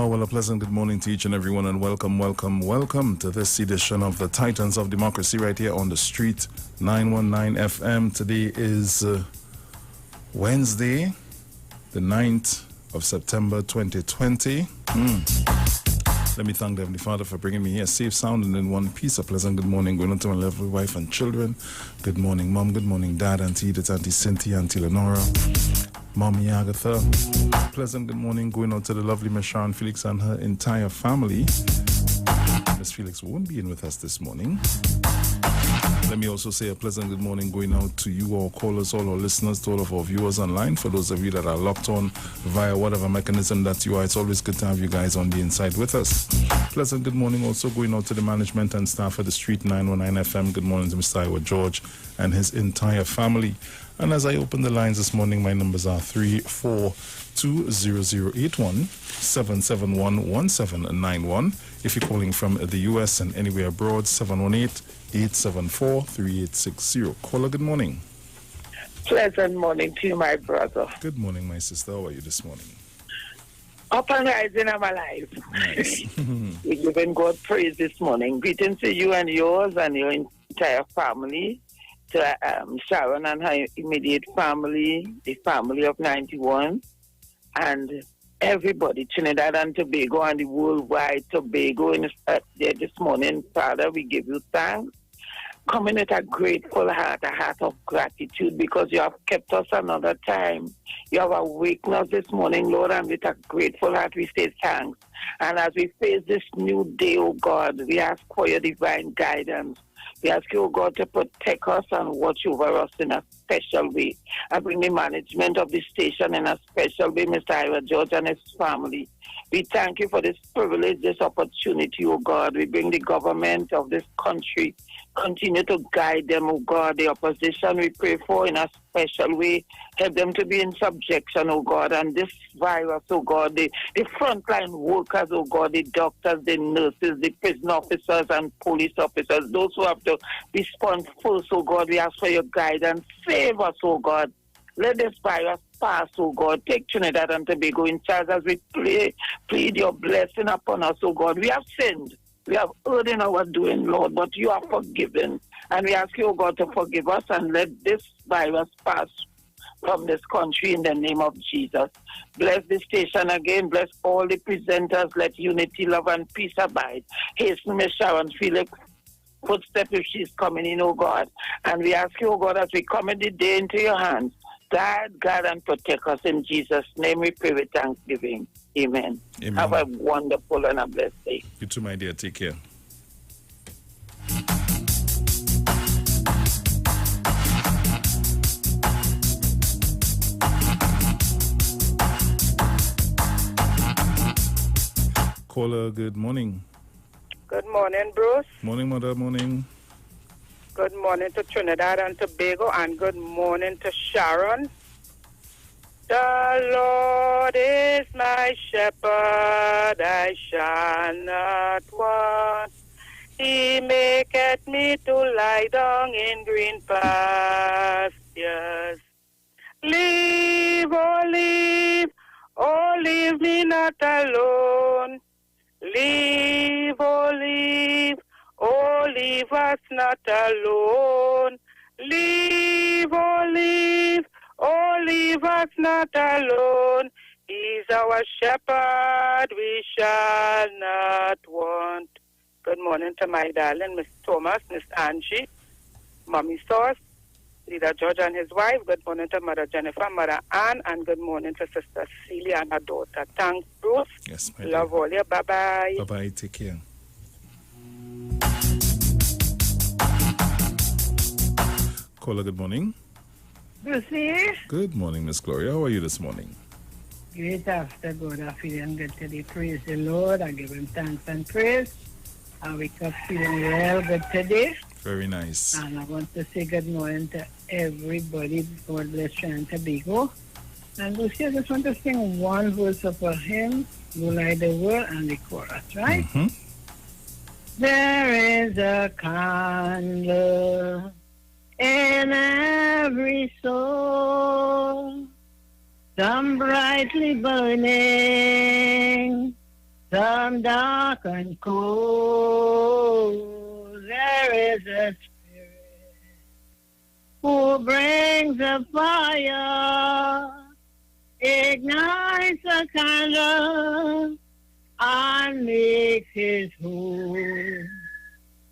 well, a pleasant good morning to each and everyone, and welcome to this edition of the Titans of Democracy right here on the street, 919 FM. Today is Wednesday, the 9th of September 2020. Let me thank the Heavenly Father for bringing me here safe, sound, and in one piece. A pleasant good morning going on to my lovely wife and children. Good morning, Mom. Good morning, Dad, Auntie Edith, Auntie Cynthia, Auntie Lenora, Mommy Agatha. Pleasant good morning going out to the lovely Miss Sharon Felix and her entire family. Miss Felix won't be in with us this morning. Let me also say a pleasant good morning going out to you all callers, all our listeners, to all of our viewers online. For those of you that are locked on via whatever mechanism that you are, it's always good to have you guys on the inside with us. Pleasant good morning also going out to the management and staff at the Street 919 FM. Good morning to Mr. Iowa George and his entire family. And as I open the lines this morning, my numbers are 3420081 7711791. If you're calling from the U.S. and anywhere abroad, 718-874-3860. Caller, good morning. Pleasant morning to you, my brother. Good morning, my sister. How are you this morning? Up and rising, I'm alive. Nice. We're giving God praise this morning. Greetings to you and yours and your entire family. To Sharon and her immediate family, the family of 91, and everybody, Trinidad and Tobago and the worldwide Tobago there this morning. Father, we give you thanks. Coming with a grateful heart, a heart of gratitude, because you have kept us another time. You have awakened us this morning, Lord, and with a grateful heart we say thanks. And as we face this new day, oh God, we ask for your divine guidance. We ask you, oh God, to protect us and watch over us in a special way. I bring the management of the station in a special way, Mr. Iowa George and his family. We thank you for this privilege, this opportunity, oh God. We bring the government of this country. Continue to guide them, oh God. The opposition we pray for in a special way. Help them to be in subjection, oh God. And this virus, oh God, the frontline workers, oh God, the doctors, the nurses, the prison officers and police officers, those who have to respond first, oh God, we ask for your guidance. Save us, oh God. Let this virus pass, oh God. Take Trinidad and Tobago in charge as we plead your blessing upon us, oh God. We have sinned. We have erred in our doing, Lord, but you are forgiven. And we ask you, oh God, to forgive us and let this virus pass from this country in the name of Jesus. Bless the station again. Bless all the presenters. Let unity, love, and peace abide. Hasten Miss Sharon Felix footstep if she's coming in, oh God. And we ask you, oh God, as we commit the day into your hands, guide, and protect us in Jesus' name. We pray with thanksgiving. Amen. Amen. Have a wonderful and a blessed day. You too, my dear. Take care. Caller, good morning. Good morning, Bruce. Morning, mother. Morning. Good morning to Trinidad and Tobago, and good morning to Sharon. The Lord is my shepherd, I shall not want. He maketh me to lie down in green pastures. Leave, oh leave me not alone. Leave, oh leave us not alone. Leave, oh leave us not alone. He's our shepherd, we shall not want. Good morning to my darling, Miss Thomas, Miss Angie, Mommy Sauce, Leader George and his wife. Good morning to Mother Jennifer, Mother Ann, and good morning to Sister Celia and her daughter. Thanks, Bruce. Yes, my Love all you. Bye-bye. Bye-bye. Take care. Caller, good morning. Brucey? Good morning, Miss Gloria. How are you this morning? Great after God. I feeling good today. Praise the Lord. I give him thanks and praise. I wake up feeling well good today. Very nice. And I want to say good morning to everybody. God bless Trinidad and Tobago. And Lucy, I just want to sing one verse of a hymn, You Light the World, and the chorus, right? Mm-hmm. There is a candle in every soul, some brightly burning, Some dark and cold, there is a spirit who brings a fire, ignites a candle, and makes his home.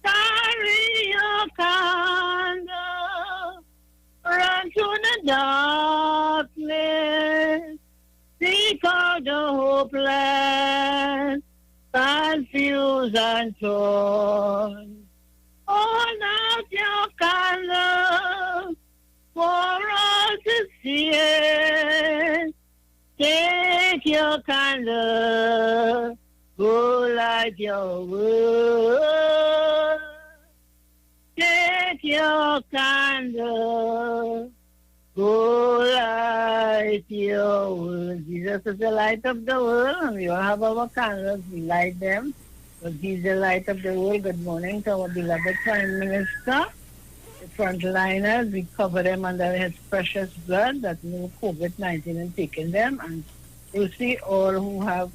Carry your candle, run to the darkness, seek out the hopeless, confused and torn. Hold out your candle for all to see it. Take your candle, go light your world. Take your candle, go light your world. Jesus is the light of the world, and we all have our candles. We light them, but He's the light of the world. Good morning to our beloved Prime Minister. The frontliners, we cover them under His precious blood, that no COVID-19 has taken them. And you see all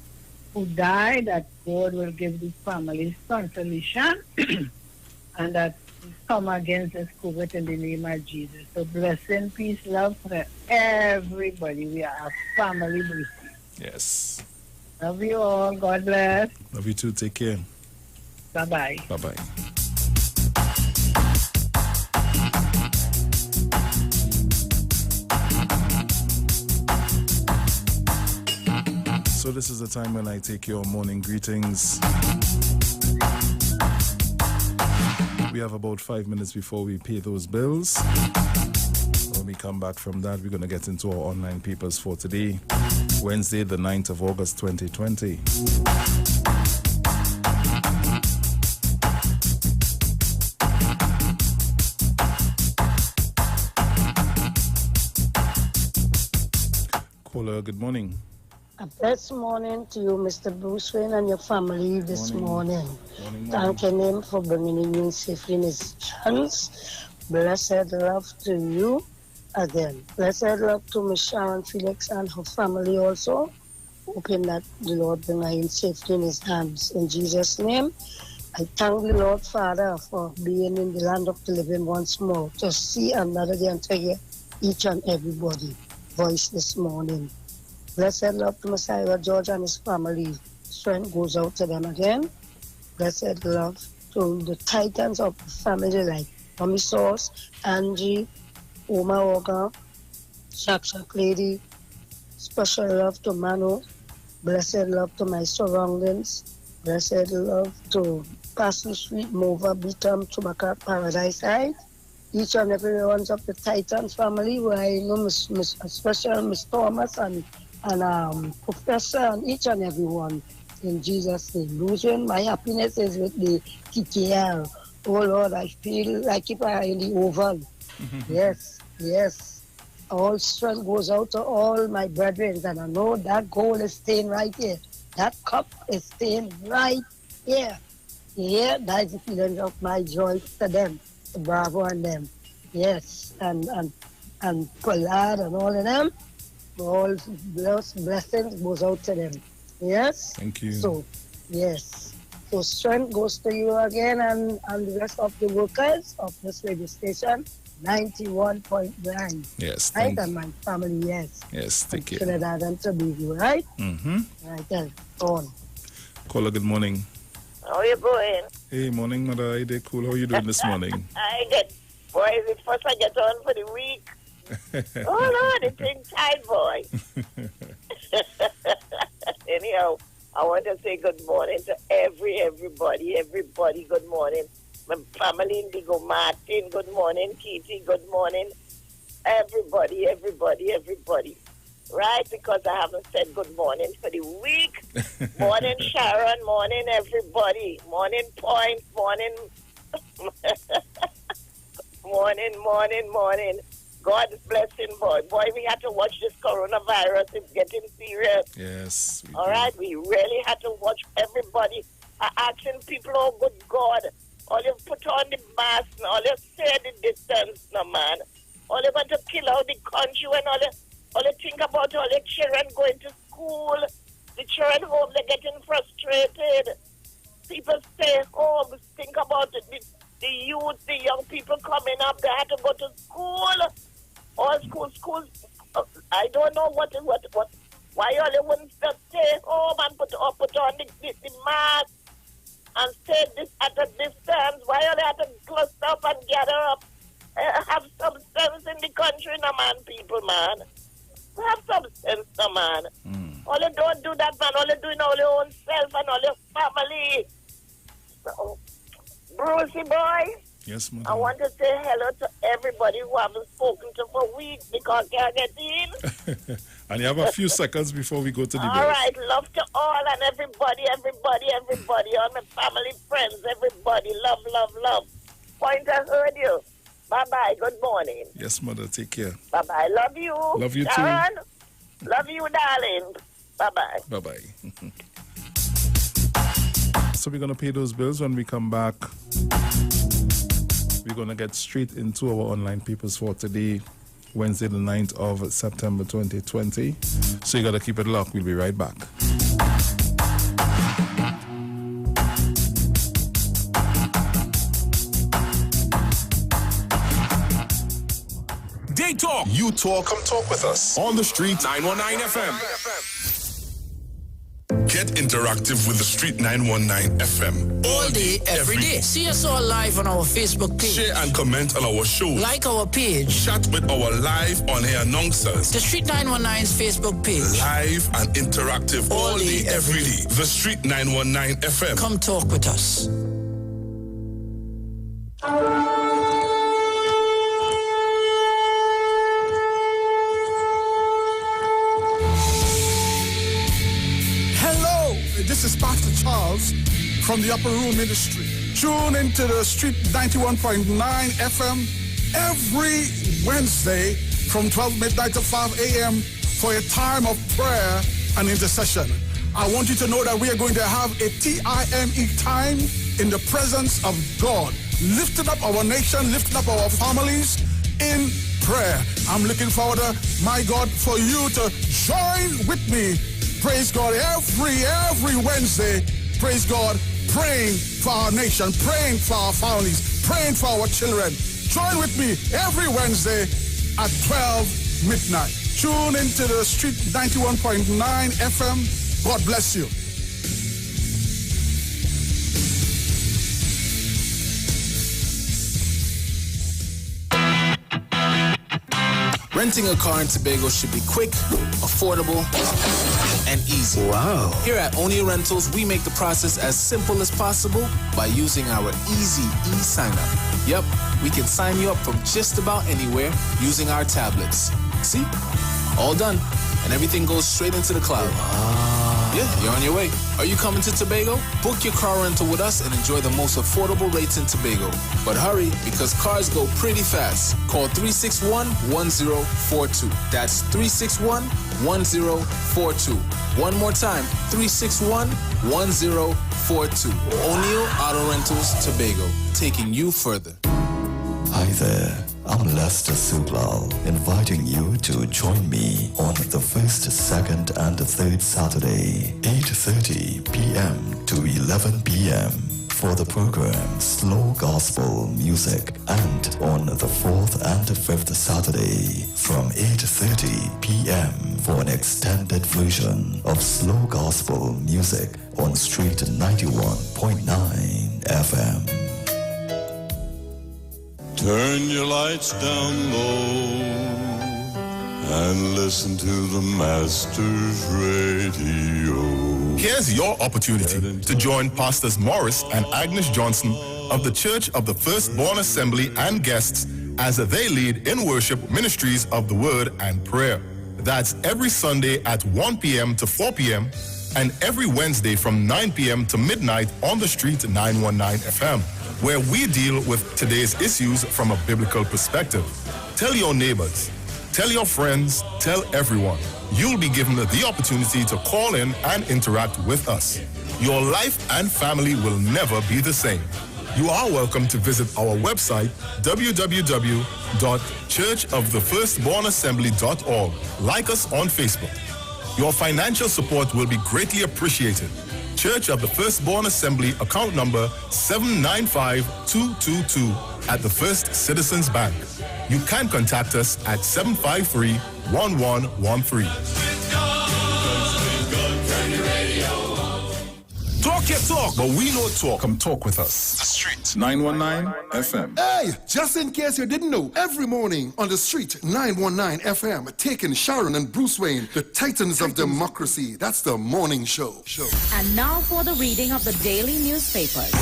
who died, that God will give these families consolation, and that we come against this COVID in the name of Jesus. So blessing, peace, love for everybody. We are a family blessing. Yes. Love you all. God bless. Love you too. Take care. Bye-bye. Bye-bye. So this is the time when I take your morning greetings. We have about 5 minutes before we pay those bills. When we come back from that, we're going to get into our online papers for today, Wednesday, the 9th of August, 2020. Caller, good morning. A blessed morning to you, Mr. Bruce Wayne, and your family this morning. Thanking Him for bringing you safely in His hands. Blessed love to you again. Blessed love to Miss Sharon Felix and her family also. Hoping that the Lord bring her in safely in His hands. In Jesus' name, I thank the Lord, Father, for being in the land of the living once more, to see another day and to hear each and everybody voice this morning. Blessed love to Messiah George and his family. Strength goes out to them again. Blessed love to the titans of the family like Tommy Sauce, Angie, Oma Oga, Shak Lady. Special love to Manu. Blessed love to my surroundings. Blessed love to Pastor Street, Mova, Beatam, Chubaka, Paradise Side. Each and every one of the Titans family, where I know special Miss Thomas and Professor and each and every one. In Jesus' name. Losing my happiness is with the TKL. Oh Lord, I feel like if I in the oval. Yes. All strength goes out to all my brethren, and I know that goal is staying right here. That cup is staying right here. Here, that is the feeling of my joy to them, to Bravo and them. Yes, and Pollard and all of them. All blessings goes out to them. Yes? Thank you. So, yes. So strength goes to you again and the rest of the workers of this radio station, 91.9. Yes. Right, and my family, yes. Yes, take care. Trinidad and Tobago, right? Mm-hmm. Right, then, on. Caller, good morning. How you going? Hey, morning, mother. I did cool. How you doing this morning? I get, boy, is it first I get on for the week? Oh, Lord, it's in tight, boy. Anyhow, I want to say good morning to everybody, good morning. My family, Indigo Martin, good morning. Kitty, good morning. Everybody. Right, because I haven't said good morning for the week. Morning, Sharon, morning, everybody. Morning, Point, morning. morning. God's blessing, boy. Boy, we had to watch this coronavirus. It's getting serious. Yes. All right, we really had to watch everybody asking people, oh, good God, all you put on the mask, and all you say the distance, no, man. All you want to kill out the country, and all you think about all the children going to school, The children home, they're getting frustrated. People stay home. Think about it. The youth, the young people coming up, they have to go to school. All schools. I don't know what. Why all they wouldn't just stay home and put on the mask and stay at a distance? Why all they have to cluster up and gather up? Have some sense in the country, no man, people, man. Have some sense, no man. All they don't do that, man. All they do is all their own self and all their family. So, Brucey boy. Yes, mother. I want to say hello to everybody who I haven't spoken to for weeks because I can't get in. And you have a few seconds before we go to the All right, love to all and everybody, all my family, friends, everybody. Love. Point, I heard you. Bye-bye, good morning. Yes, mother, take care. Bye-bye, love you. Love you Sharon, too. love you, darling. Bye-bye. Bye-bye. So we're going to pay those bills when we come back. We're going to get straight into our online papers for today, Wednesday the 9th of September 2020. So you got to keep it locked. We'll be right back. They talk. You talk. Come talk with us. On the street. 919 FM. Get interactive with the Street 919 FM. All day, every day. See us all live on our Facebook page. Share and comment on our show. Like our page. Chat with our live on-air announcers. The Street 919's Facebook page. Live and interactive all day, every day. The Street 919 FM. Come talk with us. This is Pastor Charles from the Upper Room Ministry. Tune into the Street 91.9 FM every Wednesday from 12 midnight to 5 a.m. for a time of prayer and intercession. I want you to know that we are going to have a TIME time in the presence of God, lifting up our nation, lifting up our families in prayer. I'm looking forward, my God, for you to join with me. Praise God, every Wednesday, praise God, praying for our nation, praying for our families, praying for our children. Join with me every Wednesday at 12 midnight. Tune into the Street 91.9 FM. God bless you. Renting a car in Tobago should be quick, affordable, and easy. Wow. Here at O'Neill Rentals, we make the process as simple as possible by using our easy e-sign-up. Yep, we can sign you up from just about anywhere using our tablets. See? All done. And everything goes straight into the cloud. Yeah, you're on your way. Are you coming to Tobago? Book your car rental with us and enjoy the most affordable rates in Tobago. But hurry, because cars go pretty fast. Call 361-1042. That's 361-1042. One more time, 361-1042. O'Neill Auto Rentals, Tobago, taking you further. Hi there. I'm Lester Sublal, inviting you to join me on the first, second, and third Saturday, 8:30 p.m. to 11 p.m. for the program Slow Gospel Music, and on the fourth and fifth Saturday from 8:30 p.m. for an extended version of Slow Gospel Music on Street 91.9 FM. Turn your lights down low and listen to the Master's Radio. Here's your opportunity to join Pastors Morris and Agnes Johnson of the Church of the Firstborn Assembly and guests as they lead in worship ministries of the Word and Prayer. That's every Sunday at 1 p.m. to 4 p.m. and every Wednesday from 9 p.m. to midnight on the Street 919 FM. Where we deal with today's issues from a biblical perspective. Tell your neighbors, tell your friends, tell everyone. You'll be given the opportunity to call in and interact with us. Your life and family will never be the same. You are welcome to visit our website, www.churchofthefirstbornassembly.org. Like us on Facebook. Your financial support will be greatly appreciated. Church of the Firstborn Assembly, account number 795222 at the First Citizens Bank. You can contact us at 753-1113. Talk your talk, but we know talk. Come talk with us. The Street 919 FM. Hey, just in case you didn't know, every morning on The Street 919 FM, taking Sharon and Bruce Wayne, the Titans of Democracy. That's the morning show. And now for the reading of the daily newspapers.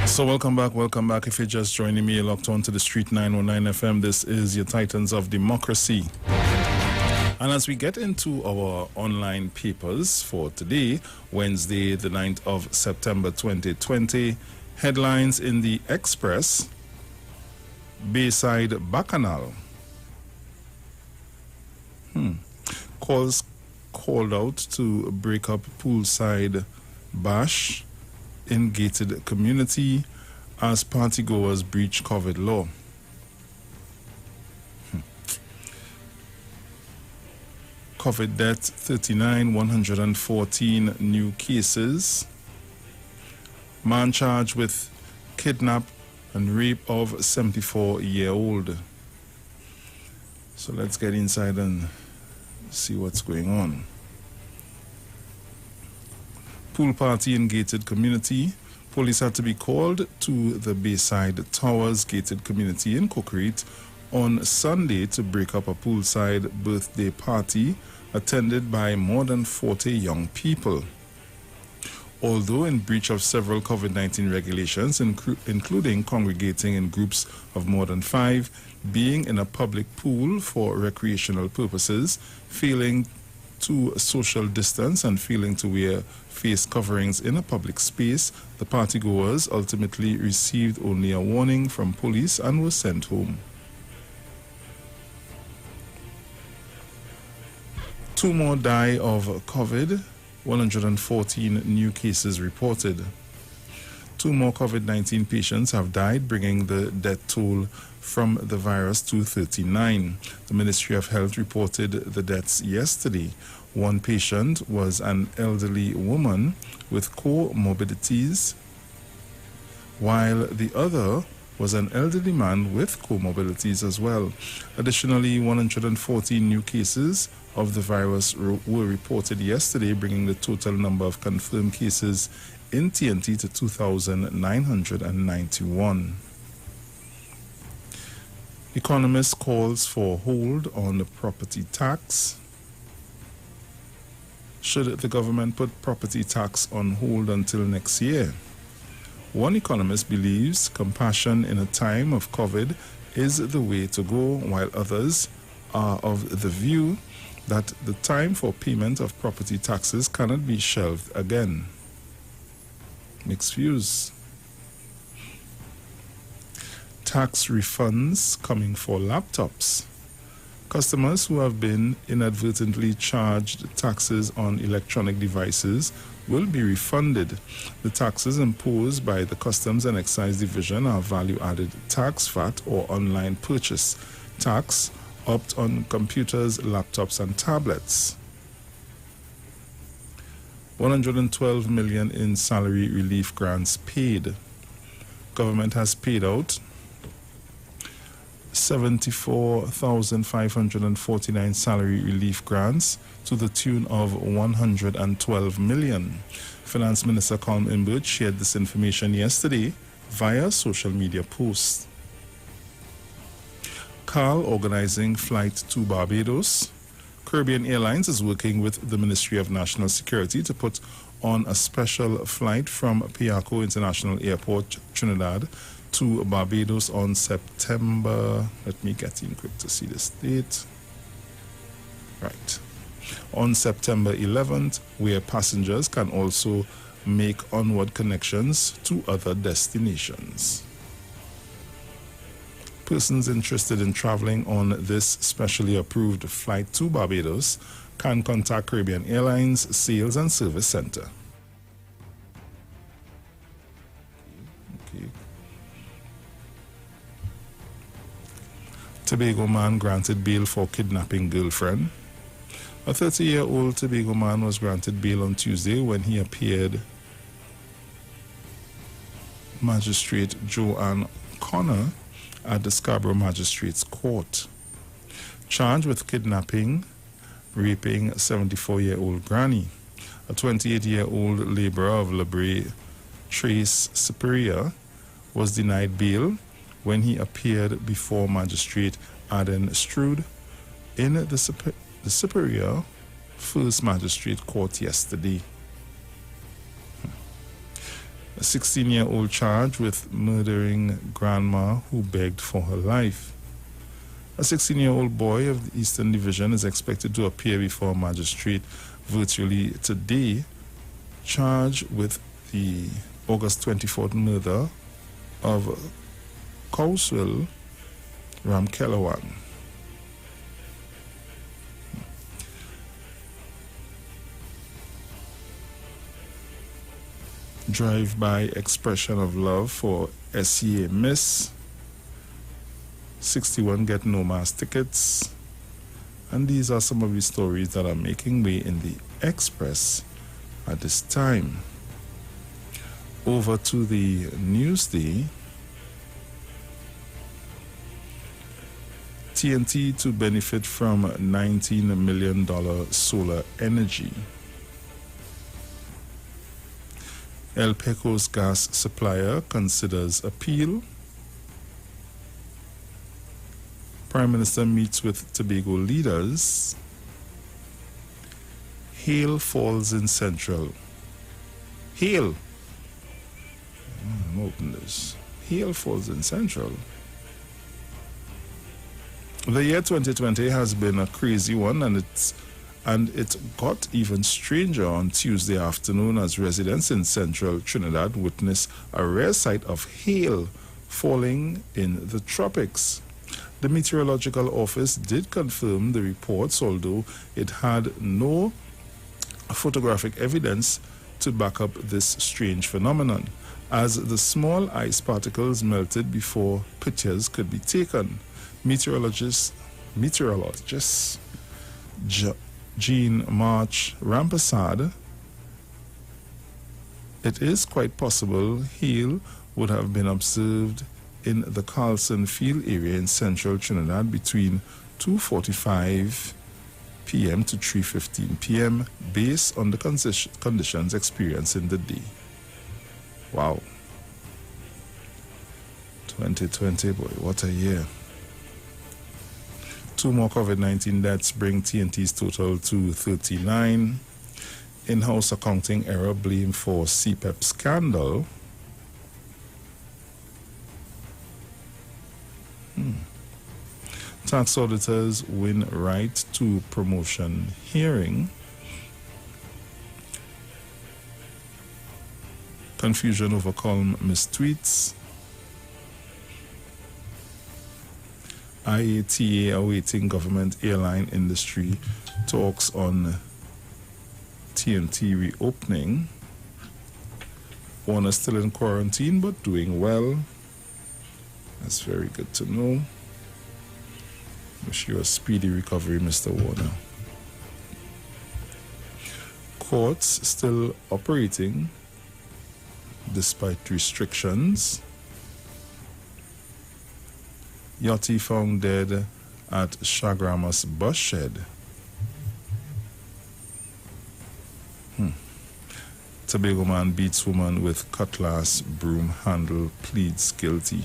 So welcome back. If you're just joining me, you're locked on to the Street 919 FM. This is your Titans of Democracy. And as we get into our online papers for today, Wednesday, the 9th of September 2020, headlines in the Express: Bayside Bacchanal. Calls called out to break up poolside bash in gated community as partygoers breach COVID law. COVID death 39, 114 new cases. Man charged with kidnap and rape of 74-year-old. So let's get inside and see what's going on. Pool party in gated community. Police had to be called to the Bayside Towers gated community in Cookreet on Sunday to break up a poolside birthday party attended by more than 40 young people. Although in breach of several COVID-19 regulations, including congregating in groups of more than 5, being in a public pool for recreational purposes, failing to social distance and failing to wear face coverings in a public space, the partygoers ultimately received only a warning from police and were sent home. 2 more die of COVID, 114 new cases reported. 2 more COVID-19 patients have died, bringing the death toll from the virus to 39. The Ministry of Health reported the deaths yesterday. 1 patient was an elderly woman with comorbidities, while the other was an elderly man with comorbidities as well. Additionally, 114 new cases of the virus were reported yesterday, bringing the total number of confirmed cases in TNT to 2,991. Economist calls for hold on the property tax. Should the government put property tax on hold until next year? One economist believes compassion in a time of COVID is the way to go, while others are of the view that the time for payment of property taxes cannot be shelved again. Mixed views. Tax refunds coming for laptops. Customers who have been inadvertently charged taxes on electronic devices will be refunded. The taxes imposed by the Customs and Excise Division are value-added tax, VAT, or online purchase tax, opt on computers, laptops, and tablets. 112 million in salary relief grants paid. Government has paid out 74,549 salary relief grants to the tune of 112 million. Finance Minister Colm Imbert shared this information yesterday via social media posts. CAL organizing flight to Barbados. Caribbean Airlines is working with the Ministry of National Security to put on a special flight from Piarco International Airport, Trinidad, to Barbados on September. Let me get in quick to see this date. Right. On September 11th, where passengers can also make onward connections to other destinations. Persons interested in traveling on this specially approved flight to Barbados can contact Caribbean Airlines Sales and Service Center. Okay. Tobago man granted bail for kidnapping girlfriend. A 30-year-old Tobago man was granted bail on Tuesday when he appeared Magistrate Joanne Connor at the Scarborough Magistrates Court, charged with kidnapping, raping a 74-year-old granny. A 28-year-old laborer of Labray, Trace Superior, was denied bail when he appeared before Magistrate Aden Stroud in the Superior First Magistrate Court yesterday. A 16-year-old charged with murdering grandma who begged for her life. A 16-year-old boy of the Eastern Division is expected to appear before a magistrate virtually today, charged with the August 24th murder of Cowswell Ramkelawan. Drive-by expression of love for SCA Miss. 61 get no mass tickets. And these are some of the stories that are making way in the Express at this time. Over to the Newsday. TNT to benefit from $19 million solar energy. El Pecos gas supplier considers appeal. Prime Minister meets with Tobago leaders. Hail falls in Central. Hail. I'm open this. Hail falls in Central. The year 2020 has been a crazy one, and it got even stranger on Tuesday afternoon as residents in central Trinidad witnessed a rare sight of hail falling in the tropics. The Meteorological Office did confirm the reports, although it had no photographic evidence to back up this strange phenomenon, as the small ice particles melted before pictures could be taken. Meteorologist Jean March Rampasad, it is quite possible hail would have been observed in the Carlson Field area in central Trinidad between 2:45 p.m. to 3:15 p.m. based on the conditions experienced in the day. Wow. 2020, boy, what a year. 2 more COVID-19 deaths bring TNT's total to 39. In-house accounting error blamed for CPEP scandal. Tax auditors win right to promotion hearing. Confusion over Colm mistweets. IATA awaiting government airline industry talks on TNT reopening. Warner still in quarantine but doing well. That's very good to know. Wish you a speedy recovery, Mr. Warner. Courts still operating despite restrictions. Yachty found dead at Chaguaramas bus shed. Tobago man beats woman with cutlass broom handle, pleads guilty.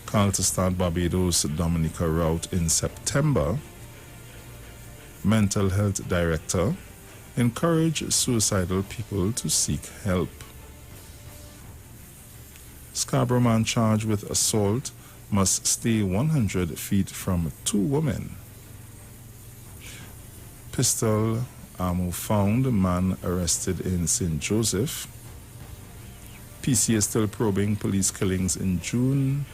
Call to start Barbados Dominica route in September. Mental health director encourage suicidal people to seek help. Scarborough man charged with assault must stay 100 feet from 2 women. Pistol ammo found, man arrested in St. Joseph. PC is still probing police killings in June.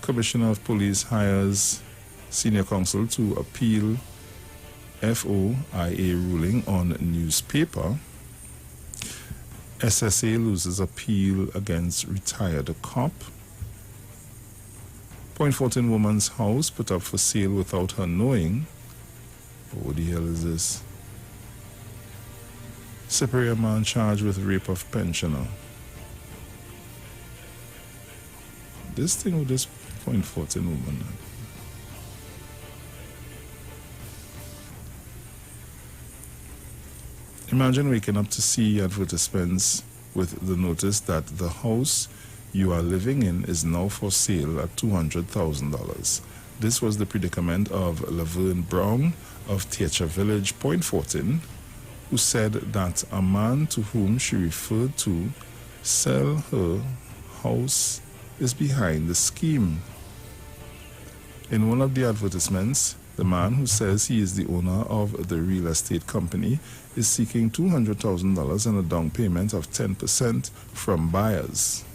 Commissioner of Police hires senior counsel to appeal FOIA ruling on newspaper. SSA loses appeal against retired cop. Point 14 woman's house put up for sale without her knowing. What the hell is this? Superior man charged with rape of pensioner. This thing with this Point 14 woman. Imagine waking up to see advertisements with the notice that the house you are living in is now for sale at $200,000. This was the predicament of Laverne Brown of Theatre Village, Point 14, who said that a man to whom she referred to sell her house is behind the scheme. In one of the advertisements, the man who says he is the owner of the real estate company is seeking $200,000 and a down payment of 10% from buyers.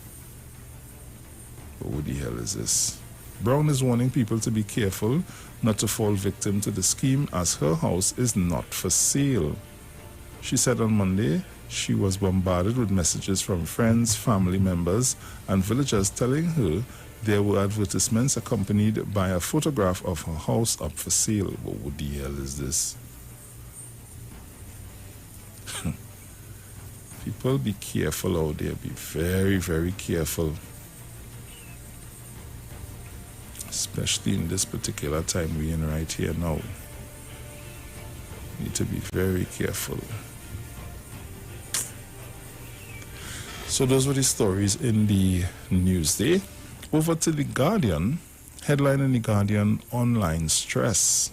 What the hell is this? Brown is warning people to be careful not to fall victim to the scheme, as her house is not for sale. She said on Monday she was bombarded with messages from friends, family members, and villagers telling her there were advertisements accompanied by a photograph of her house up for sale. What the hell is this? People, be careful out there. Be very, very careful. Especially in this particular time we're in right here now. Need to be very careful. So those were the stories in the Newsday. Over to The Guardian. Headline in The Guardian, online stress.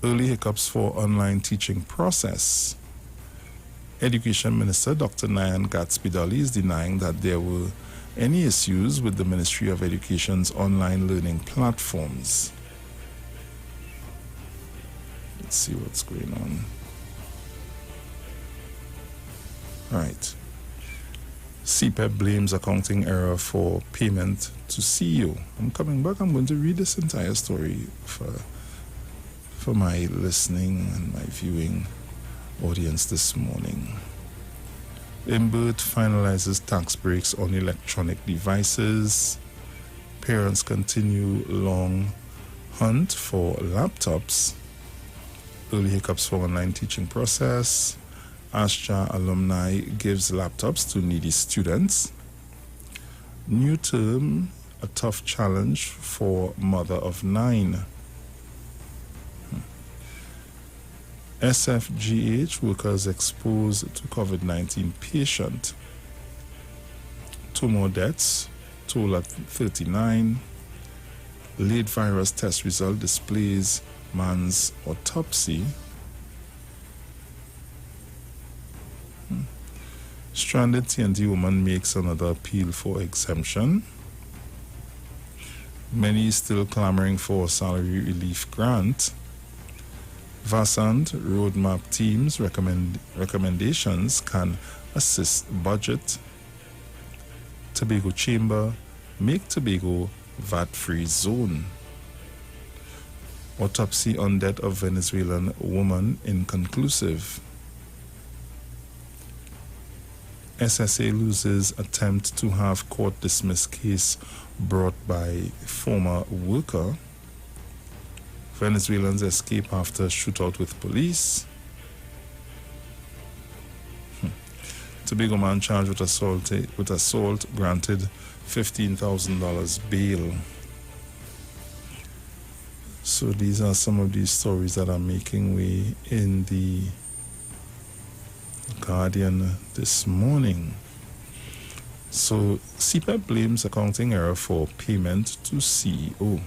Early hiccups for online teaching process. Education Minister Dr. Nyan Gatsby-Dolly is denying that there were any issues with the Ministry of Education's online learning platforms. Let's see what's going on. Right. CPEP blames accounting error for payment to CEO. I'm coming back. I'm going to read this entire story for my listening and my viewing audience this morning. Imbert finalizes tax breaks on electronic devices. Parents continue long hunt for laptops. Early hiccups for online teaching process. Astra alumni gives laptops to needy students. New term, a tough challenge for mother of 9. SFGH workers exposed to COVID-19 patient. 2 more deaths, total at 39. Late virus test result displays man's autopsy. Stranded TNT woman makes another appeal for exemption. Many still clamoring for salary relief grant. Vassant roadmap teams recommendations can assist budget. Tobago Chamber make Tobago VAT-free zone. Autopsy on death of Venezuelan woman inconclusive. SSA loses attempt to have court dismiss case brought by former worker. Venezuelans escape after shootout with police. Tobago man charged with assault granted $15,000 bail. So these are some of these stories that are making way in the Guardian this morning. So CPEP blames accounting error for payment to CEO.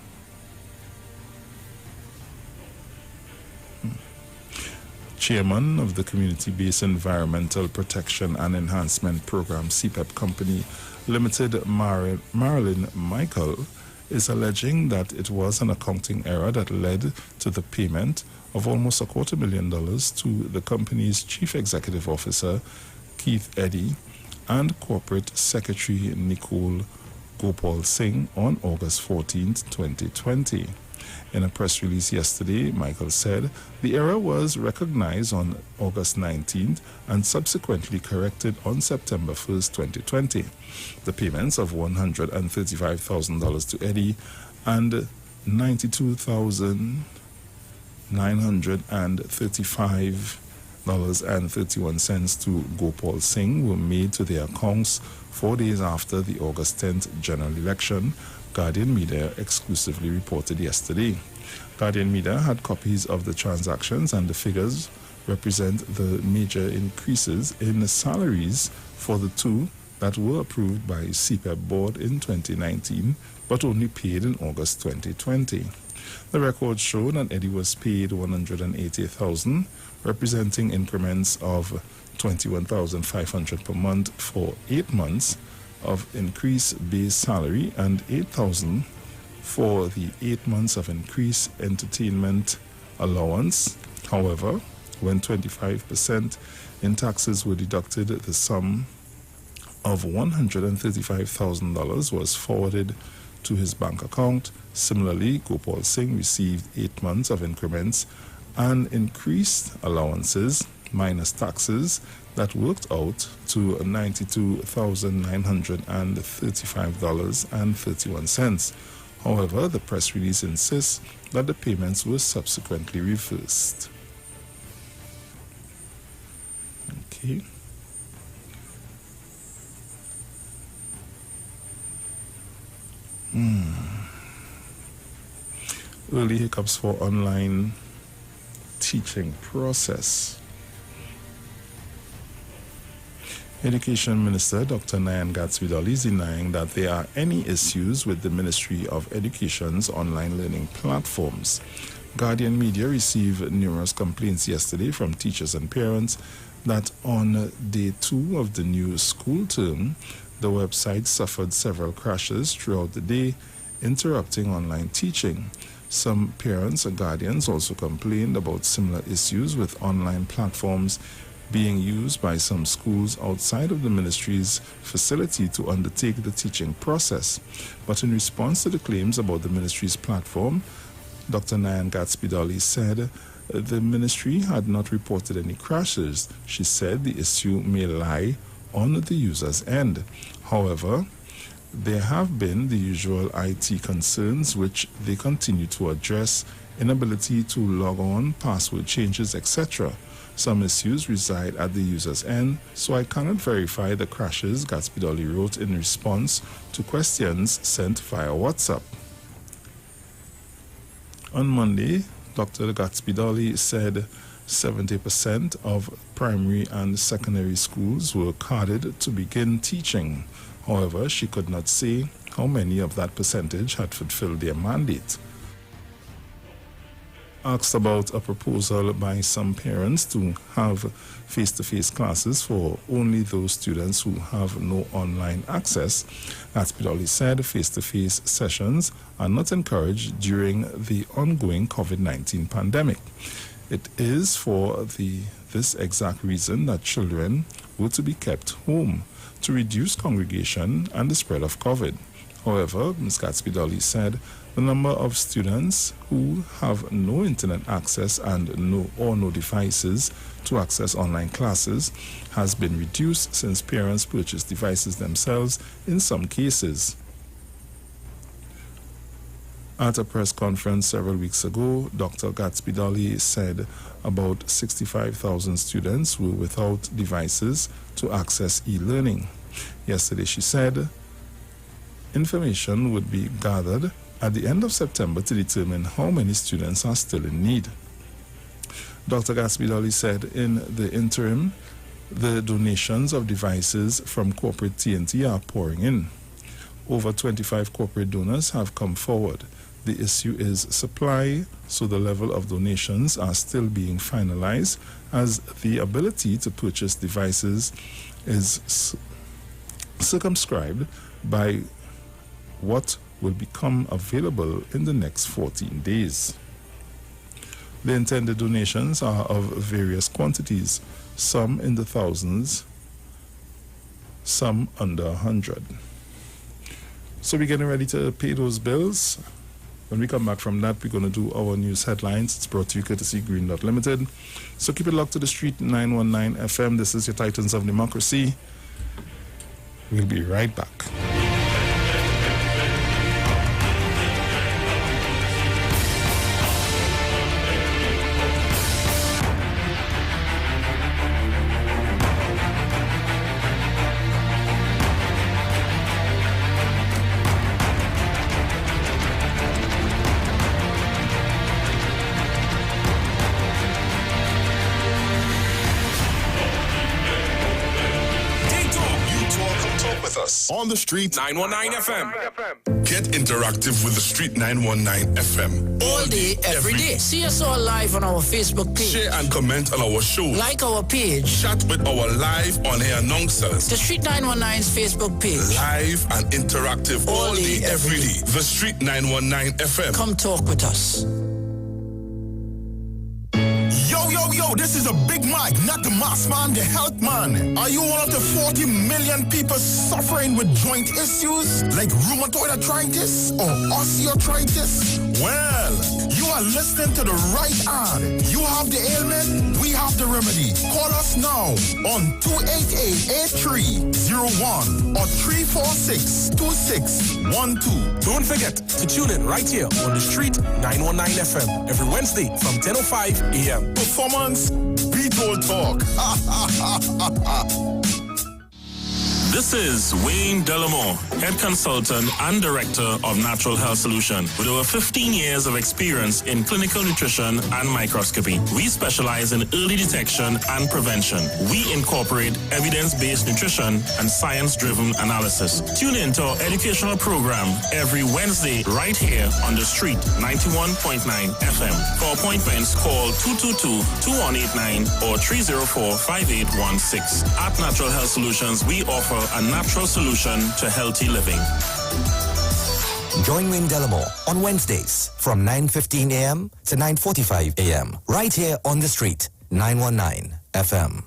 Chairman of the Community-Based Environmental Protection and Enhancement Program, CPEP Company Limited, Marilyn Michael, is alleging that it was an accounting error that led to the payment of almost $250,000 to the company's Chief Executive Officer, Keith Eddy, and Corporate Secretary Nicole Gopal Singh on August 14, 2020. In a press release yesterday, Michael said the error was recognized on August 19th and subsequently corrected on September 1st, 2020. The payments of $135,000 to Eddy and $92,935.31 to Gopal Singh were made to their accounts 4 days after the August 10th general election, Guardian Media exclusively reported yesterday. Guardian Media had copies of the transactions, and the figures represent the major increases in salaries for the two that were approved by CPEP board in 2019 but only paid in August 2020. The records show that Eddy was paid $180,000, representing increments of $21,500 per month for 8 months of increased base salary and $8,000 for the 8 months of increased entertainment allowance. However, when 25% in taxes were deducted, the sum of $135,000 was forwarded to his bank account. Similarly, Gopal Singh received 8 months of increments and increased allowances minus taxes that worked out to $92,935.31. However, the press release insists that the payments were subsequently reversed. Okay. Early hiccups for online teaching process. Education Minister Dr. Nyan Gatsby-Dolly is denying that there are any issues with the Ministry of Education's online learning platforms. Guardian Media received numerous complaints yesterday from teachers and parents that on day 2 of the new school term, the website suffered several crashes throughout the day, interrupting online teaching. Some parents and guardians also complained about similar issues with online platforms being used by some schools outside of the ministry's facility to undertake the teaching process. But in response to the claims about the ministry's platform, Dr. Nyan Gatsby-Dolly said the ministry had not reported any crashes. She said the issue may lie on the user's end. However, there have been the usual IT concerns which they continue to address: inability to log on, password changes, etc. Some issues reside at the user's end, so I cannot verify the crashes, Gatsby-Dolly wrote in response to questions sent via WhatsApp. On Monday, Dr. Gatsby-Dolly said 70% of primary and secondary schools were carded to begin teaching. However, she could not say how many of that percentage had fulfilled their mandate. Asked about a proposal by some parents to have face-to-face classes for only those students who have no online access, Gatsby-Dolly said face-to-face sessions are not encouraged during the ongoing COVID-19 pandemic. It is for this exact reason that children were to be kept home, to reduce congregation and the spread of COVID. However, Ms. Gatsby-Dolly said the number of students who have no internet access and no devices to access online classes has been reduced since parents purchase devices themselves in some cases. At a press conference several weeks ago, Dr. Gatsby Dolly said about 65,000 students were without devices to access e-learning. Yesterday, she said information would be gathered at the end of September to determine how many students are still in need. Dr. Gatsby Dolly said in the interim, the donations of devices from corporate TNT are pouring in. Over 25 corporate donors have come forward. The issue is supply, so the level of donations are still being finalized as the ability to purchase devices is circumscribed by what will become available in the next 14 days. The intended donations are of various quantities, some in the thousands, some under 100. So we're getting ready to pay those bills. When we come back from that, we're going to do our news headlines. It's brought to you courtesy Green Dot Limited. So keep it locked to the street, 919 FM. This is your Titans of Democracy. We'll be right back. On the street, 919 FM. Get interactive with the street 919 FM. All day, every day. See us all live on our Facebook page. Share and comment on our show. Like our page. Chat with our live on-air announcers. The Street 919's Facebook page. Live and interactive all day, every day. The Street 919 FM. Come talk with us. Yo, this is a Big Mike, not the mass man, the health man. Are you one of the 40 million people suffering with joint issues like rheumatoid arthritis or osteoarthritis? Well, you are listening to the right ad. You have the ailment, we have the remedy. Call us now on 288-8301 or 346-2612. Don't forget to tune in right here on the Street 919 FM every Wednesday from 10:05 a.m. Performance, beat all talk. This is Wayne Delamore, Head Consultant and Director of Natural Health Solution. With over 15 years of experience in clinical nutrition and microscopy, we specialize in early detection and prevention. We incorporate evidence-based nutrition and science-driven analysis. Tune in to our educational program every Wednesday right here on the Street 91.9 FM. For appointments, call 222-2189 or 304-5816. At Natural Health Solutions, we offer a natural solution to healthy living. Join Wayne Delamore on Wednesdays from 9:15 a.m. to 9:45 a.m. right here on the Street 919 FM.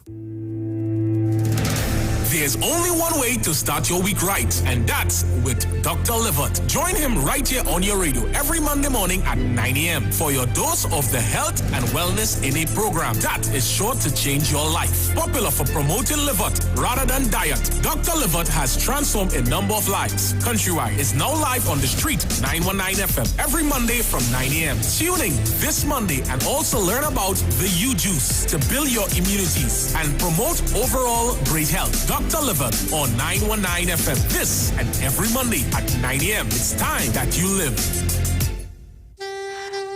There's only one way to start your week right, and that's with Dr. Livert. Join him right here on your radio every Monday morning at 9 a.m. for your dose of the health and wellness in a program that is sure to change your life. Popular for promoting Livert rather than diet, Dr. Livert has transformed a number of lives. Countrywide is now live on the Street 919 FM every Monday from 9 a.m. Tune in this Monday and also learn about the U-Juice to build your immunities and promote overall great health. Dr. Livert on 919 FM. This and every Monday at 9 a.m. It's time that you live.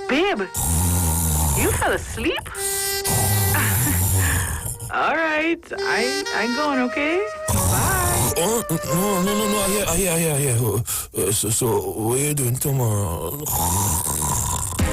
Babe, you fell asleep? All right, I'm going, okay? Bye. No, I hear. So what are you doing tomorrow?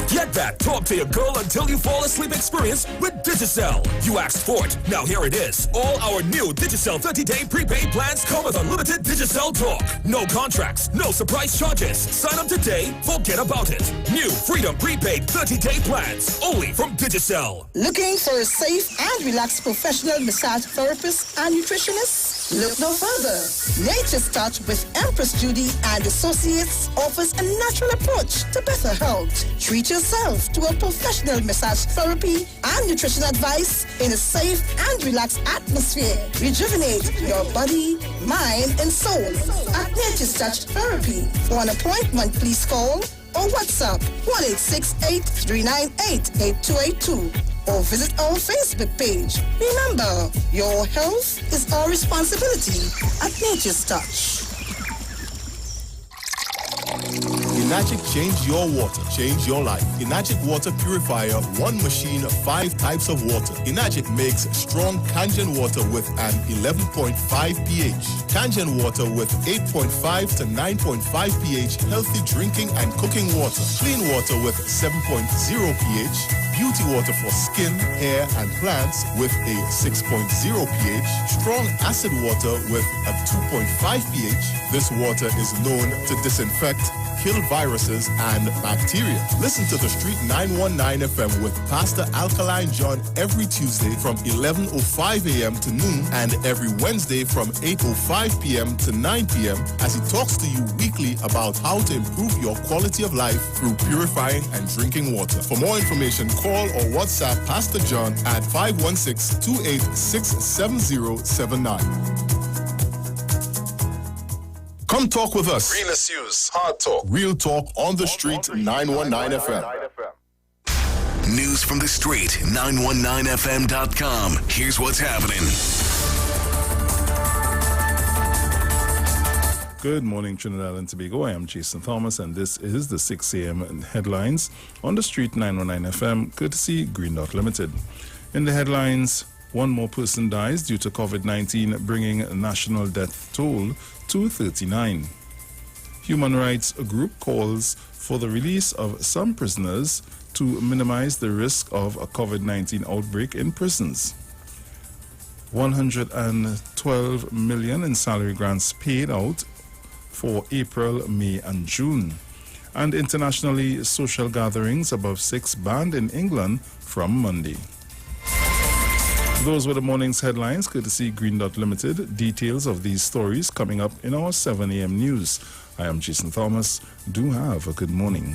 Get that talk to your girl until you fall asleep experience with Digicel. You asked for it. Now here it is. All our new Digicel 30-day prepaid plans come with unlimited Digicel talk. No contracts, no surprise charges. Sign up today, forget about it. New Freedom prepaid 30-day plans only from Digicel. Looking for a safe and relaxed professional massage therapist and nutritionist? Look no further. Nature's Touch with Empress Judy and Associates offers a natural approach to better health. Treat yourself to a professional massage therapy and nutrition advice in a safe and relaxed atmosphere. Rejuvenate your body, mind, and soul at Nature's Touch Therapy. For an appointment, please call or WhatsApp 1-868-398-8282 or visit our Facebook page. Remember, your health is our responsibility at Nature's Touch. Enagic change your water, change your life. Enagic water purifier, one machine, 5 types of water. Enagic makes strong Kangen water with an 11.5 pH. Kangen water with 8.5 to 9.5 pH, healthy drinking and cooking water. Clean water with 7.0 pH. Beauty water for skin, hair, and plants with a 6.0 pH. Strong acid water with a 2.5 pH. This water is known to disinfect, kill viruses and bacteria. Listen to the Street 919 FM with Pastor Alkaline John every Tuesday from 11:05 a.m. to noon and every Wednesday from 8:05 p.m. to 9 p.m. as he talks to you weekly about how to improve your quality of life through purifying and drinking water. For more information, call or WhatsApp Pastor John at 516-286-7079. Come talk with us. Real issues, hard talk. Real talk on the street, 919 FM. News from the street, 919fm.com. Here's what's happening. Good morning, Trinidad and Tobago. I am Jason Thomas, and this is the 6 a.m. headlines on the street 919 FM, courtesy Green Dot Limited. In the headlines, one more person dies due to COVID-19, bringing national death toll to 39. Human rights group calls for the release of some prisoners to minimize the risk of a COVID-19 outbreak in prisons. 112 million in salary grants paid out for April, May, and June. And internationally, social gatherings above 6 banned in England from Monday. Those were the morning's headlines, courtesy Green Dot Limited. Details of these stories coming up in our 7 a.m. news. I am Jason Thomas. Do have a good morning.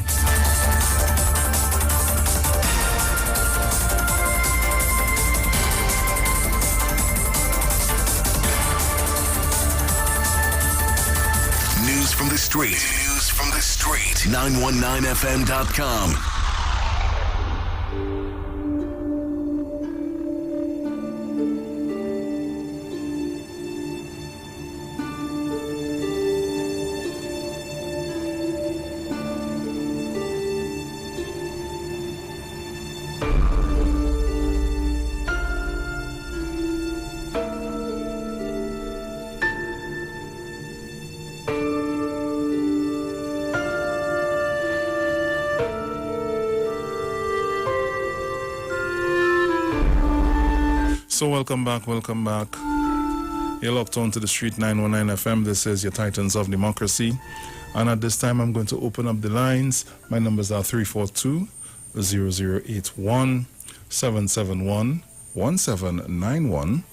News from the street. News from the street. 919fm.com. So welcome back. You're locked on to the Street 919 FM. This is your Titans of Democracy. And at this time, I'm going to open up the lines. My numbers are 342-0081, 771-1791.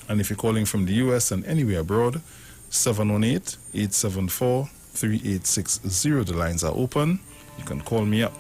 And if you're calling from the U.S. and anywhere abroad, 718-874-3860. The lines are open. You can call me up.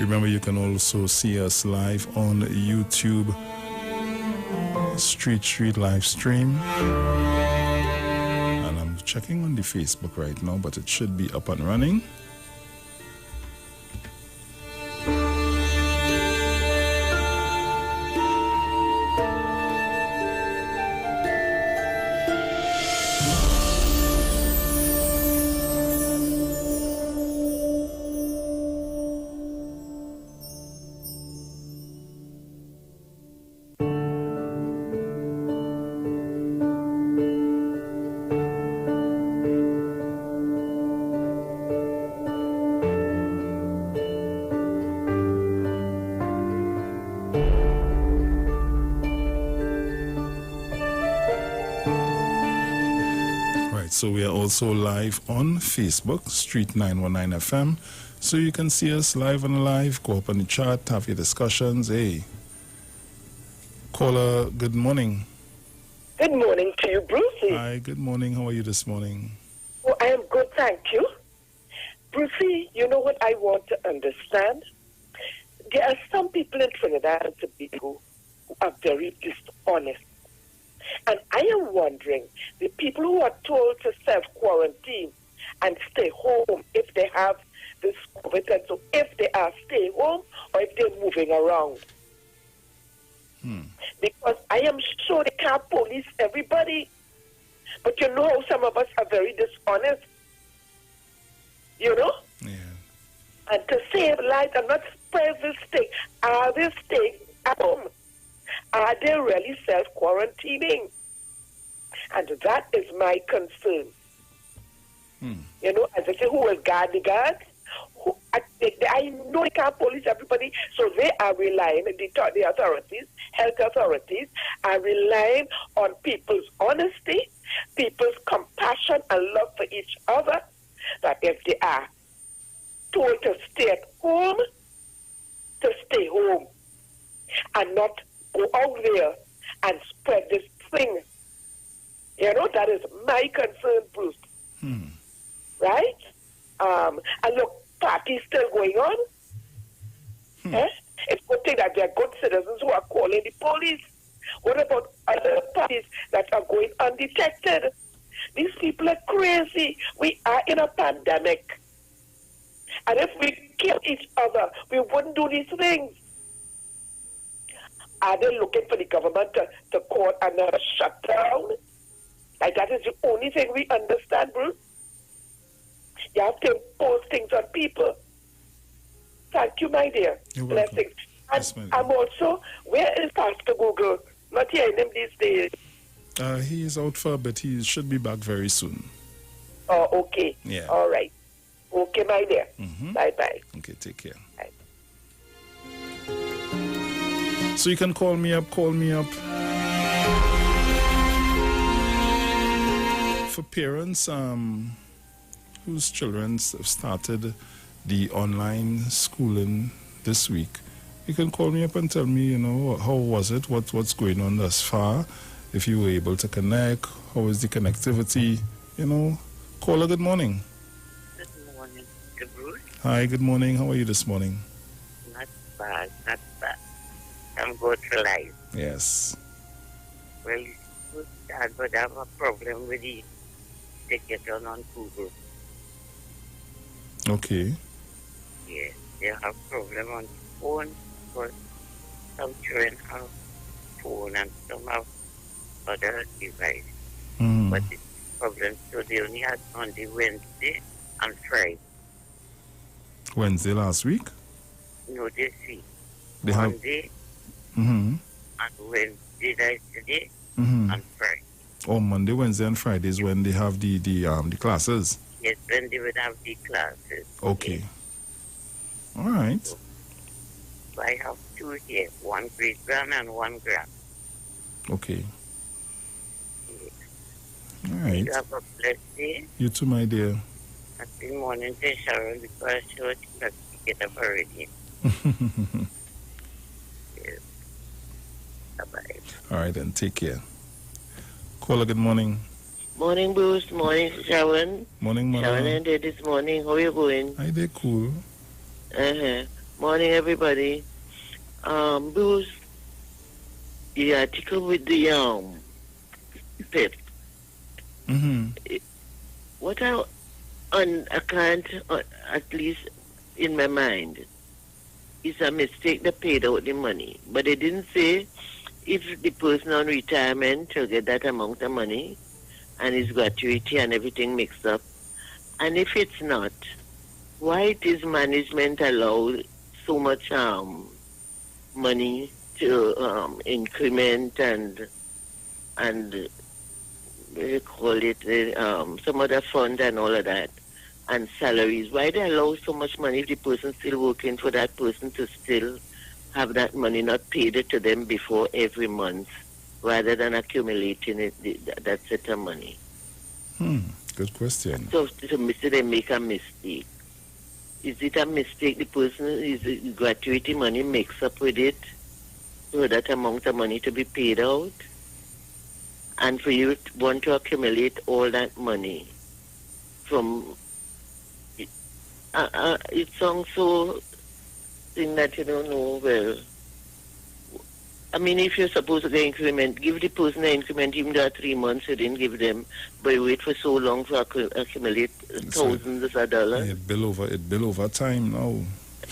Remember, you can also see us live on YouTube, Street live stream. And I'm checking on the Facebook right now, but it should be up and running. right, so we are also live on Facebook, Street 919 FM. So you can see us live on the live, go up on the chat, have your discussions. Hey, caller, good morning. Good morning to you, Brucey. Hi, good morning. How are you this morning? Oh, I am good, thank you. Brucey, you know what I want to understand? There are some people in Trinidad and Tobago who are very dishonest. And I am wondering, the people who are told to self-quarantine and stay home if they have this COVID, and so if they are staying home or if they're moving around. Because I am sure they can't police everybody. But you know how some of us are very dishonest. You know? Yeah. And to save lives and not spread this thing, are they staying at home? Are they really self-quarantining? And that is my concern. You know, as I say, who will guard the guards? I know they can't police everybody, so they are relying, the authorities, health authorities, are relying on people's honesty, people's compassion and love for each other, that if they are told to stay at home, to stay home, and not go out there and spread this thing. You know, that is my concern, Bruce. Right? And look, parties still going on. It's good thing that there are good citizens who are calling the police. What about other parties that are going undetected? These people are crazy. We are in a pandemic. And if we kill each other, we wouldn't do these things. Are they looking for the government to call another shutdown? Like that is the only thing we understand, Bruce. You have to impose things on people. Thank you, my dear. Blessings. And I'm also, where is Pastor Google? Not hearing him these days. He is out for a bit. He should be back very soon. Oh, okay. Yeah. All right. Okay, my dear. Bye-bye. Okay, take care. Bye. So you can call me up. For parents whose children have started the online schooling this week, you can call me up and tell me, you know, how was it? What's going on thus far? If you were able to connect, how is the connectivity? You know, caller, good morning. Good morning, Bruce. Hi, good morning. How are you this morning? Not bad. I'm good for life. Yes. Well, Dad, but I have a problem with the ticket on Google. Okay. Yes, they have problem on phone, but some children have phone and some have other device. But the problem, so they only had on the Wednesday and Friday. Wednesday last week? No, this week. They Monday and Wednesday yesterday and Friday. Oh, Monday, Wednesday, and Friday is when they have the classes. Yes, when they would have the classes. Okay. All right. So I have two here, 1 grade grand and 1 gram. Okay. All right. You have a blessed day. You too, my dear. Happy morning to Sharon because she was not to get up already. Yes. Bye-bye. All right, then. Take care. Caller, good morning. Morning, Bruce. Morning, Sharon. Morning, Mother. Sharon and Dad this morning. How are you going? Hi, they're cool. Morning, everybody. Bruce, the article with the PIP. What I can't, at least in my mind, is a mistake they paid out the money. But they didn't say if the person on retirement will get that amount of money and his gratuity and everything mixed up. And if it's not, why does management allow so much money to increment and they call it some other fund and all of that, and salaries? Why they allow so much money if the person still working for that person to still have that money not paid to them before every month, rather than accumulating it, that set of money? Good question. So they make a mistake. Is it a mistake the person is gratuity money makes up with it for that amount of money to be paid out? And for you to want to accumulate all that money from it sounds so thing that you don't know well. I mean, if you're supposed to get increment, give the person an increment even though 3 months you didn't give them, but you wait for so long to accumulate thousands of dollars. It bill over time now.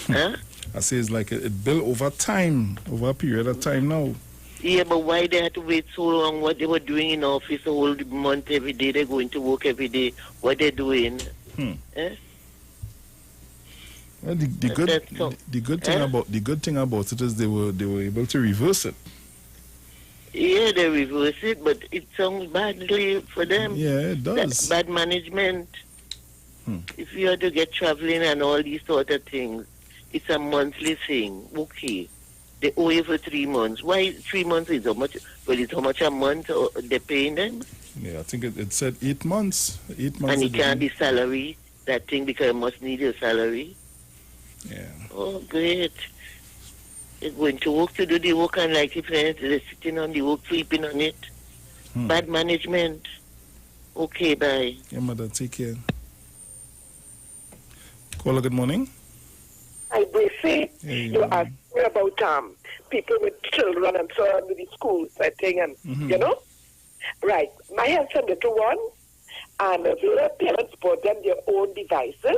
Huh? I say it's like it bill over time, over a period of time now. Yeah, but why they had to wait so long? What they were doing in office the whole month, every day, they're going to work every day. What they're doing? Eh? Well, the good thing about it is they were able to reverse it. Yeah, they reverse it, but it sounds badly for them. Yeah, it does. Bad management. If you have to get traveling and all these sort of things, it's a monthly thing. Okay. They owe you for 3 months. Why 3 months is how much? Well, it's how much a month they're paying them? Yeah, I think it said 8 months. 8 months. And you can't be salary, that thing, because you must need your salary. Yeah. Oh, great. They're going to work to do the work, and like if they're sitting on the work, sleeping on it. Bad management. Okay, bye. Yeah, mother, take care. Caller, good morning. I briefly, you asked me about people with children and so on with the school setting and, you know? Right. My has a little one, and their parents bought them their own devices.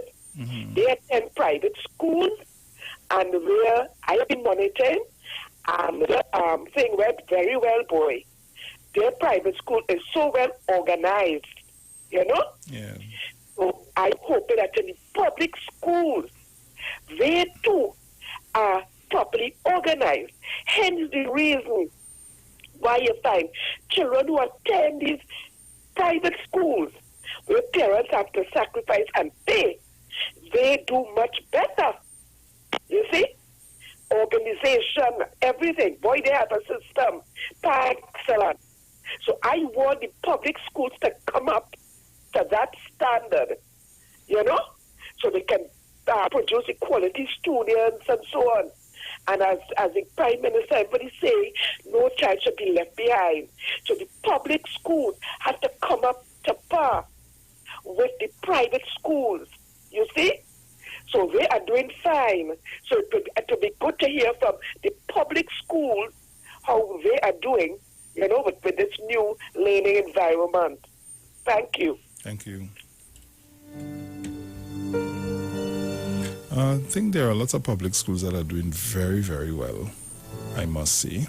They attend private schools, and where I have been monitoring, and the thing went very well, boy. Their private school is so well organized, you know? Yeah. So I hope that in the public schools, they too are properly organized. Hence the reason why you find children who attend these private schools, where parents have to sacrifice and pay, they do much better. You see? Organization, everything. Boy, they have a system. Excellent. So I want the public schools to come up to that standard, you know? So they can produce quality students and so on. And as the Prime Minister, everybody say, no child should be left behind. So the public schools have to come up to par with the private schools, you see? So they are doing fine. So it would be good to hear from the public schools how they are doing, you know, with this new learning environment. Thank you. Thank you. I think there are lots of public schools that are doing very, very well, I must say.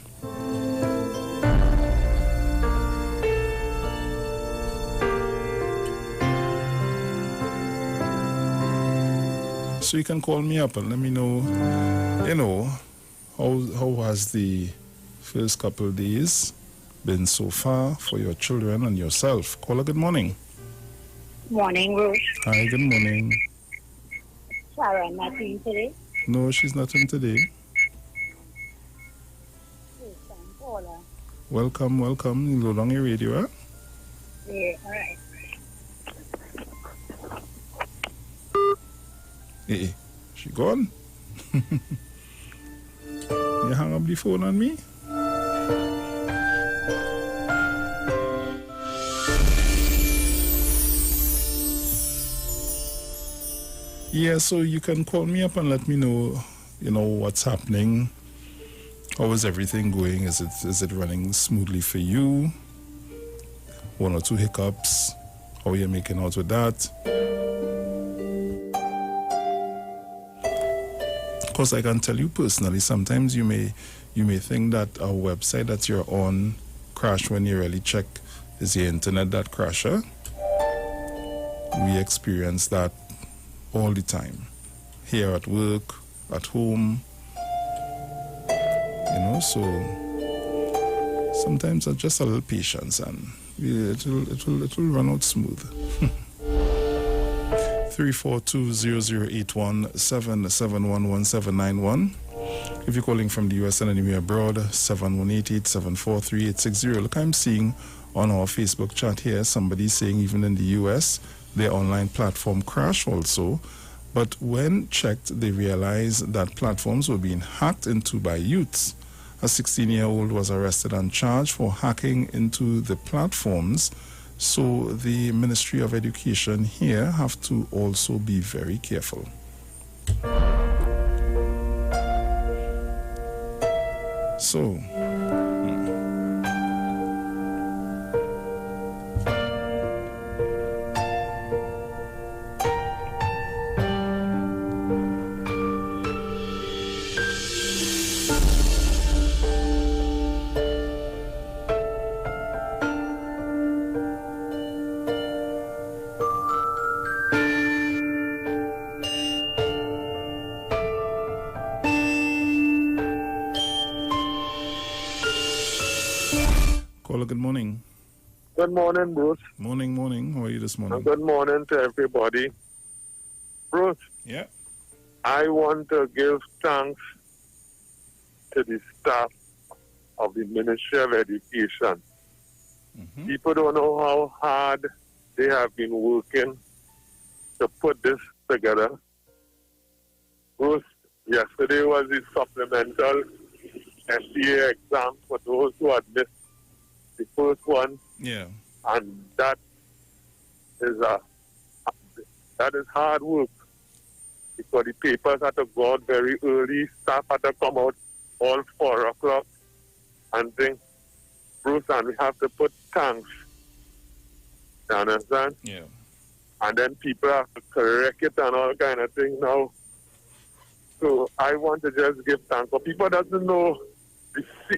So you can call me up and let me know, you know, how has the first couple of days been so far for your children and yourself. Caller, good morning. Morning, Ruth. Hi, good morning. Sharon, not in today? No, she's not in today. Yes, I'm Paula. Welcome. You load on your radio, huh? Yeah, all right. Hey, she gone? You hang up the phone on me? Yeah, so you can call me up and let me know, you know, what's happening. How is everything going? Is it running smoothly for you? 1 or 2 hiccups? How are you making out with that? Of course, I can tell you personally, sometimes you may think that a website that you're on crashed when you really check is the internet that crashes. We experience that all the time, here at work, at home, you know. So sometimes just a little patience and it will run out smooth. 342-0081-771-1791. If you're calling from the US and anywhere abroad, 718-874-3860. Look, I'm seeing on our Facebook chat here, somebody saying even in the US, their online platform crashed also. But when checked, they realized that platforms were being hacked into by youths. A 16-year-old was arrested and charged for hacking into the platforms. So the Ministry of Education here have to also be very careful. So, caller, good morning. Good morning, Bruce. Morning. How are you this morning? And good morning to everybody. Bruce. Yeah. I want to give thanks to the staff of the Ministry of Education. People don't know how hard they have been working to put this together. Bruce, yesterday was the supplemental SCA exam for those who had missed the first one. Yeah. And that is hard work, because the papers had to go out very early, staff had to come out all 4 o'clock and things. Bruce, and we have to put tanks. You understand? Yeah. And then people have to correct it and all kind of things now. So I want to just give thanks. But people doesn't know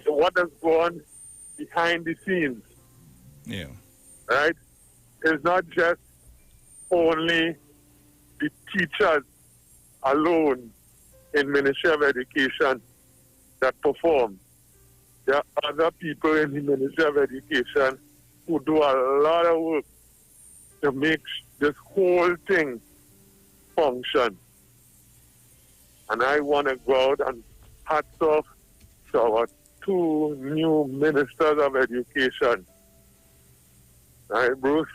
what has gone behind the scenes. Yeah. Right? It's not just only the teachers alone in Ministry of Education that perform. There are other people in the Ministry of Education who do a lot of work to make this whole thing function. And I want to go out and hats off to our 2 new ministers of education. Right, Bruce?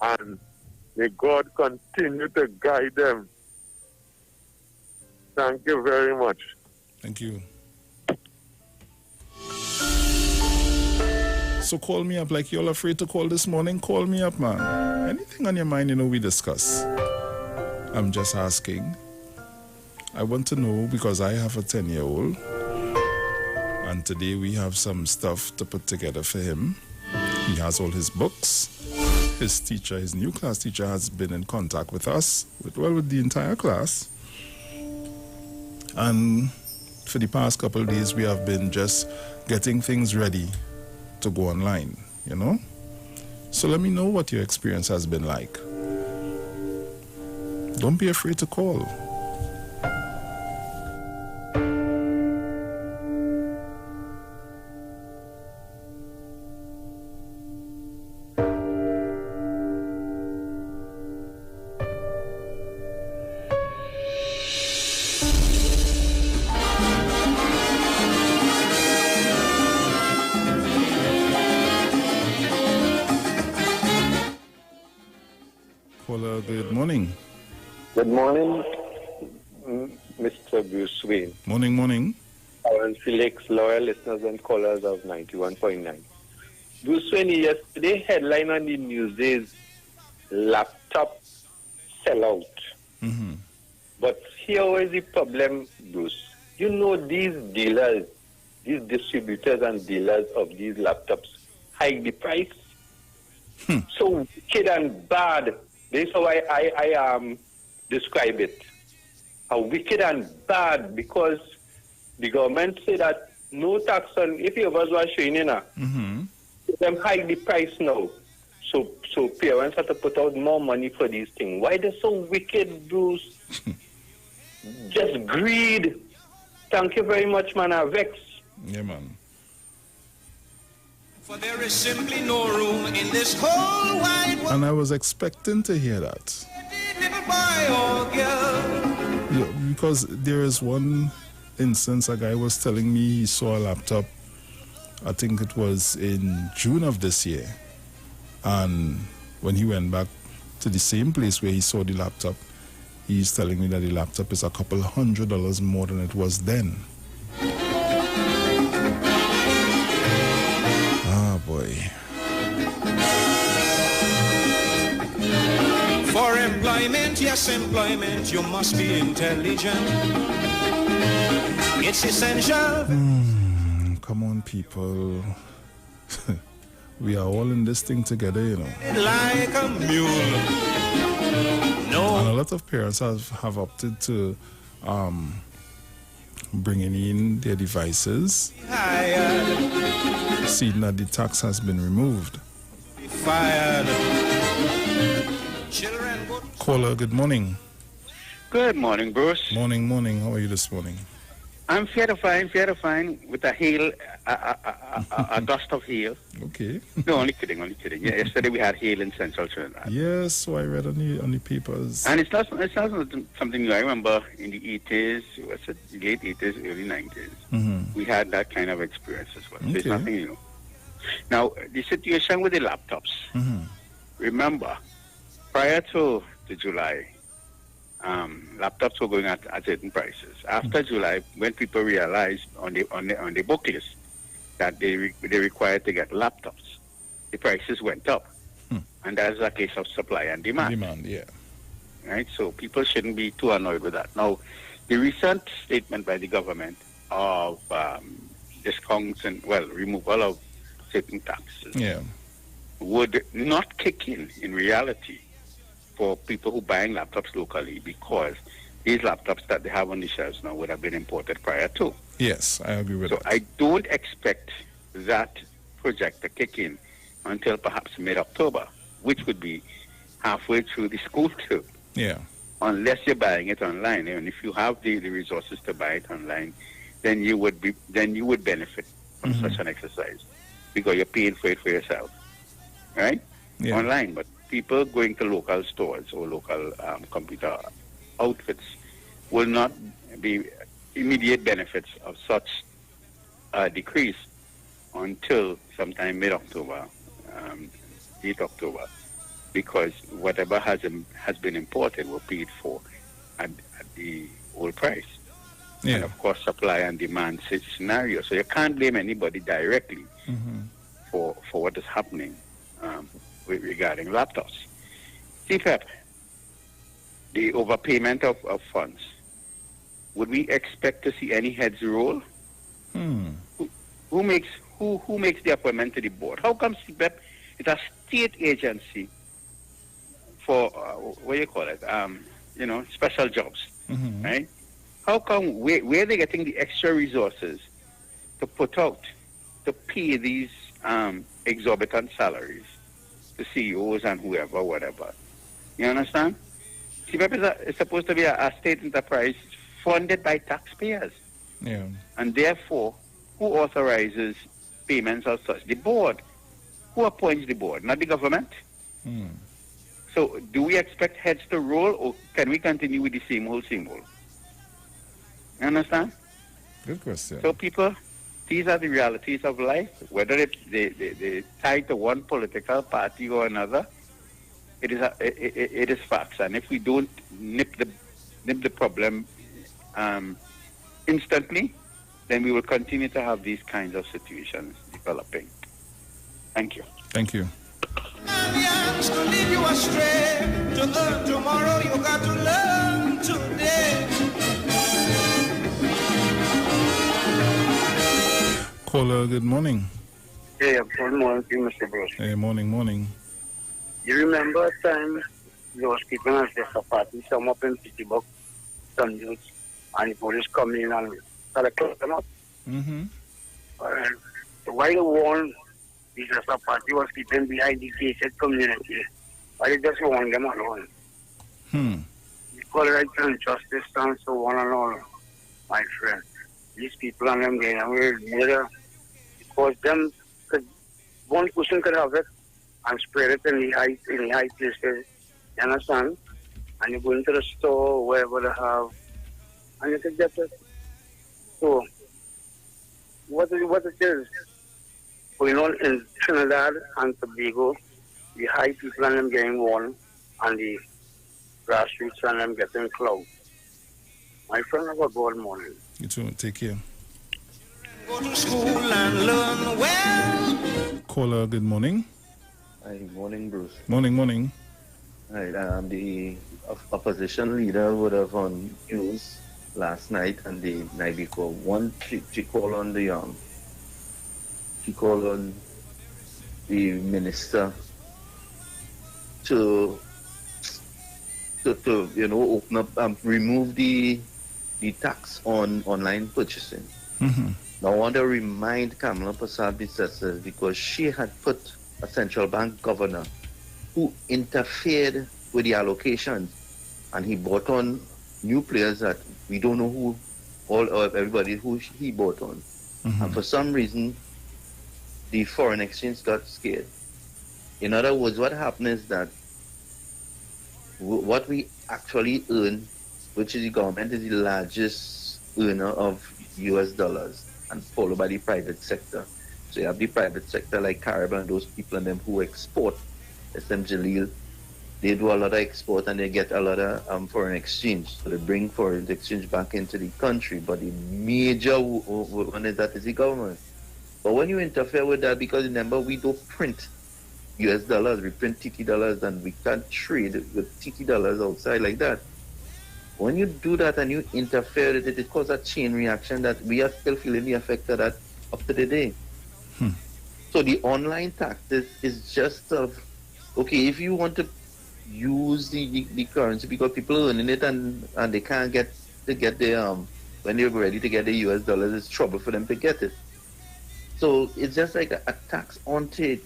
And may God continue to guide them. Thank you very much. Thank you. So call me up like you're afraid to call this morning. Call me up, man. Anything on your mind, we discuss. I'm just asking. I want to know because I have a 10-year-old. And today we have some stuff to put together for him. He has all his books. His teacher, his new class teacher, has been in contact with us, with the entire class. And for the past couple of days, we have been just getting things ready to go online, So let me know what your experience has been like. Don't be afraid to call. Good morning. Good morning, Mr. Bruce Wayne. Morning. And Felix, loyal listeners and callers of 91.9. Bruce Wayne, yesterday headline on the news is laptop sellout. But here is the problem, Bruce. These dealers, these distributors and dealers of these laptops hike the price. So wicked and bad. This is how I describe it. How wicked and bad, because the government say that no tax on, if you ever was showing them hike the price now. So parents have to put out more money for these things. Why they so wicked, Bruce? Just greed. Thank you very much, man. I vex. Yeah, man. For there is simply no room in this whole wide world. And I was expecting to hear that. Little boy or girl. Yeah, because there is one instance, a guy was telling me he saw a laptop I think it was in June of this year. And when he went back to the same place where he saw the laptop, he's telling me that the laptop is a couple $100 more than it was then. Ah, boy. For employment, yes, employment, you must be intelligent. It's essential. Come on, people. We are all in this thing together, you know. Like a mule. No. And a lot of parents have opted to bringing in their devices, seeing that the tax has been removed. Fired. Caller, good morning. Good morning, Bruce. Morning. How are you this morning? I'm fair fine, with a hail, a dust of hail. Okay. No, only kidding. Yeah, yesterday we had hail in Central Trinidad. Yes, so I read on the papers. And it's not something new. I remember in the 80s, was it late 80s, early 90s, we had that kind of experience as well. So it's nothing new. Now, the situation with the laptops, remember, prior to July, laptops were going at certain prices. After July, when people realized on the book list that they required to get laptops, the prices went up, and that's a case of supply and demand. Yeah. Right. So people shouldn't be too annoyed with that. Now, the recent statement by the government of discounts and removal of certain taxes, would not kick in reality, for people who buying laptops locally, because these laptops that they have on the shelves now would have been imported prior to. Yes, I agree with that. So I don't expect that project to kick in until perhaps mid-October, which would be halfway through the school term. Yeah. Unless you're buying it online, and if you have the resources to buy it online, then you would benefit from such an exercise, because you're paying for it for yourself, right? Yeah. Online, but people going to local stores or local computer outfits will not be immediate benefits of such a decrease until sometime mid-October, late October, because whatever has been imported were paid for at the old price. Yeah. And of course, supply and demand scenario. So you can't blame anybody directly for what is happening regarding laptops. CFEP, the overpayment of funds, would we expect to see any heads roll? Who makes the appointment to the board? How come CFEP is a state agency for what do you call it? Special jobs, right? How come where are they getting the extra resources to put out to pay these exorbitant salaries to CEOs and whoever, whatever? You understand? CPEP is supposed to be a state enterprise funded by taxpayers. Yeah. And therefore, who authorizes payments of such? The board. Who appoints the board? Not the government. So do we expect heads to roll, or can we continue with the same old? You understand? Good question. So people, these are the realities of life. Whether they tie to one political party or another, it is facts. And if we don't nip the problem instantly, then we will continue to have these kinds of situations developing. Thank you. Thank you. To lead you astray, to learn tomorrow, you got to learn today. Caller, good morning. Hey, good morning to you, Mr. Bruce. Hey, morning. You remember a time those people at the party, some up in Pittsburgh, some youths, and the police come in and collect them up? Why the one because the party was keeping behind the gated community? Why they just want them alone? Equal rights and justice stands for one and all, my friend. These people and them getting away with because them one person could have it and spread it in the high places. You understand? And you go into the store, wherever they have, and you can get it. So, what it is, going on in Trinidad and Tobago, the high people and them getting warned, and the grassroots and them getting clout. My friend, have a good morning. You too. Take care. Go to school and learn well. Caller, good morning. Hi, morning, Bruce. Morning. Right, the opposition leader would have on news last night and the night before. One, she called on the minister to open up remove the tax on online purchasing. Mm-hmm. Now I want to remind Kamala Persad-Bissessar because she had put a central bank governor who interfered with the allocations, and he brought on new players that we don't know who, everybody who he brought on. Mm-hmm. And for some reason, the foreign exchange got scared. In other words, what happened is that what we actually earn, which is the government, is the largest earner of US dollars, and followed by the private sector. So you have the private sector like Carib and those people and them who export. SM Jalil, they do a lot of export and they get a lot of foreign exchange. So they bring foreign exchange back into the country. But the major one is that is the government. But when you interfere with that, because remember, we don't print US dollars, we print TT dollars, and we can't trade with TT dollars outside like that. When you do that and you interfere with it, it causes a chain reaction that we are still feeling the effect of that up to the day. So the online tax is just okay, if you want to use the currency because people are earning it and they can't get their when they're ready to get the US dollars, it's trouble for them to get it. So it's just like a tax on trade.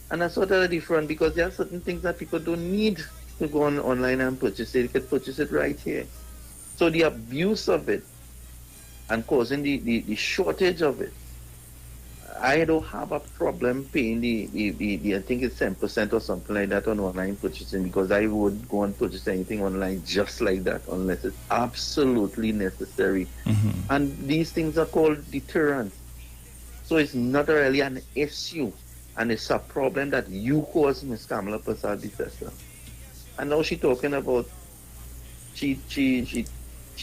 And that's sort of different because there are certain things that people don't need to go online and purchase it. They can purchase it right here. So the abuse of it and causing the shortage of it, I don't have a problem paying the I think it's 10% or something like that on online purchasing, because I would go and purchase anything online just like that unless it's absolutely necessary. Mm-hmm. And these things are called deterrents. So it's not really an issue, and it's a problem that you caused, Ms. Kamala Persad-Bissessar. And now she's talking about she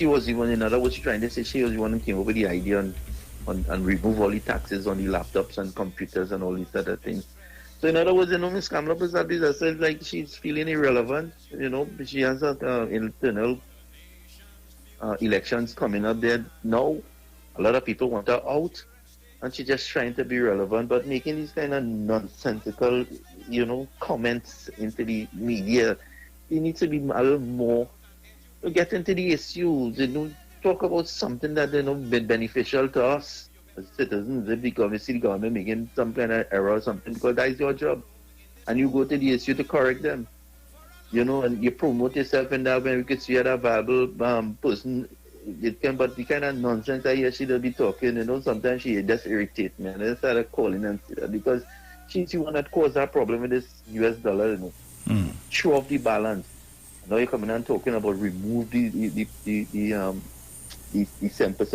was even, in other words, she's trying to say she was the one who came up with the idea and remove all the taxes on the laptops and computers and all these other things. So in other words, Ms. Kamala Persad-Bissessar, like, she's feeling irrelevant. She has internal elections coming up there now. A lot of people want her out, and she's just trying to be relevant, but making these kind of nonsensical, comments into the media. You need to be a little more, get into the issues, talk about something that be beneficial to us as citizens. If we see the government making some kind of error or something, because that is your job, and you go to the issue to correct them, and you promote yourself in that way. We could see you as a viable person. But the kind of nonsense I hear she will be talking, sometimes she just irritates me, and I started calling and see that because she's the one that caused that problem with this US dollar, Show off the balance. Now you're coming and talking about remove the 7%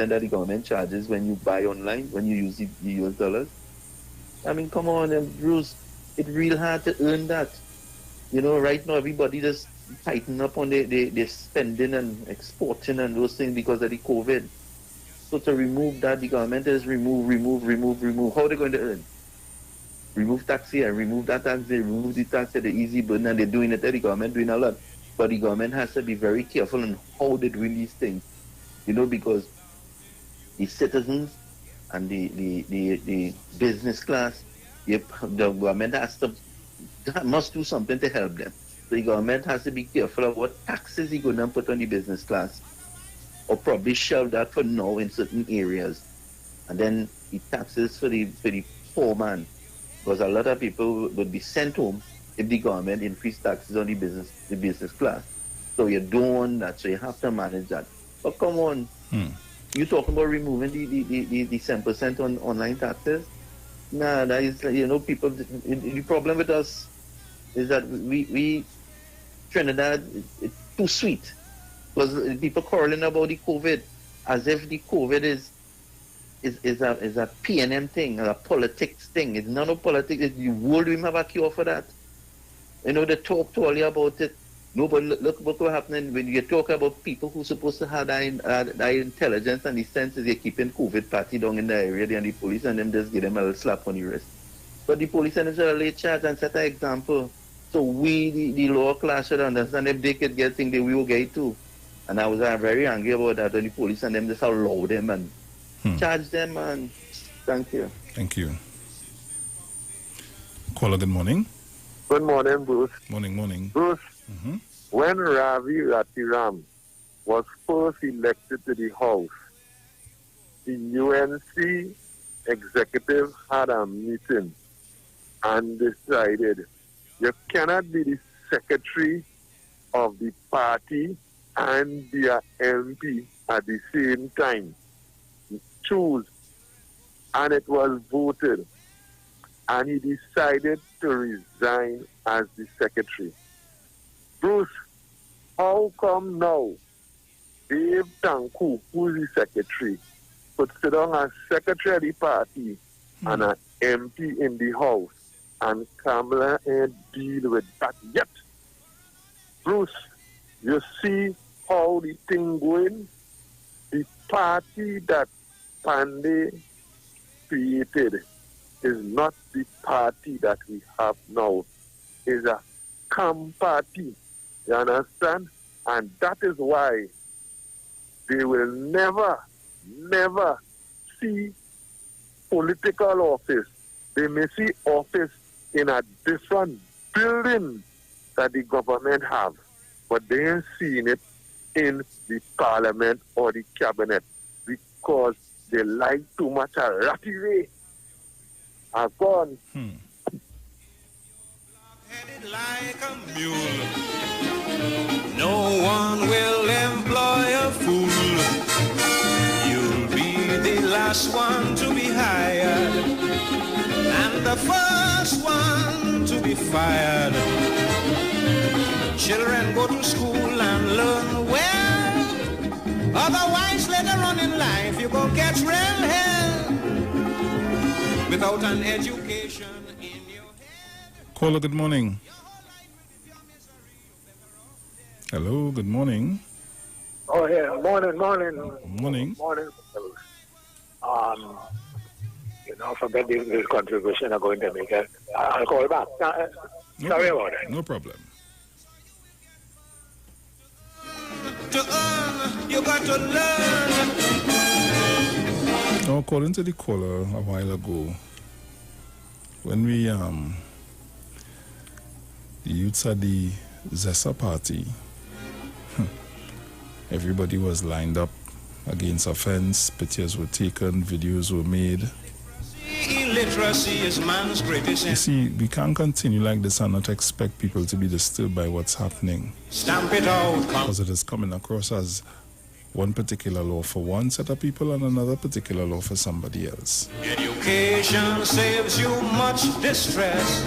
that the government charges when you buy online, when you use the US dollars. I mean, come on, Bruce, it's real hard to earn that. Right now everybody just tighten up on their spending and exporting and those things because of the COVID. So to remove that, the government is remove. How are they going to earn? Remove tax here, remove that tax there, remove the tax at the easy burden, and they're doing it there, the government doing a lot. But the government has to be very careful on how they're doing these things. Because the citizens and the business class, the government must do something to help them. So the government has to be careful of what taxes you're going to put on the business class, or probably shelve that for now in certain areas. And then the taxes for the poor man, because a lot of people would be sent home if the government increased taxes on the business class. So you don't want that, so you have to manage that. But come on, you talking about removing the 7% on online taxes? Nah, that is, people, the problem with us is that we Trinidad, it's too sweet. Because people quarreling about the COVID, as if the COVID is is a PNM thing, a politics thing. It's not a politics. It's the world we have a cure for that. You know, they talk to all you about it. No, but look what's happening when you talk about people who's supposed to have that intelligence and the senses. They're keeping COVID party down in the area, and the police and them just give them a little slap on the wrist. But the police and them lay charge and set an example. So we, the lower class, should understand if they could get things, they will get too. And I was very angry about that when the police and them just allow them and charge them. And thank you. Thank you. Caller, good morning. Good morning, Bruce. Morning. Bruce, when Ravi Ratiram was first elected to the House, the UNC executive had a meeting and decided you cannot be the secretary of the party and be an MP at the same time. Choose. And it was voted. And he decided to resign as the secretary. Bruce, how come now Dave Tanku, who is the secretary, could sit down as secretary of the party and an MP in the House, and Kamala ain't deal with that yet? Bruce, you see how the thing going? The party that Pandey created is not the party that we have now. It's a CAM party. You understand? And that is why they will never see political office. They may see office in a different building that the government have, but they ain't seen it in the parliament or the cabinet because they like too much a ratty way. Are gone. Like a mule. No one will employ a fool. You'll be the last one to be hired and the first one to be fired. Children go to school and learn well. Otherwise, later on in life, you go catch real hell without an education. Caller, good morning. Hello, good morning. Oh, yeah, morning. Morning. Forget this contribution I'm going to make. I'll call back. Sorry about that. No problem. To earn, you got to learn. Now, according to the caller a while ago, when we the youths at the Zesa party, everybody was lined up against a fence, pictures were taken, videos were made. Illiteracy is man's greatest. You see, we can't continue like this and not expect people to be disturbed by what's happening. Stamp it out. Because it is coming across as one particular law for one set of people and another particular law for somebody else. Education saves you much distress.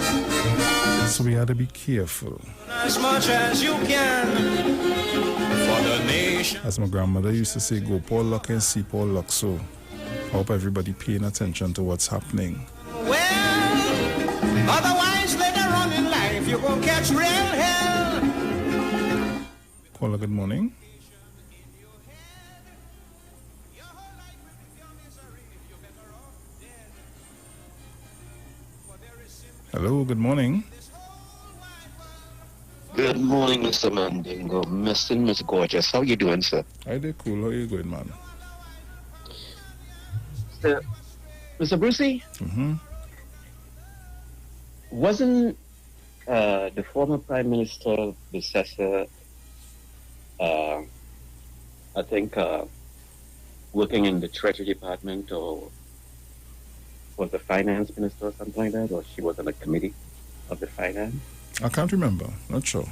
So we had to be careful. As much as you can for the nation. As my grandmother used to say, go Paul Luck and see Paul Luck. So I hope everybody paying attention to what's happening. Well, otherwise later on in life you will catch real hell. Caller, good morning. Hello, good morning. Good morning, Mr. Mandingo. Miss Gorgeous. How you doing, sir? Hi there, cool. How you going, man? Mr. Brucey? Wasn't the former Prime Minister Bissessar, I think, working in the Treasury Department or was the Finance Minister or something like that? Or she was on a committee of the Finance? I can't remember. Not sure.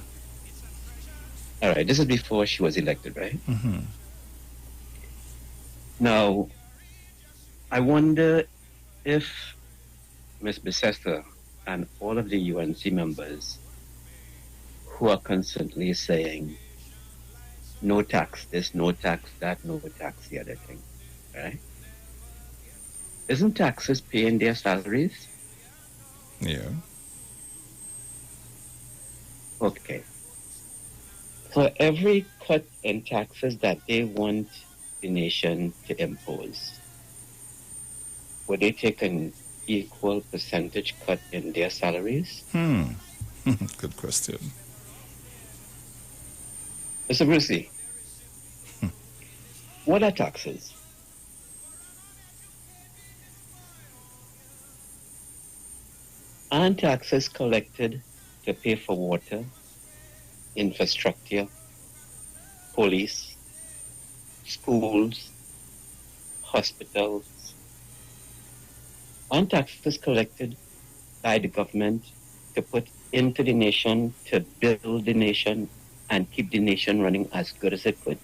All right. This is before she was elected, right? Now, I wonder if Ms. Bissessar and all of the UNC members who are constantly saying, no tax this, no tax that, no tax the other thing, right? Isn't taxes paying their salaries? Yeah. Okay. For every cut in taxes that they want the nation to impose, would they take an equal percentage cut in their salaries? Good question. Mr. Brucey, what are taxes? Aren't taxes collected to pay for water, infrastructure, police, schools, hospitals? Aren't taxes collected by the government to put into the nation, to build the nation, and keep the nation running as good as it could?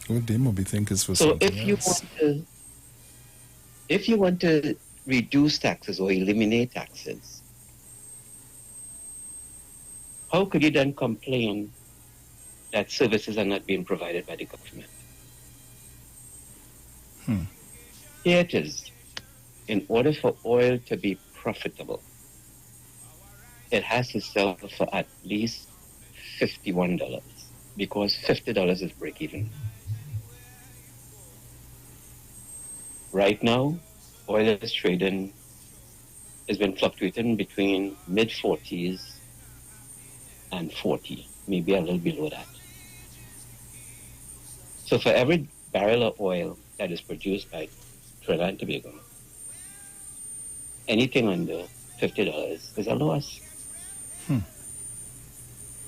Well, they might be thinking for So something if you want to reduce taxes or eliminate taxes, how could you then complain that services are not being provided by the government? Here it is. In order for oil to be profitable, it has to sell for at least $51 because $50 is break even. Right now, oil is trading, has been fluctuating between mid-40s and 40, maybe a little below that. So for every barrel of oil that is produced by Trinidad and Tobago, anything under $50 is a loss.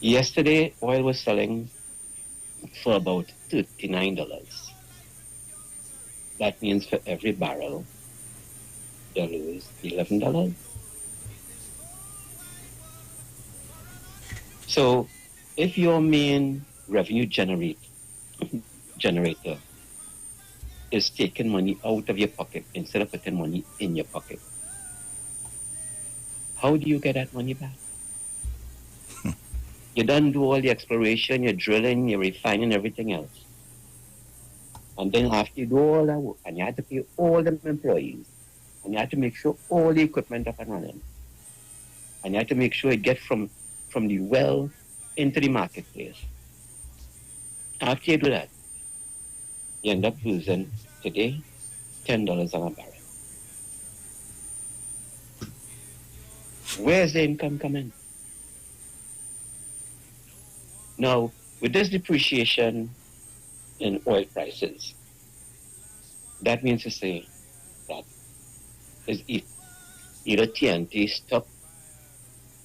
Yesterday, oil was selling for about $39. That means for every barrel, they lose $11. So if your main revenue generator is taking money out of your pocket instead of putting money in your pocket, how do you get that money back? You don't do all the exploration, you're drilling, you're refining, everything else. And then after you do all that work, and you have to pay all the employees, and you have to make sure all the equipment up and running, and you have to make sure it gets from the well into the marketplace. After you do that, you end up losing today $10 on a barrel. Where's the income coming? Now, with this depreciation in oil prices, that means to say that is either TNT stop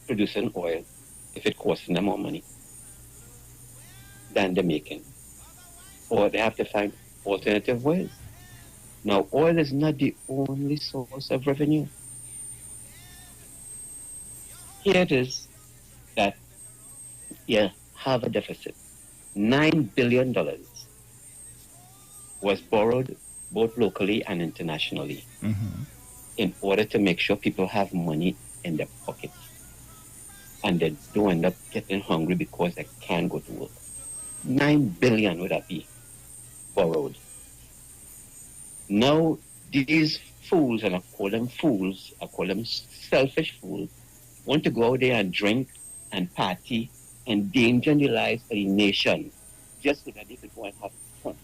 producing oil if it costs them more money than they're making, or they have to find alternative ways. Now, oil is not the only source of revenue. Here it is that you have a deficit. $9 billion was borrowed both locally and internationally in order to make sure people have money in their pockets and they don't end up getting hungry because they can't go to work. $9 billion would that be borrowed. Now these fools, and I call them fools, I call them selfish fools, want to go out there and drink and party, endangering the lives of the nation just so that they could go and have fun.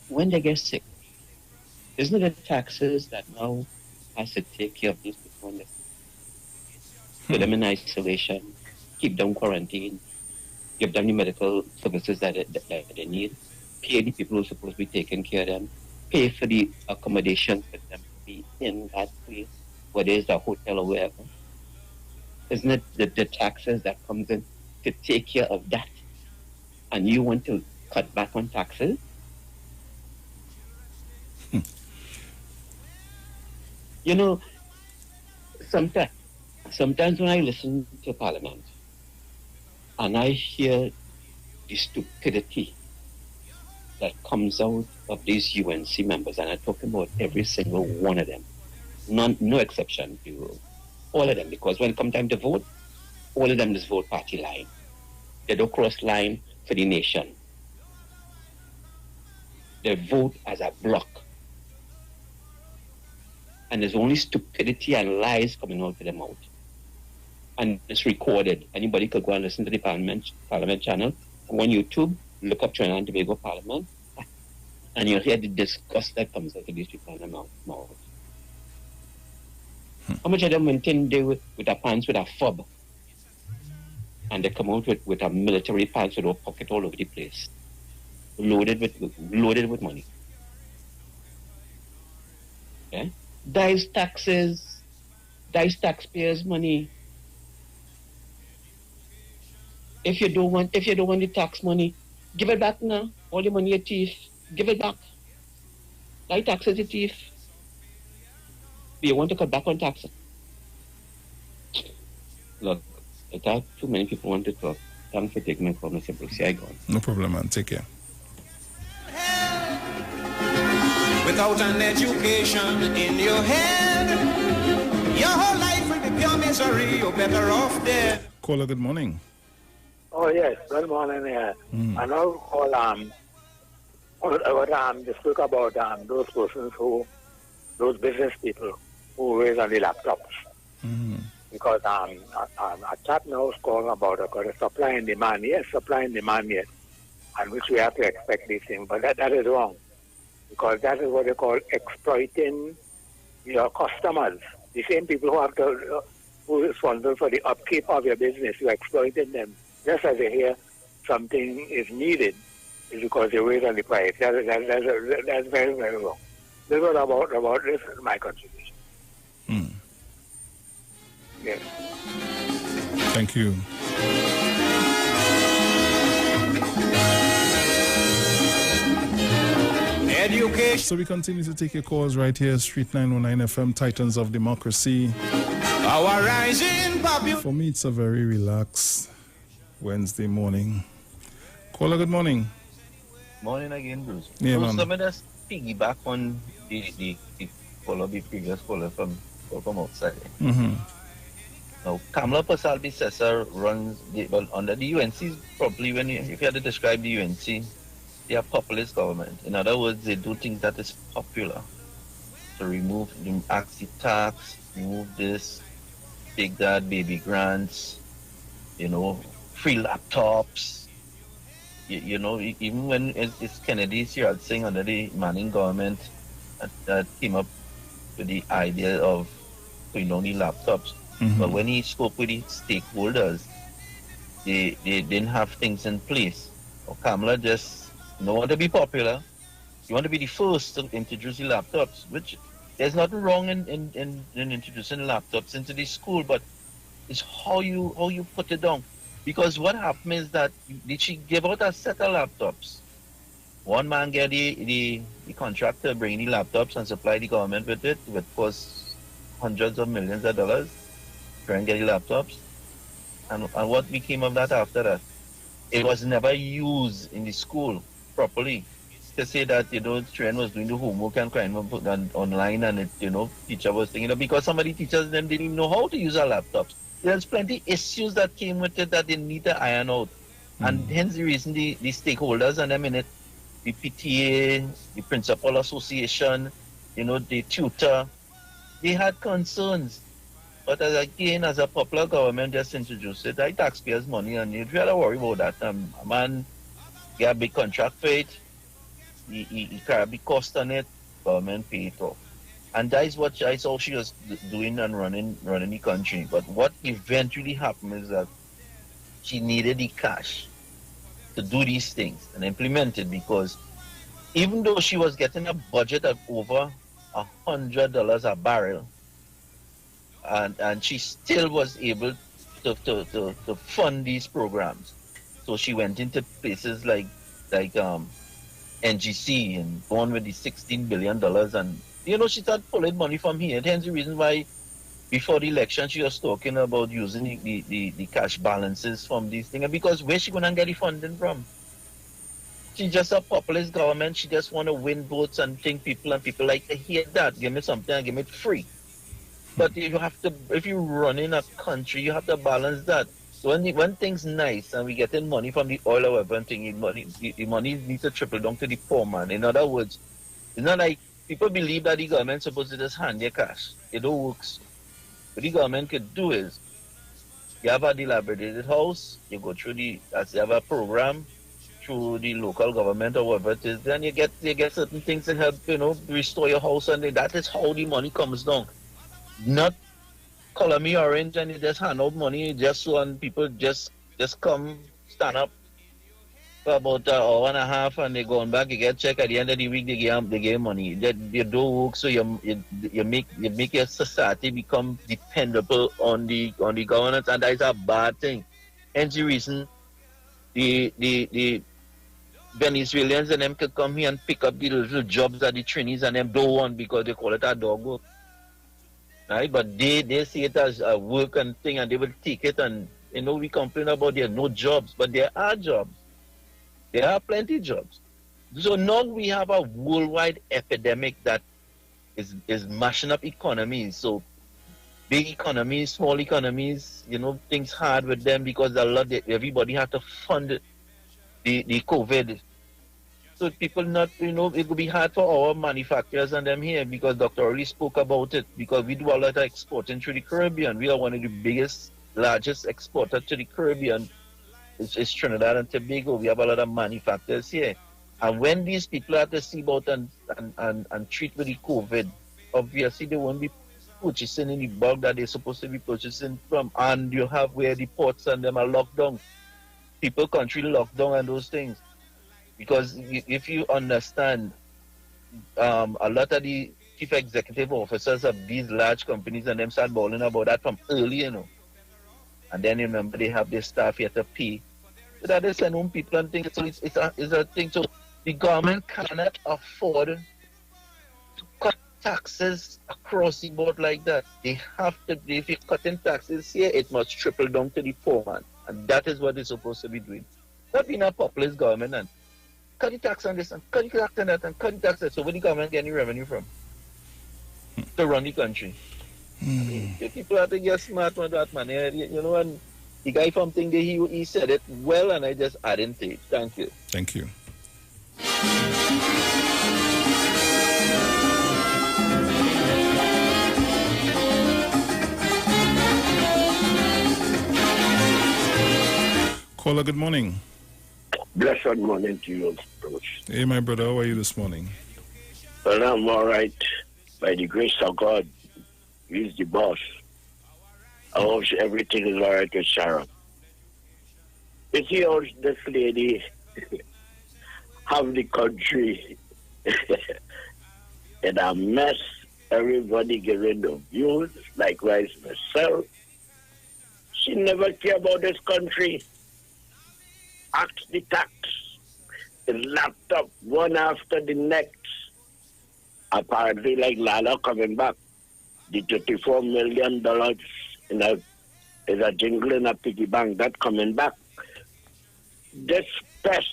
When they get sick, isn't it the taxes that now has to take care of these people when they're sick? Put them in isolation, keep them quarantined, give them the medical services that they need, pay the people who are supposed to be taking care of them, pay for the accommodation for them to be in that place, whether it's a hotel or wherever. Isn't it the taxes that comes in to take care of that? And you want to cut back on taxes? You know, sometimes when I listen to Parliament and I hear the stupidity that comes out of these UNC members, and I talk about every single one of them, no exception to all of them, because when it comes time to vote, all of them just vote party line. They don't cross line for the nation. They vote as a block. And there's only stupidity and lies coming out of their mouth. And it's recorded. Anybody could go and listen to the Parliament channel. Go on YouTube, look up Trinidad and Tobago Parliament, and you'll hear the disgust that comes out of these people in their mouth. How much of them went in there with a pants with a fob, and they come out with a military pants with a pocket all over the place, loaded with money. Yeah? Dice taxpayers' money. If you don't want the tax money, give it back now. All the money you thief, give it back. Why taxes you thief? Do you want to cut back on taxes? Look, I thought too many people want to talk. Thanks for taking my call, Mr. Brooks. I go on. No problem, man. Take care. Without an education in your head, your whole life will be pure misery. You're better off dead. Caller, good morning. Oh, yes. Good morning. I now call they spoke about those persons those business people who raise on the laptops. Because a chat now is calling about the supply and demand. Yes, supply and demand, yes. And which we have to expect these things. But that is wrong. Because that is what they call exploiting your customers. The same people who are responsible for the upkeep of your business, you're exploiting them. Just as they hear something is needed, is because they raise on the price. That's very, very wrong. This was about this is my contribution. Yes. Thank you. Education. So we continue to take your calls right here, Street 919 FM, Titans of Democracy. Our rising population. For me, it's a very relaxed Wednesday morning. Caller, good morning. Morning again, Bruce. Yeah, Bruce, man. let me just piggyback on the previous caller from outside. Now, Kamala Persal-Bissessar runs under the UNC. Probably if you had to describe the UNC, they are populist government. In other words, they do things that is popular. To remove the AXI tax, remove this, take that, baby grants, free laptops. Even when it's Kennedy Siraj Singh under the Manning government that came up with the idea of putting down the laptops. But when he spoke with the stakeholders, they didn't have things in place. Kamala just don't want to be popular. You want to be the first to introduce the laptops, which there's nothing wrong in introducing laptops into the school, but it's how you put it down. Because what happened is that did she give out a set of laptops? One man get the contract to bring the laptops and supply the government with it, which cost hundreds of millions of dollars. Try and get the laptops. And what became of that after that? It was never used in the school properly. To say that, Tren was doing the homework and crying put on online and teacher was thinking, because some of the teachers them didn't even know how to use our laptops. There's plenty issues that came with it that they need to iron out. And hence the reason the stakeholders and them in it, the PTA, the Principal Association, the tutor, they had concerns. But as a popular government just introduced it, I taxpayers' money, and you really worry about that. A man get a big contract for it, he carry a big cost on it, government pay it off. And that is what I saw she was doing and running the country. But what eventually happened is that she needed the cash to do these things and implement it, because even though she was getting a budget of over $100 a barrel, and she still was able to fund these programs. So she went into places like NGC and gone with the $16 billion, and she started pulling money from here. Hence the reason why before the election she was talking about using the cash balances from these things, because where's she gonna get the funding from? She's just a populist government. She just want to win votes and think people like to hear that. Give me something and give me it free. But if you run in a country, you have to balance that. when things nice and we getting money from the oil or whatever thing, the money needs to trickle down to the poor man. In other words, it's not like people believe that the government's supposed to just hand you cash. It don't work. What the government could do is, you have a dilapidated house, you go through you have a program through the local government or whatever it is, then you get certain things to help, restore your house, and that is how the money comes down. Not color me orange and you just hand out money just so and people just come stand up for about an hour and a half and they go on back, you get check at the end of the week, they give money. You don't work, so you make your society become dependable on the government, and that is a bad thing. Hence the reason the Venezuelans and them could come here and pick up the little jobs that the trainees and them don't want because they call it a dog work. Right? But they see it as a work and thing, and they will take it, and we complain about there are no jobs, but there are jobs. There are plenty of jobs. So now we have a worldwide epidemic that is mashing up economies. So big economies, small economies, things hard with them because everybody had to fund the COVID. So people it would be hard for our manufacturers and them here because Dr. already spoke about it, because we do a lot of exporting through the Caribbean. We are one of the largest exporters to the Caribbean. It's Trinidad and Tobago. We have a lot of manufacturers here. And when these people have to see about and treat with the COVID, obviously they won't be purchasing in the bulk that they're supposed to be purchasing from. And you have where the ports and them are locked down. People, country locked down and those things. Because if you understand, a lot of the chief executive officers of these large companies and them start bawling about that from early, And then remember they have their staff here to pay. So that they send home people and things. So it's a thing. So the government cannot afford to cut taxes across the board like that. They have to, if you're cutting taxes here, it must trickle down to the poor man. And that is what they're supposed to be doing. Not being a populist government and cut the tax on this and cut the tax on that and cut the tax on that. So where the government get any revenue from? To run the country. I mean, people have to get smart on that, man. And the guy from Thing there, he said it well, and I just added to it. Thank you. Thank you. Caller, good morning. Blessed morning to you, Bruce. Hey, my brother, how are you this morning? Well, I'm all right. By the grace of God, he's the boss. I hope everything is all right with Sharon. You see how this lady have the country in a mess, everybody getting the views, likewise myself. She never care about this country. Ask the tax, the laptop, one after the next. Apparently, like Lala coming back, the $34 million is a jingle in a piggy bank, that coming back. This pest,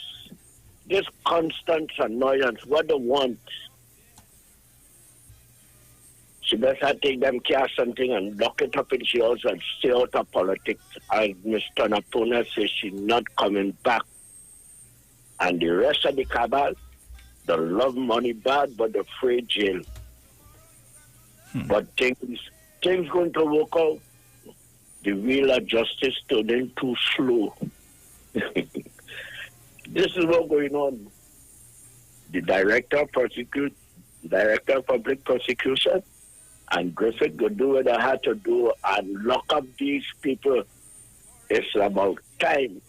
this constant annoyance, what they want. She better take them cash something and lock it up in she house and stay out of politics. As Mr. Napuna says, she's not coming back. And the rest of the cabal, they love money bad, but they're afraid jail. But things going to work out. The wheel of justice turning too slow. This is what's going on. The director of public prosecution and Griffith go do what they had to do and lock up these people. It's about time.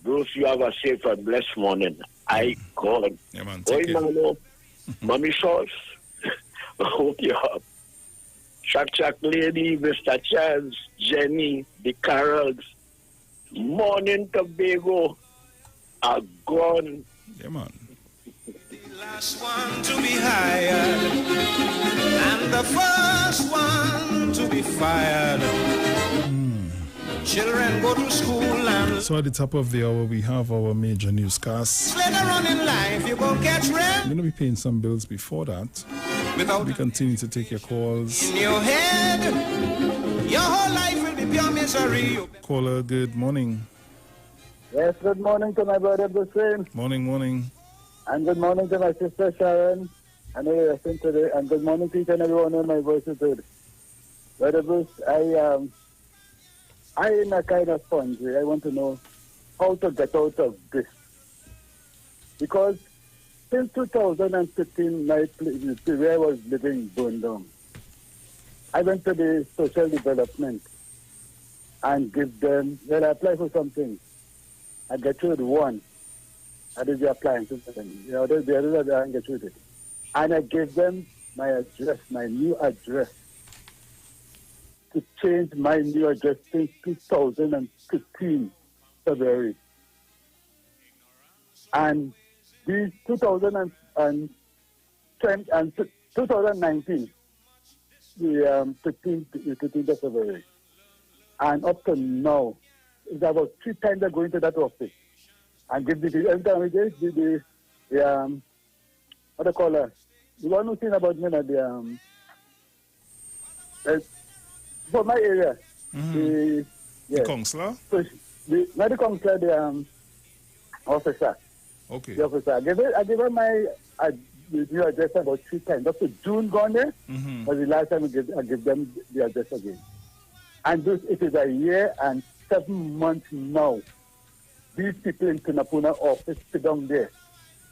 Bruce, you have a safe and blessed morning. I God. Yeah, man, Mommy sauce. Hope you have. Chuck Lady, Mr. Chance, Jenny, the Carols, Morning Tobago are gone. Yeah, man. Last one to be hired and the first one to be fired. Children go to school and so at the top of the hour we have our major newscast. later on in life you go catch rain. I'm going to be paying some bills before that. We continue to take your calls. In your head, your whole life will be escape your misery. Caller, good morning. Yes, good morning to my brother Hussein. Morning, morning. And good morning to my sister Sharon. I know you're listening today. And good morning to each and everyone on my voice is heard. Brother Bruce, I in a kind of quandary. I want to know how to get out of this. Because since 2015, where I was living burned down. I went to the social development and give them, when I apply for something, I get through the one. I did the appliances. The other I didn't get through it. And I gave them my address, my new address, to change my new address since 2015, February. And the 2019, the 15th of February. And up to now, it's about 3 times I go into that office and give the every time we get the what do you call her? The one who's saying about me for my area. The counselor? Not the counselor, the officer. Okay. The officer. I gave her my new address about 3 times. Up to June gone there. Was the last time I give them the address again. And it is a year and 7 months now. These people in Tunapuna office sit down there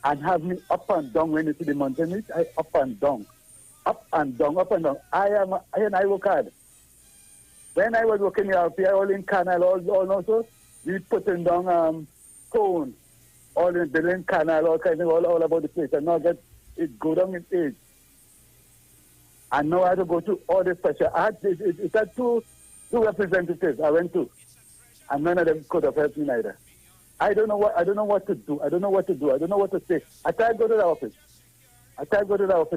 and have me up and down when you see the mountain. I up and down. Up and down, up and down. I work hard. When I was working in RPI, all in canal, all also, we putting down stone, all in building canal, all kind of all about the place. And now it go down in age. And now I have to go through all this pressure. It had two representatives I went to, and none of them could have helped me neither. I don't know what to do. I don't know what to say. I tried to go to the office.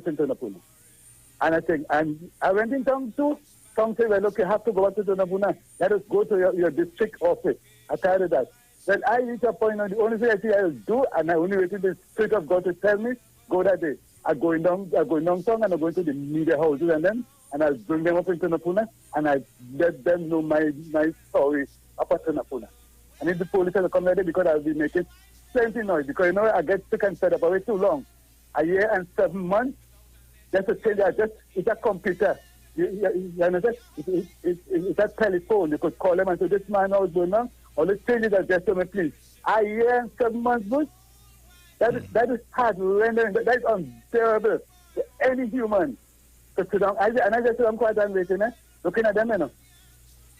In Tunapuna. And I went in town too. Some say, well, look, you have to go out to Tunapuna. Let us go to your district office. I tried that. Well, I reached a point, the only thing I think I will do, and I only waited the Spirit of God to tell me, go that day. I'm going down town, and I'm going to the media houses and I'll bring them up in Tunapuna, and I let them know my story up at Tunapuna. I need the police to come there because I'll be making plenty noise, because, I get sick and fed up away too long. A year and 7 months, just to change the address. It's a computer. You understand? It's a telephone. You could call them and say, this man now is going on, or let's change the address to me, please. A year and 7 months, Bush? That is hard rendering. That is unbearable to any human. To sit down. I just sit down quiet and waiting, looking at them,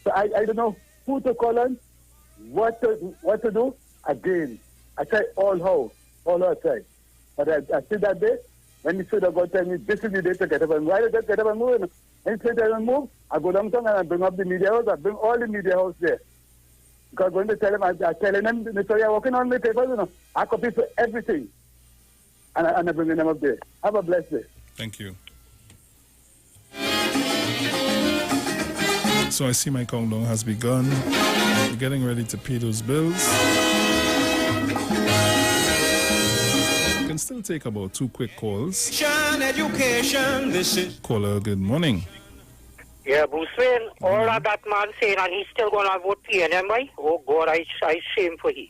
So I don't know who to call on, what to do. Again, I try all I try. But I see that day, when the Spirit of God tell me, this is the day to get up and move. I just get up and move. And if I don't move, I go downtown and I bring up the media house. I bring all the media house there. Because I'm going to tell them, I'm telling them, the story I'm working on the papers, I copy for everything. And I'm bringing them up there. Have a blessed day. Thank you. So I see my countdown has begun. We're getting ready to pay those bills. You can still take about 2 quick calls. Education, this is Caller, good morning. Yeah, Bruce Wayne, all of that man saying, and he's still going to vote PNM, boy. Oh, God, I shame for him.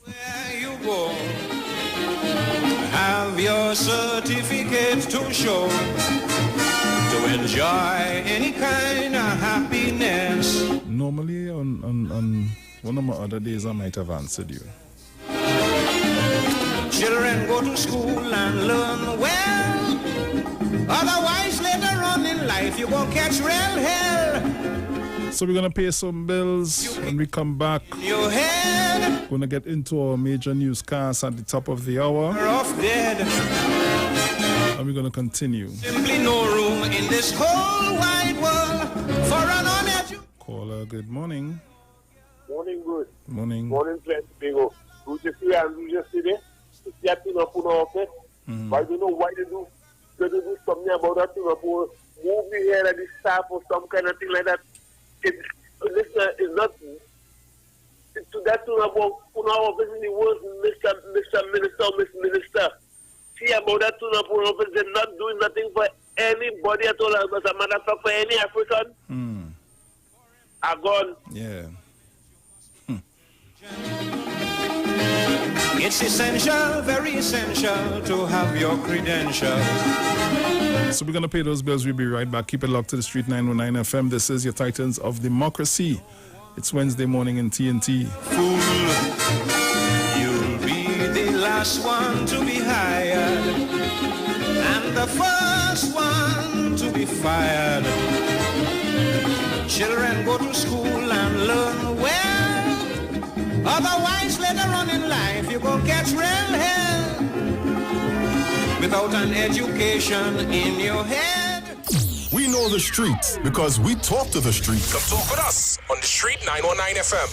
where you go. Have your certificate to show. To enjoy any kind of happiness. Normally, on one of my other days, I might have answered you. Children go to school and learn well. Otherwise, later on in life, you're going to catch real hell. So we're going to pay some bills when we come back. Your head. Going to get into our major newscast at the top of the hour. Dead. And we're going to continue. Simply no room in this whole wide world for an uneducated. Caller, good morning. Morning, good. Morning. Morning, friends. Bingo. Do you see and yesterday? You have to know office. I don't know why they do. They do something about that thing about moving here at the staff or some kind of thing like that. It's not to that thing about Puna office in the world, Mr. Minister, Miss Minister. See about that thing about office, they're not doing nothing for anybody at all as a matter of fact for any African are gone. Yeah. It's essential, very essential to have your credentials. So we're going to pay those bills. We'll be right back. Keep it locked to the Street 919 FM. This is your Titans of Democracy. It's Wednesday morning in TNT. Fool, you'll be the last one to be hired and the first one to be fired. Children go to school and learn well. Otherwise, later on in life, you go catch real hell without an education in your head. We know the streets because we talk to the streets. Come talk with us on the Street 919 FM.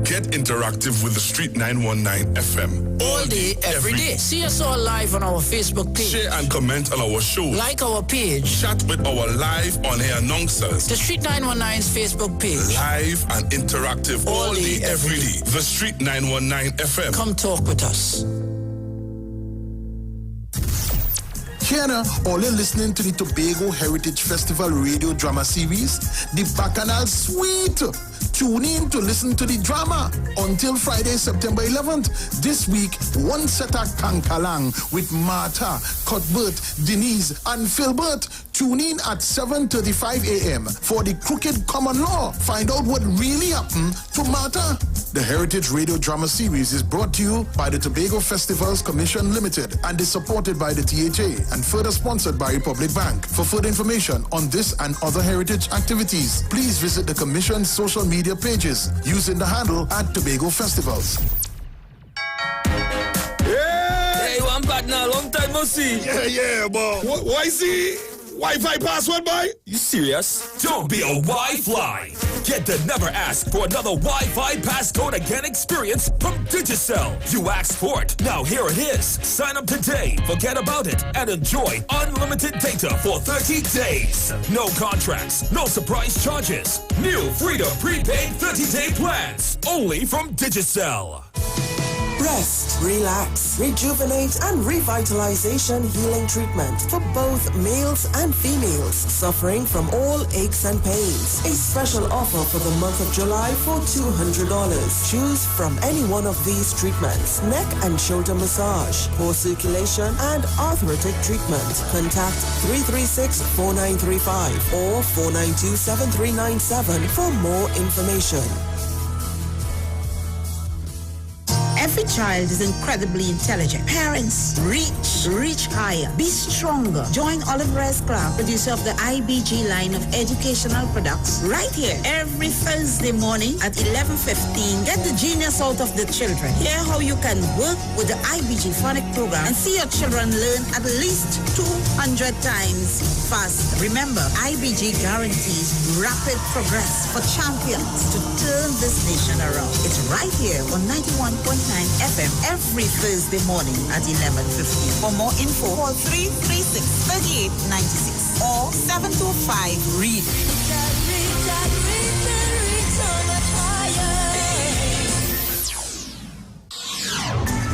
Get interactive with the Street 919 FM. All day, every day. See us all live on our Facebook page. Share and comment on our show. Like our page. Chat with our live on-air announcers. The Street 919's Facebook page. Live and interactive all day, every day. The Street 919 FM. Come talk with us. Here, all you're listening to the Tobago Heritage Festival radio drama series, The Bacchanal Suite. Tune in to listen to the drama until Friday, September 11th. This week, one set at Kankalang with Martha, Cuthbert, Denise, and Philbert. Tune in at 7:35 a.m. for the Crooked Common Law. Find out what really happened to Martha. The Heritage Radio Drama Series is brought to you by the Tobago Festivals Commission Limited and is supported by the THA and further sponsored by Republic Bank. For further information on this and other heritage activities, please visit the Commission's social media pages using the handle @Tobago Festivals. Yeah! Hey, one partner, long time no see. Yeah, boy. Why see? Wi-Fi password, boy? You serious? Don't be a Wi-Fly. Get the never ask for another Wi-Fi passcode again experience from Digicel. You asked for it. Now here it is. Sign up today, forget about it, and enjoy unlimited data for 30 days. No contracts, no surprise charges. New Freedom prepaid 30-day plans. Only from Digicel. Rest, relax, rejuvenate, and revitalization healing treatment for both males and females suffering from all aches and pains. A special offer for the month of July for $200. Choose from any one of these treatments: neck and shoulder massage, poor circulation, and arthritic treatment. Contact 336-4935 or 492-7397 for more information. Every child is incredibly intelligent. Parents, reach higher. Be stronger. Join Olive Reyes Clark, producer of the IBG line of educational products, right here every Thursday morning at 11:15. Get the genius out of the children. Hear how you can work with the IBG phonic program and see your children learn at least 200 times faster. Remember, IBG guarantees rapid progress for champions to turn this nation around. It's right here on 91.9 FM every Thursday morning at 11:15. For more info, call 336-3896 or 725-READ.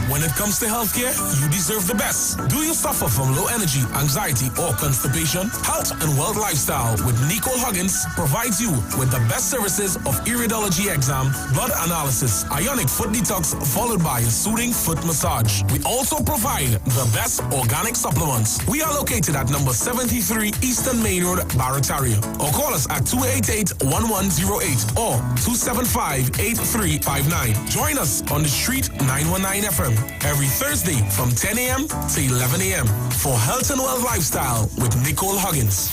When it comes to healthcare, you deserve the best. Do you suffer from low energy, anxiety, or constipation? Health and Wealth Lifestyle with Nicole Huggins provides you with the best services of iridology exam, blood analysis, ionic foot detox, followed by a soothing foot massage. We also provide the best organic supplements. We are located at number 73 Eastern Main Road, Barataria. Or call us at 288-1108 or 275-8359. Join us on the Street 919 FM. Every Thursday from 10 a.m. to 11 a.m. for Health and Wealth Lifestyle with Nicole Huggins.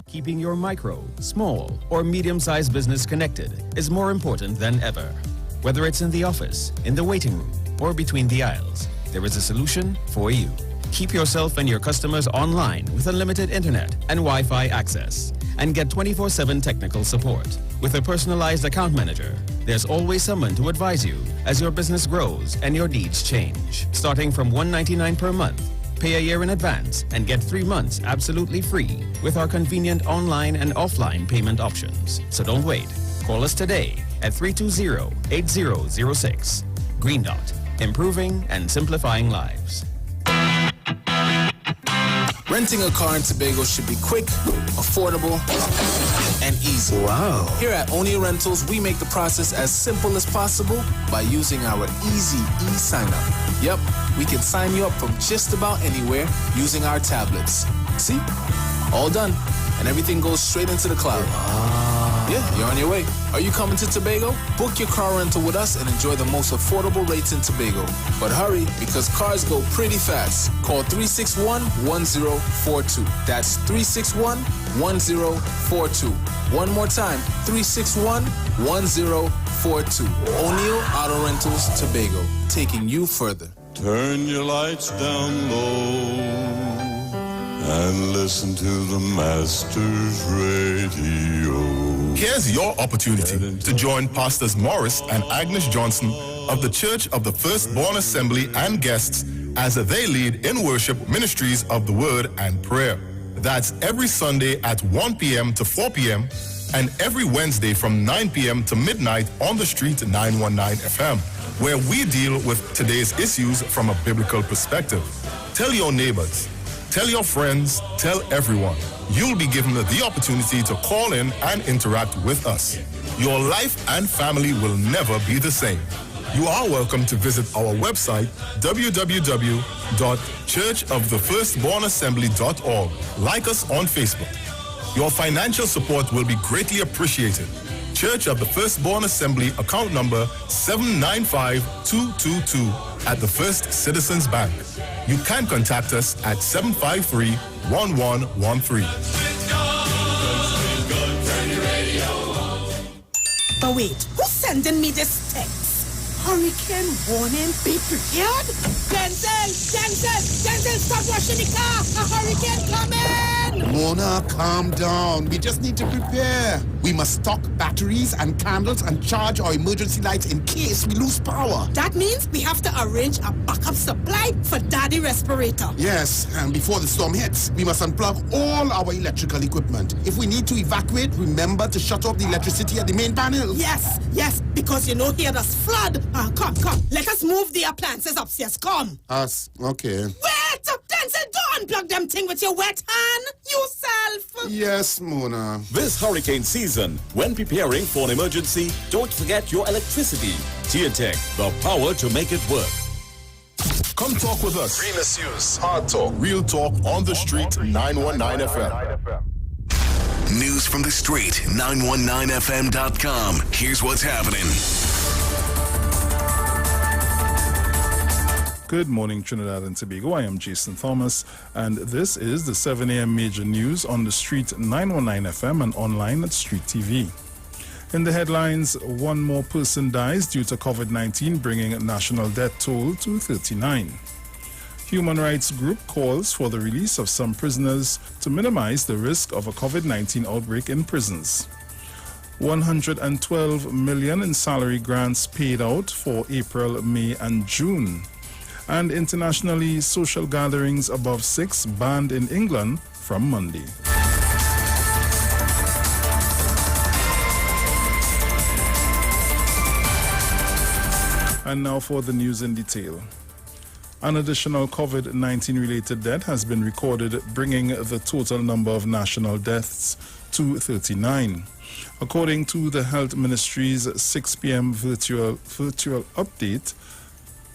Keeping your micro, small, or medium-sized business connected is more important than ever. Whether it's in the office, in the waiting room, or between the aisles, there is a solution for you. Keep yourself and your customers online with unlimited internet and Wi-Fi access, and get 24/7 technical support. With a personalized account manager, there's always someone to advise you as your business grows and your needs change. Starting from $199 per month, pay a year in advance and get 3 months absolutely free with our convenient online and offline payment options. So don't wait. Call us today at 320-8006. Green Dot, improving and simplifying lives. Renting a car in Tobago should be quick, affordable, and easy. Wow. Here at O'Neill Rentals, we make the process as simple as possible by using our easy e-sign-up. Yep, we can sign you up from just about anywhere using our tablets. See? All done. And everything goes straight into the cloud. Yeah, you're on your way. Are you coming to Tobago? Book your car rental with us and enjoy the most affordable rates in Tobago. But hurry, because cars go pretty fast. Call 361-1042. That's 361-1042. One more time, 361-1042. O'Neill Auto Rentals, Tobago, taking you further. Turn your lights down low and listen to the Master's Radio. Here's your opportunity to join Pastors Morris and Agnes Johnson of the Church of the Firstborn Assembly and guests as they lead in worship ministries of the Word and Prayer. That's every Sunday at 1 p.m. to 4 p.m. and every Wednesday from 9 p.m. to midnight on the street 919 FM, where we deal with today's issues from a biblical perspective. Tell your neighbors, tell your friends, tell everyone. You'll be given the opportunity to call in and interact with us. Your life and family will never be the same. You are welcome to visit our website, www.churchofthefirstbornassembly.org. Like us on Facebook. Your financial support will be greatly appreciated. Church of the Firstborn Assembly, account number 795222 at the First Citizens Bank. You can contact us at 753-1113. But wait, who's sending me this text? Hurricane warning, be prepared? Denzel, stop washing the car! A hurricane coming! Mona, calm down. We just need to prepare. We must stock batteries and candles and charge our emergency lights in case we lose power. That means we have to arrange a backup supply for Daddy respirator. Yes, and before the storm hits, we must unplug all our electrical equipment. If we need to evacuate, remember to shut off the electricity at the main panel. Yes, because you know here there's flood. Come, let us move the appliances upstairs, come. Us, okay. Wait, Denzel, don't unplug them thing with your wet hand, yourself. Yes, Mona. This hurricane season, when preparing for an emergency, don't forget your electricity. TNTech, the power to make it work. Come talk with us. Real issues, hard talk, real talk on the street 919 FM. News from the street, 919fm.com. Here's what's happening. Good morning, Trinidad and Tobago. I am Jason Thomas, and this is the 7 a.m. major news on the street 919 FM and online at Street TV. In the headlines, one more person dies due to COVID-19, bringing national death toll to 39. Human rights group calls for the release of some prisoners to minimize the risk of a COVID-19 outbreak in prisons. 112 million in salary grants paid out for April, May, and June. And internationally, social gatherings above 6 banned in England from Monday. And now for the news in detail. An additional COVID-19 related death has been recorded, bringing the total number of national deaths to 39. According to the Health Ministry's 6 p.m. virtual update,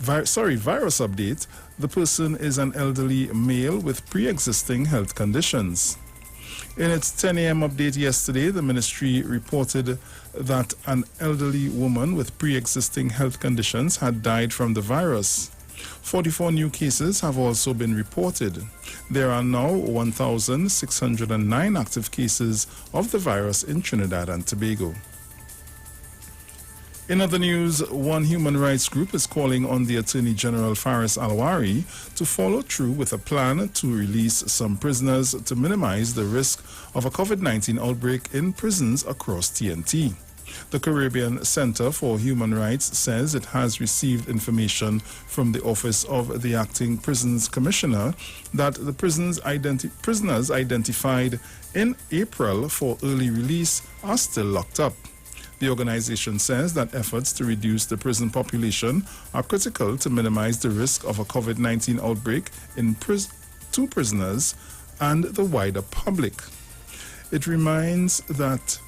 virus update, the person is an elderly male with pre-existing health conditions. In its 10 a.m. update yesterday, the ministry reported that an elderly woman with pre-existing health conditions had died from the virus. 44 new cases have also been reported. There are now 1,609 active cases of the virus in Trinidad and Tobago. In other news, one human rights group is calling on the Attorney General Faris Alwari to follow through with a plan to release some prisoners to minimize the risk of a COVID-19 outbreak in prisons across TNT. The Caribbean Center for Human Rights says it has received information from the Office of the Acting Prisons Commissioner that the prisoners identified in April for early release are still locked up. The organization says that efforts to reduce the prison population are critical to minimize the risk of a COVID-19 outbreak in two prisoners and the wider public. It reminds that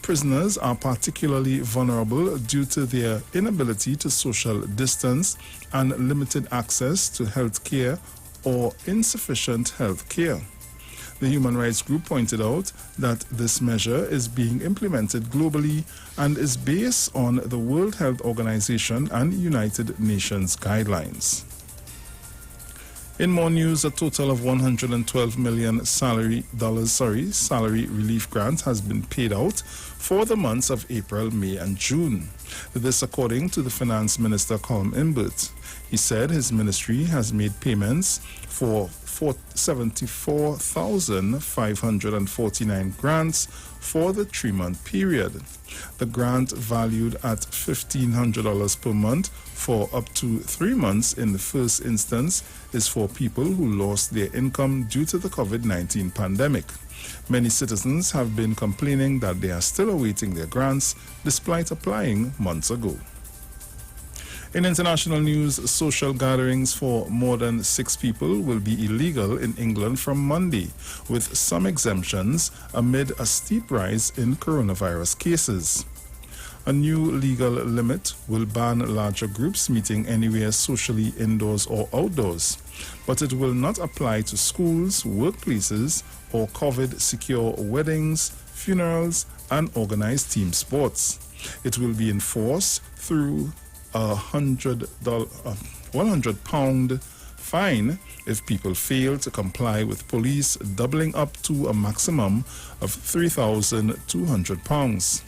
prisoners are particularly vulnerable due to their inability to social distance and limited access to health care or insufficient health care. The human rights group pointed out that this measure is being implemented globally and is based on the World Health Organization and United Nations guidelines. In more news, a total of $112 million salary relief grant has been paid out for the months of April, May, and June. This according to the Finance Minister, Colm Imbert. He said his ministry has made payments for 74,549 grants for the 3-month period. The grant, valued at $1,500 per month for up to 3 months in the first instance, is for people who lost their income due to the COVID-19 pandemic. Many citizens have been complaining that they are still awaiting their grants despite applying months ago. In international news, social gatherings for more than 6 people will be illegal in England from Monday, with some exemptions amid a steep rise in coronavirus cases. A new legal limit will ban larger groups meeting anywhere socially indoors or outdoors, but it will not apply to schools, workplaces, or COVID-secure weddings, funerals, and organized team sports. It will be enforced through a £100 fine if people fail to comply with police, doubling up to a maximum of £3,200.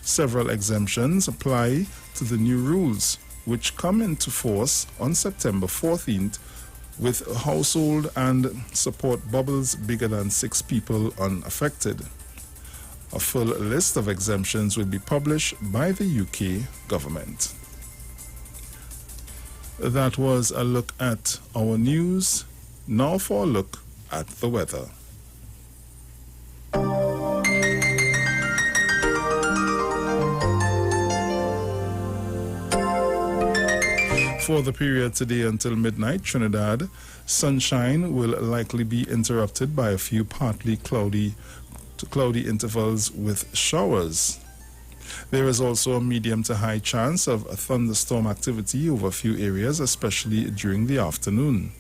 Several exemptions apply to the new rules, which come into force on September 14th, with household and support bubbles bigger than 6 people unaffected. A full list of exemptions will be published by the UK government. That was a look at our news. Now for a look at the weather. For the period today until midnight, Trinidad, sunshine will likely be interrupted by a few partly cloudy intervals with showers. There is also a medium to high chance of a thunderstorm activity over a few areas, especially during the afternoon.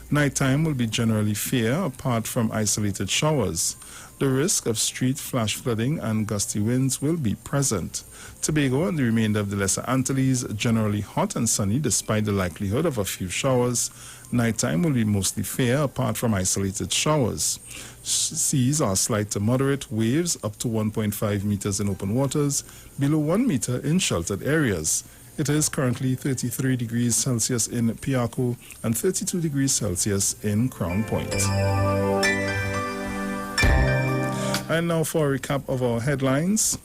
Nighttime will be generally fair, apart from isolated showers. The risk of street flash flooding and gusty winds will be present. Tobago and the remainder of the Lesser Antilles generally hot and sunny despite the likelihood of a few showers. Nighttime will be mostly fair, apart from isolated showers. Seas are slight to moderate, waves up to 1.5 meters in open waters, below 1 meter in sheltered areas. It is currently 33 degrees Celsius in Piarco and 32 degrees Celsius in Crown Point. And now for a recap of our headlines.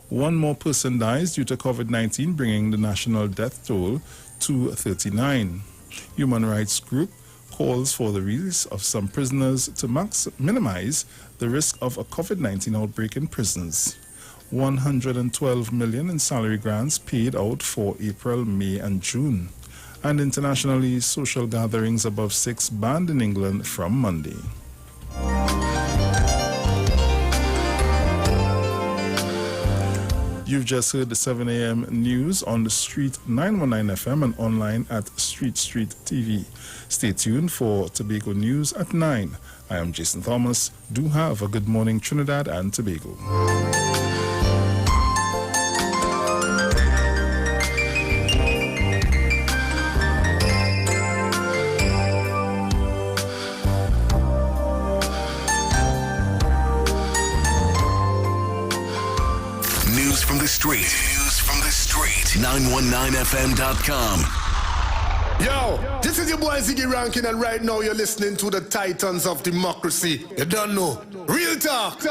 1 more person dies due to COVID-19, bringing the national death toll to 39. Human rights group calls for the release of some prisoners to minimize the risk of a COVID-19 outbreak in prisons. 112 million in salary grants paid out for April, May, and June. And internationally, social gatherings above 6 banned in England from Monday. You've just heard the 7 a.m. news on the Street 919 FM and online at Street TV. Stay tuned for Tobago News at 9. I am Jason Thomas. Do have a good morning, Trinidad and Tobago. News from the street. 919fm.com. Yo, this is your boy Ziggy Rankin, and right now you're listening to the Titans of Democracy. You don't know. Real talk.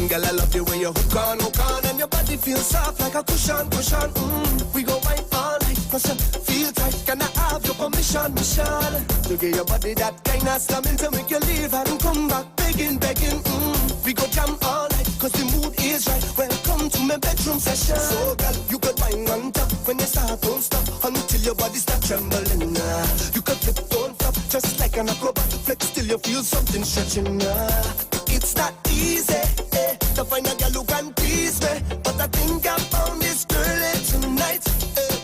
Girl, I love the way you hook on, and your body feels soft like a cushion. We go wine all night, cause you feel tight. Can I have your permission, to give your body that kind of stamina to make you leave and come back begging. We go jam all night, cause the mood is right. Welcome to my bedroom session. So, girl, you could wine on top when you start, don't stop until your body start trembling. You could flip, don't flop, just like an acrobat. Flex till you feel something stretching. It's not easy to find a girl who can please me, but I think I found this girl tonight.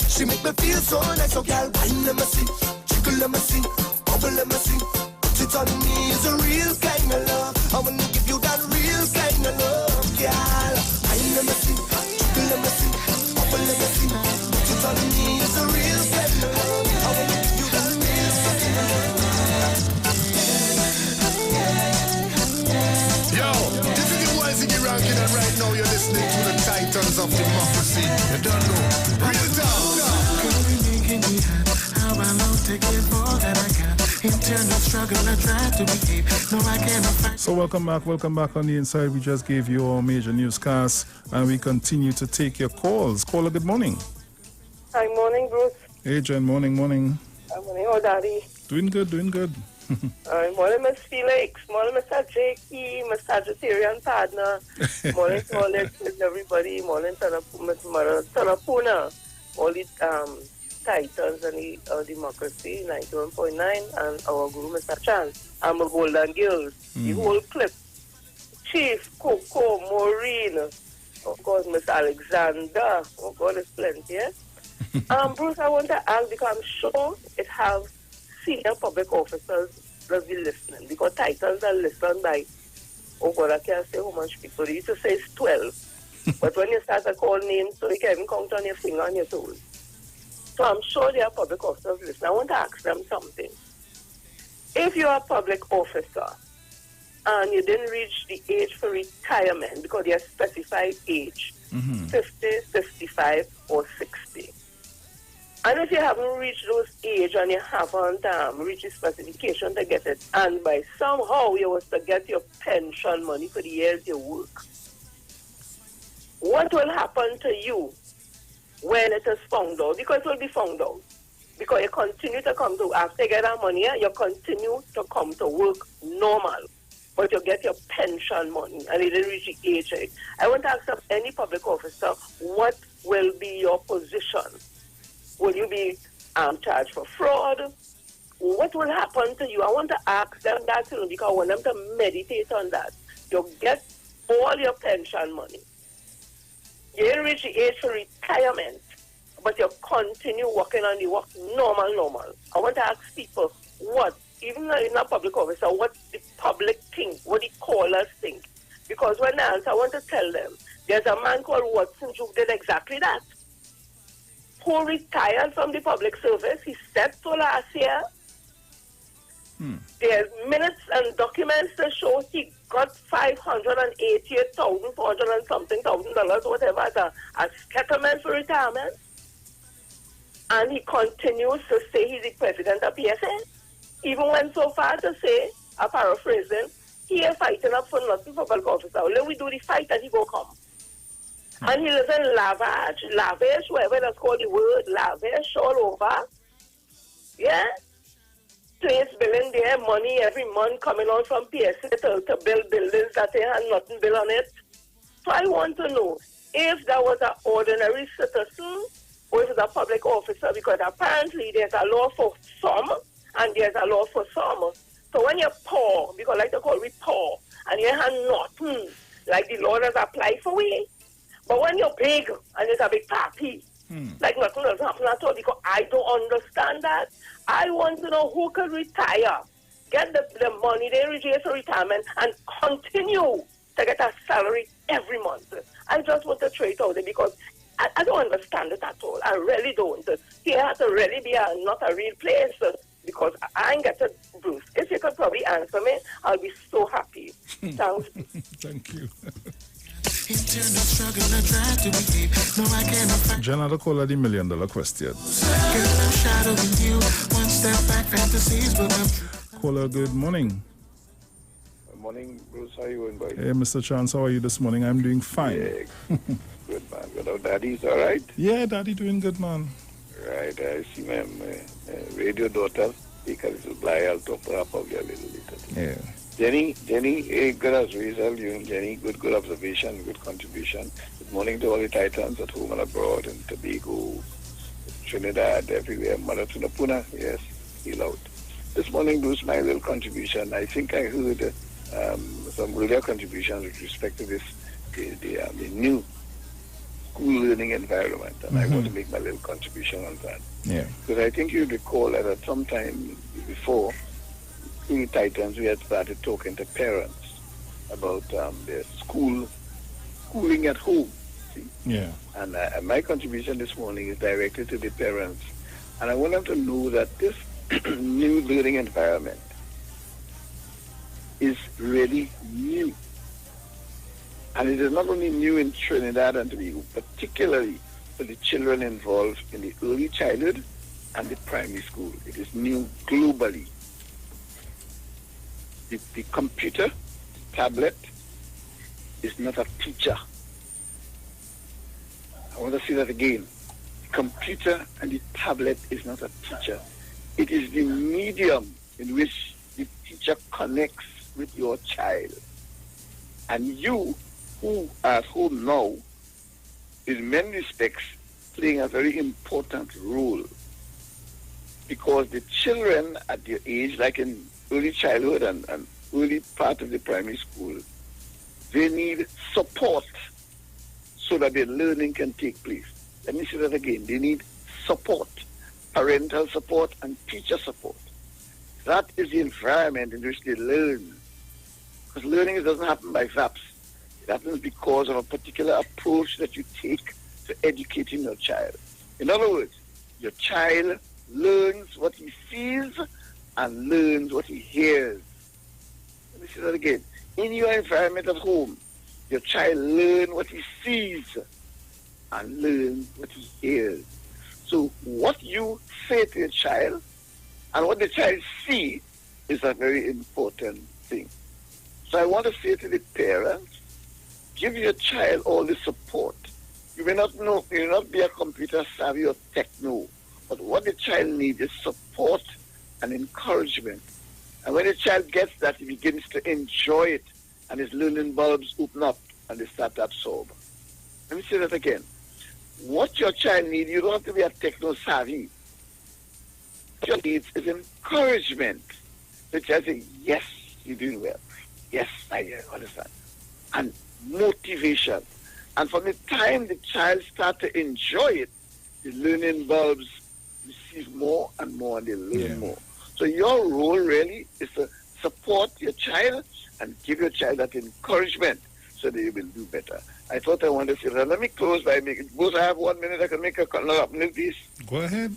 She make me feel so nice. So girl, wine let me see, jiggle let me see, bubble let me see. Put it on me is a real kind of love. I wanna give you that real kind of love, girl. Wine let me see, jiggle let me see, bubble let me see. Put it on me is a real kind of love. I wanna give you that real kind of love. Ranking, and right now you're listening to the Titans of Democracy. You don't know. Real talk. How I love to give all that I got. Internal struggle, I try to behave. No, I cannot fight. So welcome back on the inside. We just gave you our major newscast, and we continue to take your calls. Caller, good morning. Hi, morning, Bruce. Hey, Jen, morning. Morning, oh, Daddy. Doing good. Morning, Miss Felix. Morning, Mr. Jakey, my Sagittarian partner. Morning to all everybody. Morning to Miss Mara Tanapuna. All the Titans and the Democracy, 91.9, and our guru, Mr. Chan. I'm a Golden Girls. The whole clip. Chief, Coco, Maureen. Of course, Miss Alexander. Oh, God, it's plenty, eh? Bruce, I want to ask, because I'm sure it have senior public officers will be listening, because Titans are listened by, oh God, I can't say how much people. They used to say it's 12. But when you start to call names, so you can even count on your finger on your toes. So I'm sure there are public officers listening. I want to ask them something. If you're a public officer and you didn't reach the age for retirement because you have specified age, 50, 55, or 60, and if you haven't reached those age and you haven't reached the specification to get it, and by somehow you was to get your pension money for the years you work, what will happen to you when it is found out? Because it will be found out. Because you continue to come to, after you get that money, you continue to come to work normal. But you get your pension money and you didn't reach the age. I want to ask any public officer, what will be your position? Will you be charged for fraud? What will happen to you? I want to ask them that because I want them to meditate on that. You get all your pension money. You didn't reach the age for retirement, but you continue working on the work normal. I want to ask people what, even though you're not public officer, what the public think, what the callers think. Because when I answer, I want to tell them, there's a man called Watson who did exactly that. Who retired from the public service. He said so last year. There's minutes and documents to show he got $588,400 and something $1,000, whatever, as settlement for retirement. And he continues to say he's the president of PSA. Even went so far to say, I'm paraphrasing, he is fighting up for nothing for public officer. Let we do the fight and he go come. And he lives in lavish, whatever that's called the word, lavish all over. Yeah? Place billing their money every month coming out from PSA to build buildings that they had nothing built on it. So I want to know if that was an ordinary citizen or if it's a public officer, because apparently there's a law for some and there's a law for some. So when you're poor, because like they call we poor, and you have nothing, like the law does apply for we. But when you're big and it's a big party, like nothing else happen at all, because I don't understand that. I want to know who could retire, get the money they reach for retirement, and continue to get a salary every month. I just want to throw it out there because I don't understand it at all. I really don't. Here has to really be not a real place because I ain't got it, Bruce. If you could probably answer me, I'll be so happy. Thanks. Thank you. Jenna, the caller, the $1 million question. Caller, good morning. Good morning, Bruce. How are you doing, boy? Hey, Mr. Chance, how are you this morning? I'm doing fine. Yeah, good, man. Good. Oh, Daddy's all right? Yeah, Daddy doing good, man. Right. I see my radio daughter because it's Bly. I'll talk to her probably a little later. Yeah. Jenny, good as usual. You and Jenny, good observation, good contribution. Good morning to all the Titans at home and abroad, in Tobago, Trinidad, everywhere. Mother Tunapuna, yes, heal out. This morning, Bruce, my little contribution. I think I heard some earlier contributions with respect to this, the new school learning environment, and I want to make my little contribution on that. Yeah. Because I think you recall that at some time before, in Titans, we had started talking to parents about their schooling at home. See? Yeah. And my contribution this morning is directed to the parents. And I want them to know that this new learning environment is really new. And it is not only new in Trinidad and Tobago, particularly for the children involved in the early childhood and the primary school. It is new globally. The computer, tablet, is not a teacher. I want to say that again. The computer and the tablet is not a teacher. It is the medium in which the teacher connects with your child. And you, who are at home now, in many respects, playing a very important role. Because the children at their age, like in early childhood and early part of the primary school, they need support so that their learning can take place. Let me say that again. They need support, parental support and teacher support. That is the environment in which they learn. Because learning doesn't happen by zaps. It happens because of a particular approach that you take to educating your child. In other words, Your child learns what he sees and learns what he hears. Let me say that again. In your environment at home, your child learns what he sees and learns what he hears. So what you say to your child and what the child sees is a very important thing. So I want to say to the parents, give your child all the support. You may not know, you may not be a computer savvy or techno, but what the child needs is support and encouragement. And when the child gets that, he begins to enjoy it, and his learning bulbs open up and they start to absorb. Let me say that again. What your child needs, you don't have to be a techno savvy. What your needs is encouragement. The child says, yes, you're doing well. Yes, I understand. And motivation. And from the time the child starts to enjoy it, the learning bulbs receive more and more, and they learn more. So your role really is to support your child and give your child that encouragement so that you will do better. I thought I wanted to say that. Let me close by making, suppose I have 1 minute, I can make another piece. Go ahead.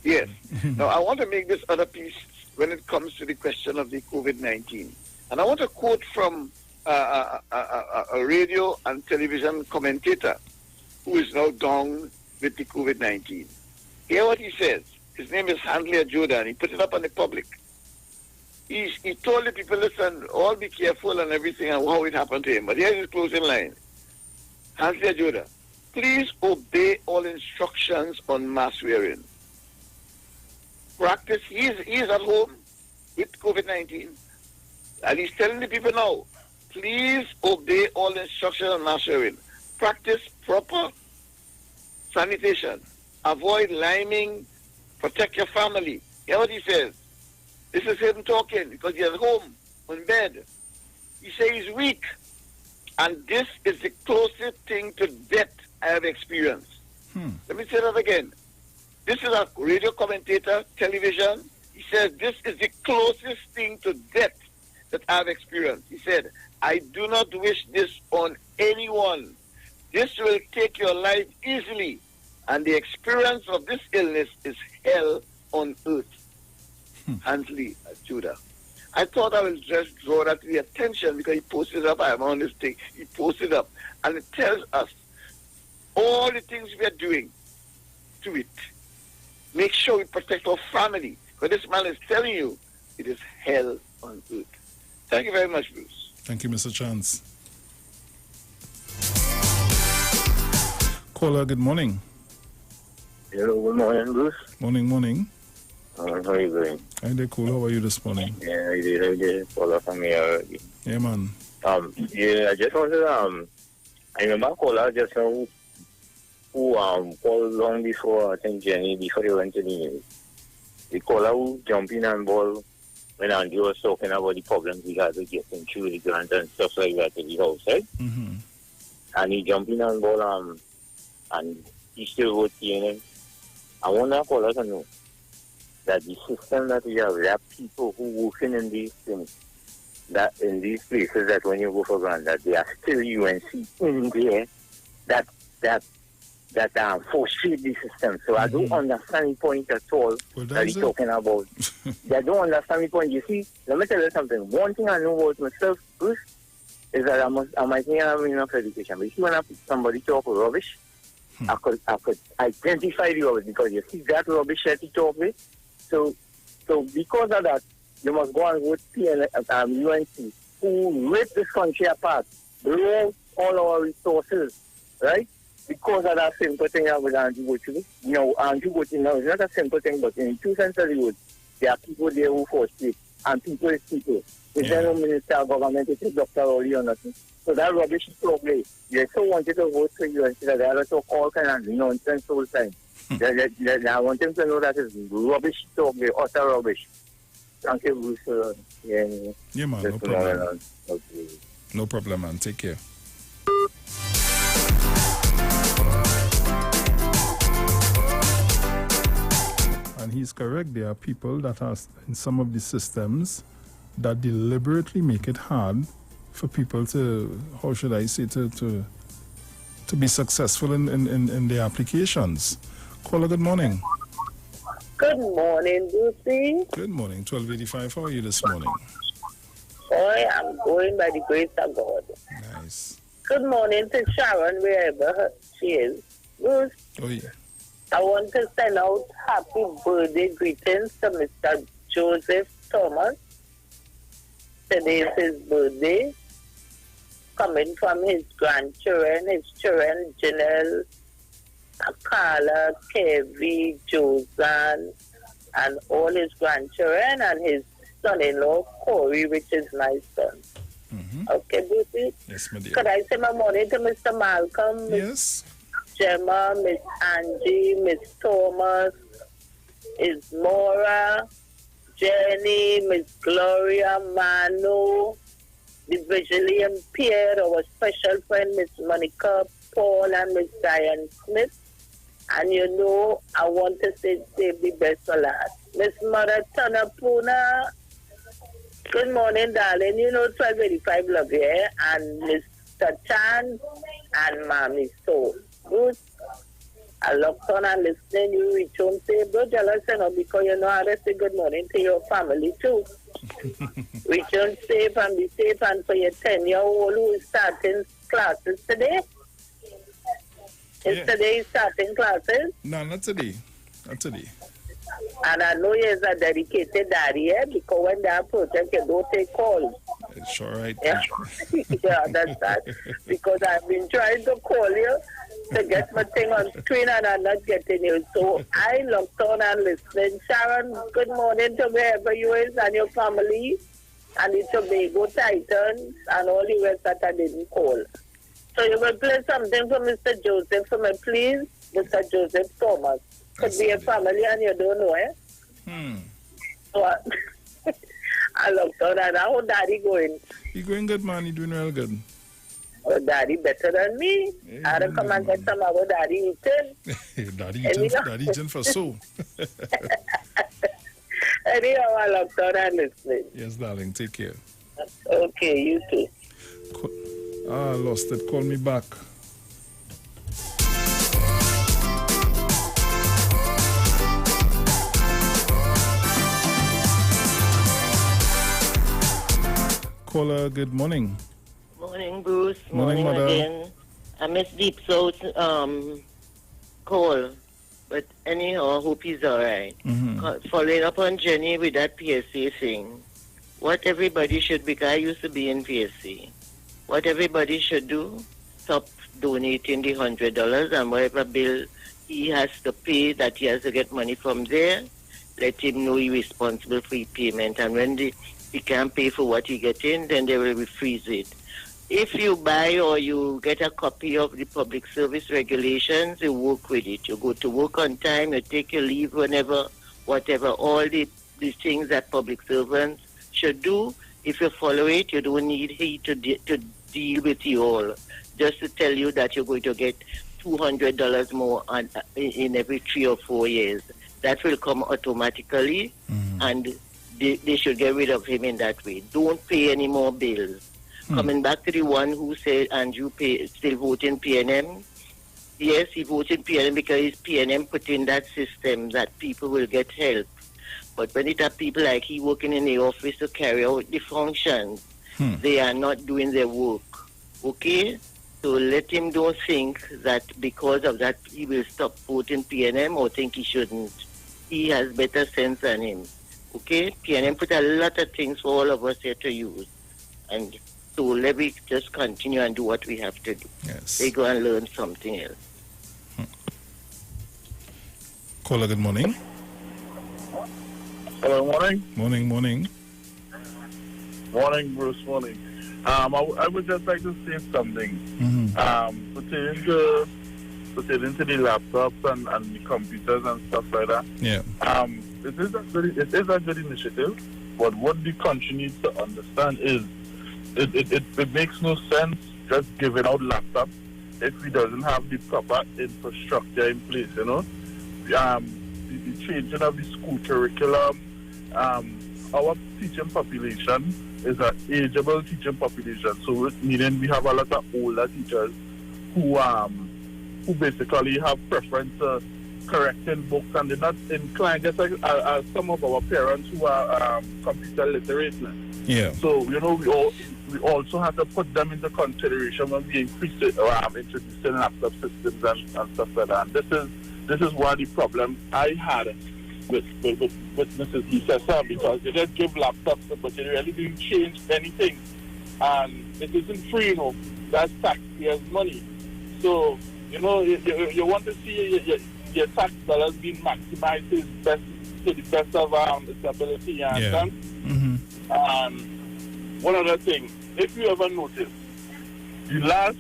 Yes. Now, I want to make this other piece when it comes to the question of the COVID-19. And I want to quote from a radio and television commentator who is now down with the COVID-19. Hear what he says. His name is Handley Ajuda, and he put it up on the public. He told the people, listen, all be careful and everything and how it happened to him. But here's his closing line. Handley Ajuda, please obey all instructions on mask wearing. Practice, he is at home with COVID-19, and he's telling the people now, please obey all instructions on mask wearing. Practice proper sanitation. Avoid liming. Protect your family. Hear what he says. This is him talking because he's at home, on bed. He says he's weak. And this is the closest thing to death I have experienced. Let me say that again. This is a radio commentator, television. He says this is the closest thing to death that I've experienced. He said, I do not wish this on anyone. This will take your life easily. And the experience of this illness is hell on earth. Handley Ajuda. I thought I would just draw that to the attention because he posted up, I'm on this thing, he posted up, and it tells us all the things we are doing to it. Make sure we protect our family, because this man is telling you it is hell on earth. Thank you very much, Bruce. Thank you, Mr. Chance. Caller, good morning. Hello, good morning, Bruce. Morning. How are you doing? Hi there, cool. How are you this morning? Yeah, I did follow from me already. Yeah, man. Yeah, I just wanted I remember a caller just now who called long before, I think Jenny, before they went to the news. The caller who jumped in and ball when Andy was talking about the problems he had with getting through the grant and stuff like that in the house, right? Mm-hmm. And he jumped in and ball and he still voted him. I want that caller to know that the system that we have, there are people who working in these things, that in these places that when you go for grant, that they are still UNC in there, that frustrate the system. So I don't understand the point at all that he's talking about. I don't understand the point. You see, let me tell you something. One thing I know about myself, Bruce, is that I might think I have enough education. But you see, when somebody talk rubbish, I could identify the rubbish because you see that rubbish that he talk with. So because of that, you must go and vote UNC, who rip this country apart, blow all our resources, right? Because of that simple thing with Andrew Gotti. You know, Andrew Gotti now is not a simple thing, but in two cents of the road, there are people there who frustrate, and people is people. Is there no minister of government to take Dr. Rowley or nothing? So that rubbish is probably, they so wanted to vote for UNC that they are talk all kind of nonsense all the time. I want them to know that it's rubbish talk, utter rubbish. Thank you, Bruce. Yeah, man, no problem. No problem, man. Take care. And he's correct. There are people that are in some of the systems that deliberately make it hard for people to, how should I say, to be successful in their applications. Caller, good morning. Good morning, Lucy. Good morning, 1285. How are you this morning? Boy, I'm going by the grace of God. Nice. Good morning to Sharon, wherever she is. Bruce, Oh, yeah. I want to send out happy birthday greetings to Mr. Joseph Thomas. Today is his birthday. Coming from his grandchildren, his children, Janelle, Carla, Kevin, Josan, and all his grandchildren, and his son-in-law, Corey, which is my son. Okay, Brucey? Yes, my dear. Could I say my morning to Mr. Malcolm, Miss Gemma, Miss Angie, Miss Thomas, Miss Mora, Jenny, Miss Gloria, Manu, the visually impaired, our special friend, Miss Monica Paul, and Miss Diane Smith. And you know, I want to say save the best for last. Miss Mother Tanapuna, good morning, darling. You know, 1285 love you, eh? And Mr. Chan and Mommy So. Good. I look on and listening. You reach home, say, bro, jealous, you know, because you know how to say good morning to your family, too. Reach home safe and be safe, and for your 10-year-old who is starting classes today. Is today starting classes? No, not today. Not today. And I know you're a dedicated daddy, eh? Because when they are project, you don't take calls. It's all right. Yeah, yeah, that's that. Because I've been trying to call you to get my thing on screen and I'm not getting you. So I looked on and listening. Sharon, good morning to wherever you is and your family and the Tobago Titans and all the rest that I didn't call. So you will play something for Mr. Joseph for me, please? Mr. Joseph Thomas. Could be a family and you don't know, eh? So I looked on and how daddy going? He going good, man. He doing real good. Oh, daddy better than me. I don't come and get some of our daddy eating. Daddy eating for so. Anyhow, I looked on and listening. Yes, darling. Take care. Okay, you too. I lost it. Call me back. Caller, good morning. Morning, Bruce. Morning, Mother. Again. I missed Deep South call, but anyhow, I hope he's all right. Following up on Jenny with that PSA thing, what everybody should, because I used to be in PSA, what everybody should do, stop donating the $100 and whatever bill he has to pay, that he has to get money from there, let him know he's responsible for his payment. And when he can't pay for what he gets in, then they will freeze it. If you buy or you get a copy of the public service regulations, you work with it. You go to work on time, you take your leave whenever, whatever, all the things that public servants should do. If you follow it, you don't need he to deal with you all. Just to tell you that you're going to get $200 more in every 3 or 4 years. That will come automatically, and they should get rid of him in that way. Don't pay any more bills. Coming back to the one who said Andrew still voting PNM. Yes, he voted PNM because his PNM put in that system that people will get help. But when it are people like he working in the office to carry out the functions, they are not doing their work. Okay? So let him don't think that because of that he will stop voting PNM or think he shouldn't. He has better sense than him. Okay? PNM put a lot of things for all of us here to use. And so let me just continue and do what we have to do. Yes. They go and learn something else. Caller, good morning. Hello, morning. Morning. Morning, Bruce. Morning. I would just like to say something. Pertaining to the laptops and the computers and stuff like that. Yeah. It is a good initiative, but what the country needs to understand is it makes no sense just giving out laptops if we doesn't have the proper infrastructure in place, you know. The changing of the school curriculum, our teaching population is an ageable teaching population, so meaning we have a lot of older teachers who basically have preference to correcting books, and they're not inclined, just like some of our parents who are computer literate. Yeah. So, we also have to put them into consideration when we introducing laptop systems and stuff like that. And this is one of the problems I had with Mrs. Gisessa, because they just give laptops, but they really didn't change anything. And it isn't free, that's taxpayers' money. So, you want to see your tax dollars being maximized to the best of its ability. Yeah. One other thing, if you ever notice, the last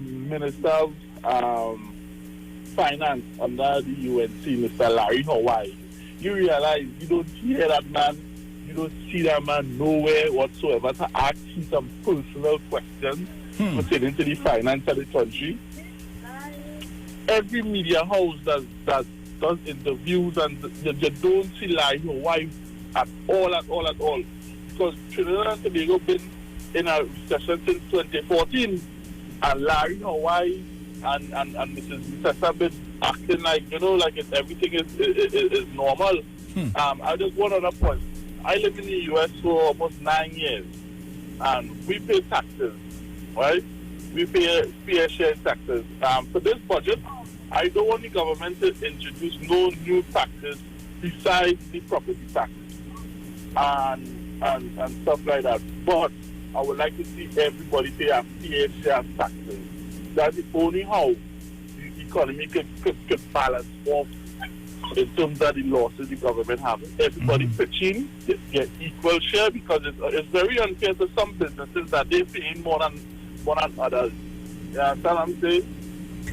Minister of Finance under the UNC, Mr. Larry Hawaii, you realize you don't hear that man, you don't see that man nowhere whatsoever to ask him some personal questions pertaining to the finance of the country. Every media house that does interviews, and you don't see Larry Hawaii at all. Because Trinidad and Tobago been in a recession since 2014, and Larry Hawaii and Mrs. Gisessa been acting like everything is normal. I just one other point. I live in the US for almost 9 years, and we pay taxes, right? We pay fair share taxes. For this budget, I don't want the government to introduce no new taxes besides the property tax and stuff like that. But I would like to see everybody pay a fair share of taxes. That's the only how the economy could balance off in terms of the losses the government has. Everybody pitching, get equal share, because it's very unfair to some businesses that they're paying more than others. You understand what I'm saying?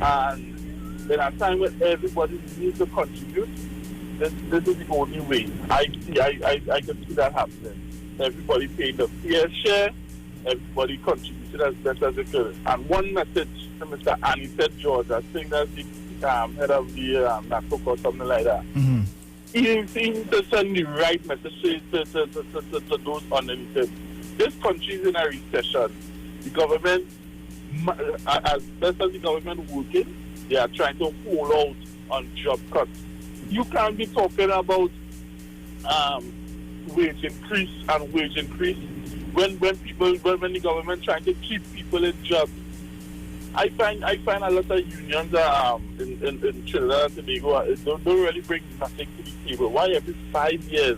And in a time when everybody needs to contribute, this is the only way I can see that happening. Everybody paying the fair share, everybody contributed as best as they could. And one message to Mr. Anisette George, I think that's the head of the NACOC or something like that. He seems to send the right message to those underneath him. This country is in a recession. The government, as best as the government working, they are trying to hold out on job cuts. You can't be talking about wage increase when the government trying to keep people in jobs. I find a lot of unions in Trinidad and Tobago don't really bring nothing to the table. Why every 5 years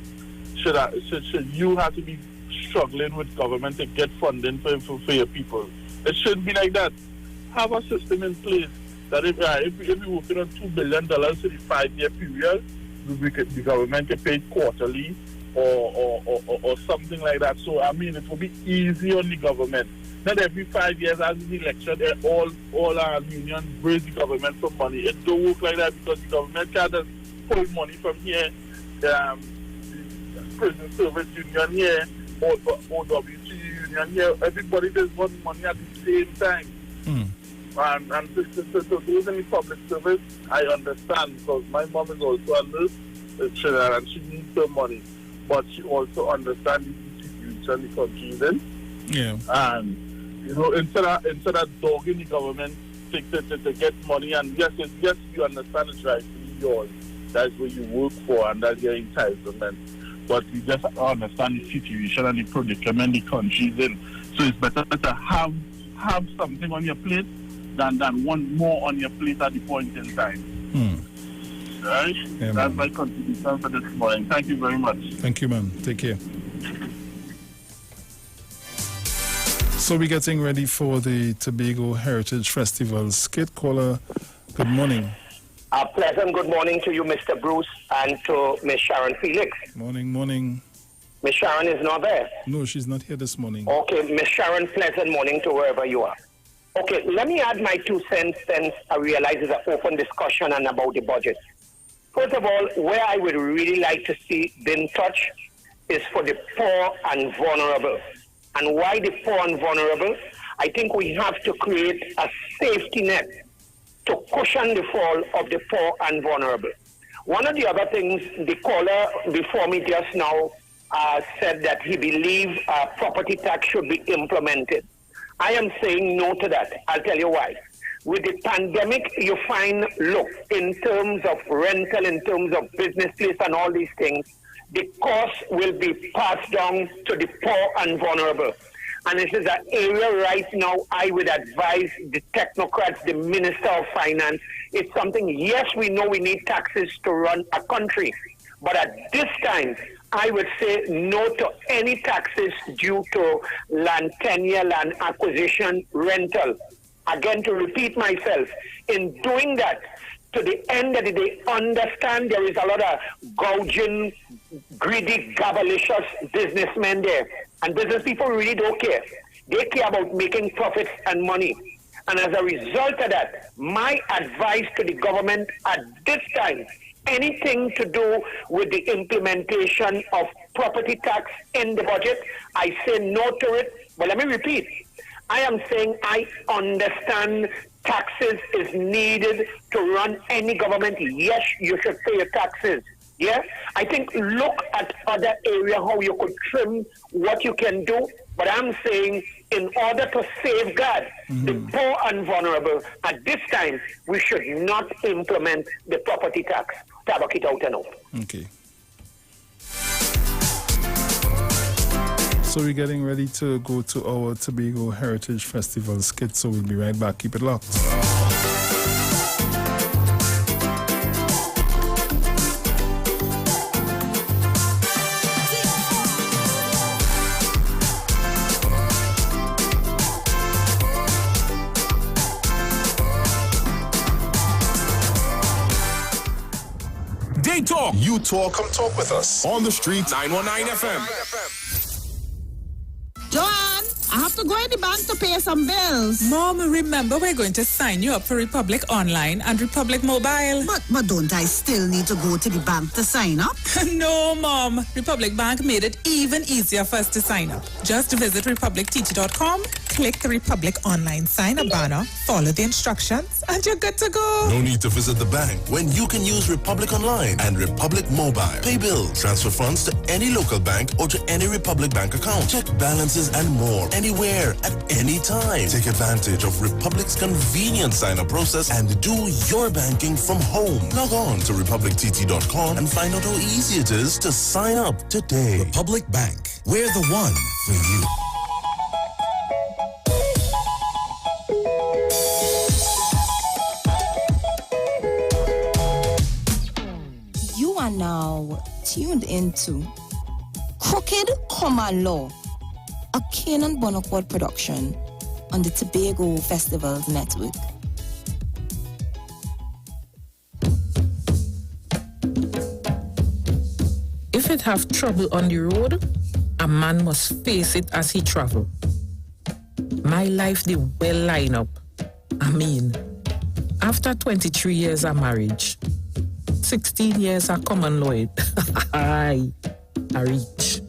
should you have to be struggling with government to get funding for your people? It shouldn't be like that. Have a system in place that if we're working on $2 billion for the 5-year period, the government can pay quarterly or something like that. So, I mean, it will be easy on the government. Not every 5 years as an election, all our unions raise the government for money. It don't work like that, because the government can't just pull money from here, the prison service union here, or OWT union here. Everybody does want money at the same time. And so those in the public service, I understand, because my mom is also under Trinidad and she needs the money, but she also understands the situation the country is in. Yeah. And instead of dogging the government to get money, and yes, you understand it's rightfully yours. That's what you work for, and that's your entitlement. But you just understand the situation and the predicament the country is in. So it's better to have something on your plate than one more on your plate at the point in time. Right? Yeah, that's my contribution for this morning. Thank you very much. Thank you, man. Take care. So we're getting ready for the Tobago Heritage Festival. Skate Caller, good morning. A pleasant good morning to you, Mr. Bruce, and to Miss Sharon Felix. Morning. Miss Sharon is not there? No, she's not here this morning. Okay, Miss Sharon, pleasant morning to wherever you are. Okay, let me add my 2 cents since I realize it's an open discussion and about the budget. First of all, where I would really like to see them touch is for the poor and vulnerable. And why the poor and vulnerable? I think we have to create a safety net to cushion the fall of the poor and vulnerable. One of the other things, the caller before me just now said that he believes property tax should be implemented. I am saying no to that. I'll tell you why. with the pandemic, you find, look, in terms of rental, in terms of business place and all these things, the cost will be passed down to the poor and vulnerable. And this is an area right now I would advise the technocrats, the Minister of Finance. It's something, yes, we know we need taxes to run a country. But at this time, I would say no to any taxes due to land tenure, land acquisition, rental. Again, to repeat myself, in doing that, to the end of the day, understand there is a lot of gouging, greedy, gabalicious businessmen there. And business people really don't care. They care about making profits and money. And as a result of that, my advice to the government at this time, anything to do with the implementation of property tax in the budget, I say no to it. But let me repeat, I am saying I understand taxes is needed to run any government. Yes, you should pay your taxes. Yeah, I think look at other areas how you could trim what you can do. But I'm saying in order to safeguard the poor and vulnerable, at this time, we should not implement the property tax. Tabak it out and out. Okay. So we're getting ready to go to our Tobago Heritage Festival skit, so we'll be right back. Keep it locked. Day Talk. You talk, come talk with us. On the street. 919 FM. Joanne, I have to go in the bank to pay some bills. Mom, remember we're going to sign you up for Republic Online and Republic Mobile. But don't I still need to go to the bank to sign up? No, Mom. Republic Bank made it even easier for us to sign up. Just visit republicteacher.com, click the Republic Online sign-up banner, follow the instructions, and you're good to go. No need to visit the bank when you can use Republic Online and Republic Mobile. Pay bills, transfer funds to any local bank or to any Republic Bank account. Check balances and more anywhere at any time. Take advantage of Republic's convenient sign-up process and do your banking from home. Log on to republictt.com and find out how easy it is to sign up today. Republic Bank. We're the one for you. You are now tuned into Crooked Common Law, a Kenan Bonaccord production on the Tobago Festivals Network. If it have trouble on the road, a man must face it as he travel. My life they well line up. I mean, after 23 years of marriage, 16 years of common law, I reach.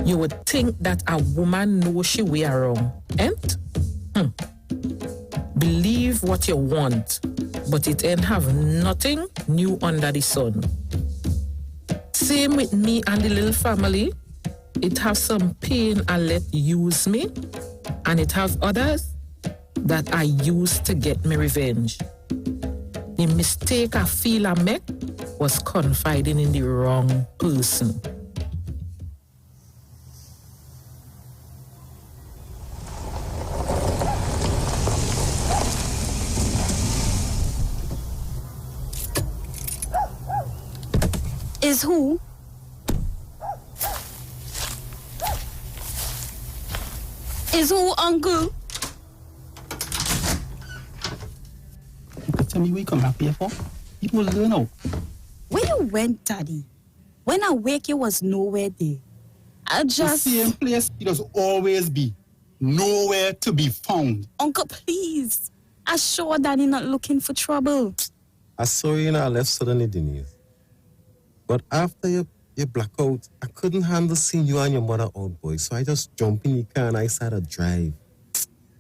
You would think that a woman knows she wear wrong, ain't? Believe what you want, but it ain't have nothing new under the sun. Same with me and the little family. It have some pain I let use me, and it have others that I use to get me revenge. The mistake I feel I make was confiding in the wrong person. Is who? Is who, Uncle? Tell me what you come back here for? It was there now. Where you went, Daddy? When I wake, you was nowhere there. I just... The same place it does always be. Nowhere to be found. Uncle, please. I sure Daddy not looking for trouble. I saw you and I left suddenly, Denise. But after you black out, I couldn't handle seeing you and your mother out, boy. So I just jumped in the car and I started to drive.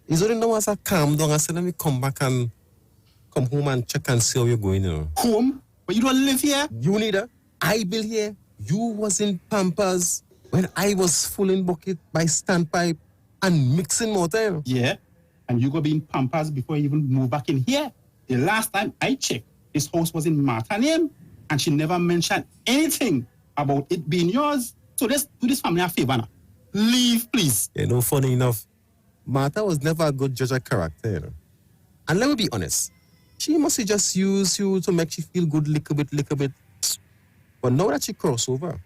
It's only now as I calmed down, I said, let me come back and come home and check and see how you're going, you know. Home? But you don't live here? You neither. I built here. You was in Pampers when I was full in bucket by standpipe and mixing mortar. Yeah. And you go be in Pampas before you even move back in here. The last time I checked, this house was in Martha's name, and she never mentioned anything about it being yours. So let's do this family a favor now. Leave, please. You know, funny enough, Martha was never a good judge of character, you know. And let me be honest, she must have just used you to make you feel good little bit. But now that she cross over,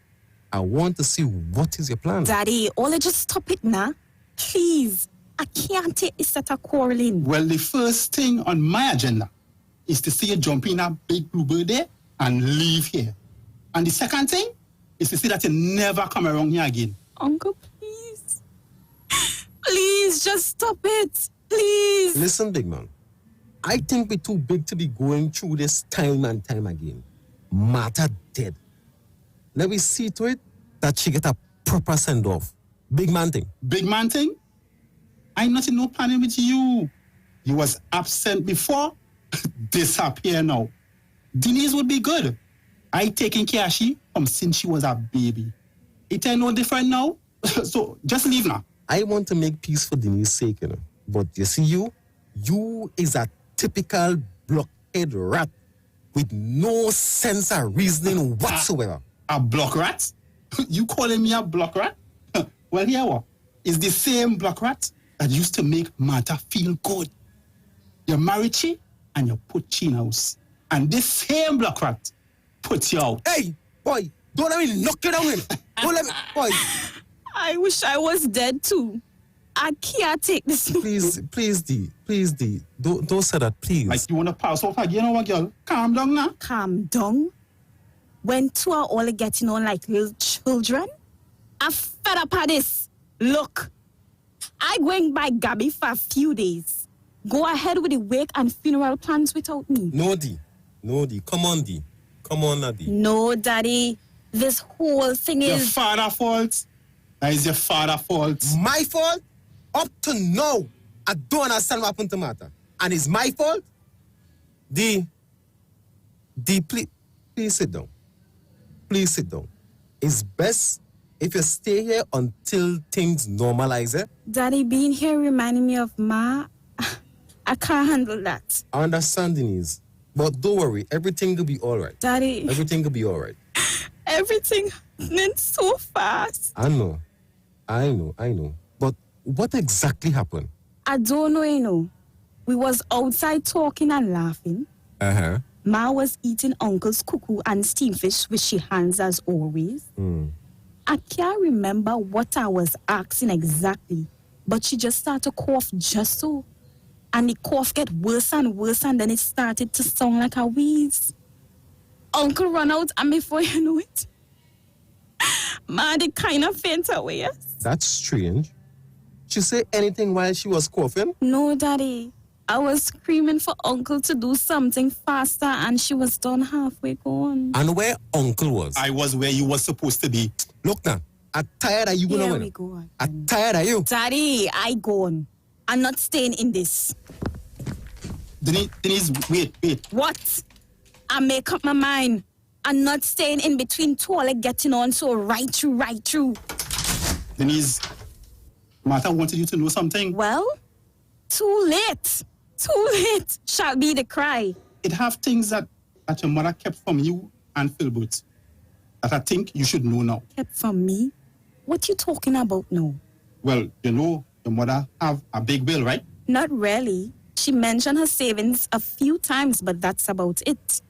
I want to see what is your plan. Daddy, Ola, just stop it now. Please. I can't take this set of quarreling. Well, the first thing on my agenda is to see you jump in a big blue birthday and leave here. And the second thing is to see that you never come around here again. Uncle, please. Please, just stop it. Please. Listen, big man. I think we're too big to be going through this time and time again. Martha dead. Let me see to it that she get a proper send-off. Big man thing. Big man thing? I'm not in no panel with you. You was absent before, disappear now. Denise would be good. I taking care of she from since she was a baby. It ain't no different now, so just leave now. I want to make peace for Denise's sake, you know. But you see you is a typical blockhead rat with no sense of reasoning whatsoever. A block rat? You calling me a block rat? Well, here what? It's the same block rat that used to make Martha feel good. You married she and you put she in house. And this same block rat put you out. Hey, boy, don't let me knock you down here. Don't let me, boy. I wish I was dead too. I can't take this. Please, D. Don't say that, please. Like you want to pass off again, or girl? Calm down now. Calm down? When two are all getting on like little children? I'm fed up of this. Look, I going by Gabby for a few days. Go ahead with the wake and funeral plans without me. No, D. Come on, D. Come on, now, D. No, Daddy. This whole thing is... Your father's fault. That is your father's fault. My fault? Up to now, I don't understand what happened to Martha. And it's my fault? D, please sit down. Please sit down. It's best if you stay here until things normalize, eh? Daddy, being here reminding me of Ma, I can't handle that. I understand, Denise. But don't worry, everything will be all right. Daddy. Everything will be all right. Everything happening so fast. I know. But what exactly happened? I don't know, you know. We was outside talking and laughing. Uh-huh. Ma was eating Uncle's cuckoo and steamed fish, which she hands as always. I can't remember what I was asking exactly, but she just started to cough just so. And the cough get worse and worse, and then it started to sound like a wheeze. Uncle run out, and before you know it, Ma did kind of faint away. That's strange. She say anything while she was coughing? No, Daddy. I was screaming for Uncle to do something faster, and she was done halfway gone. And where Uncle was? I was where you was supposed to be. Look now, I'm tired of you. Here we go. I'm tired of you. Daddy, I gone. I'm not staying in this. Denise, wait. What? I make up my mind. I'm not staying in between toilet getting on so right through. Denise, Martha wanted you to know something. Well, too late shall be the cry. It have things that your mother kept from you and Philbert that I think you should know now. Kept from me? What you talking about now? Well, you know your mother have a big bill, right? Not really. She mentioned her savings a few times, but that's about it.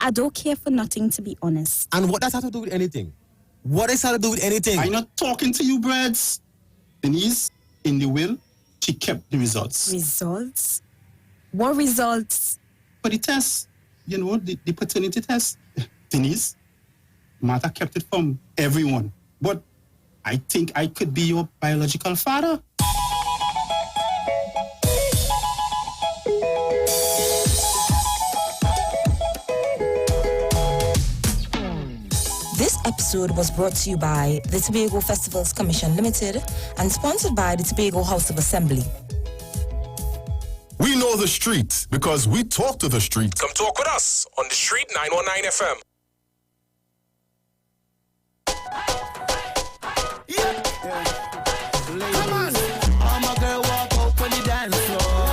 I don't care for nothing, to be honest. And what does that have to do with anything? What does that have to do with anything? I'm not talking to you, Breads. Denise, in the will, she kept the results. Results? What results? For the test, you know, the paternity test. Denise, Martha kept it from everyone. But I think I could be your biological father. This episode was brought to you by the Tobago Festivals Commission Limited and sponsored by the Tobago House of Assembly. We know the street because we talk to the street. Come talk with us on the Street 919 FM. Come on, all my girl walk out on the dance floor.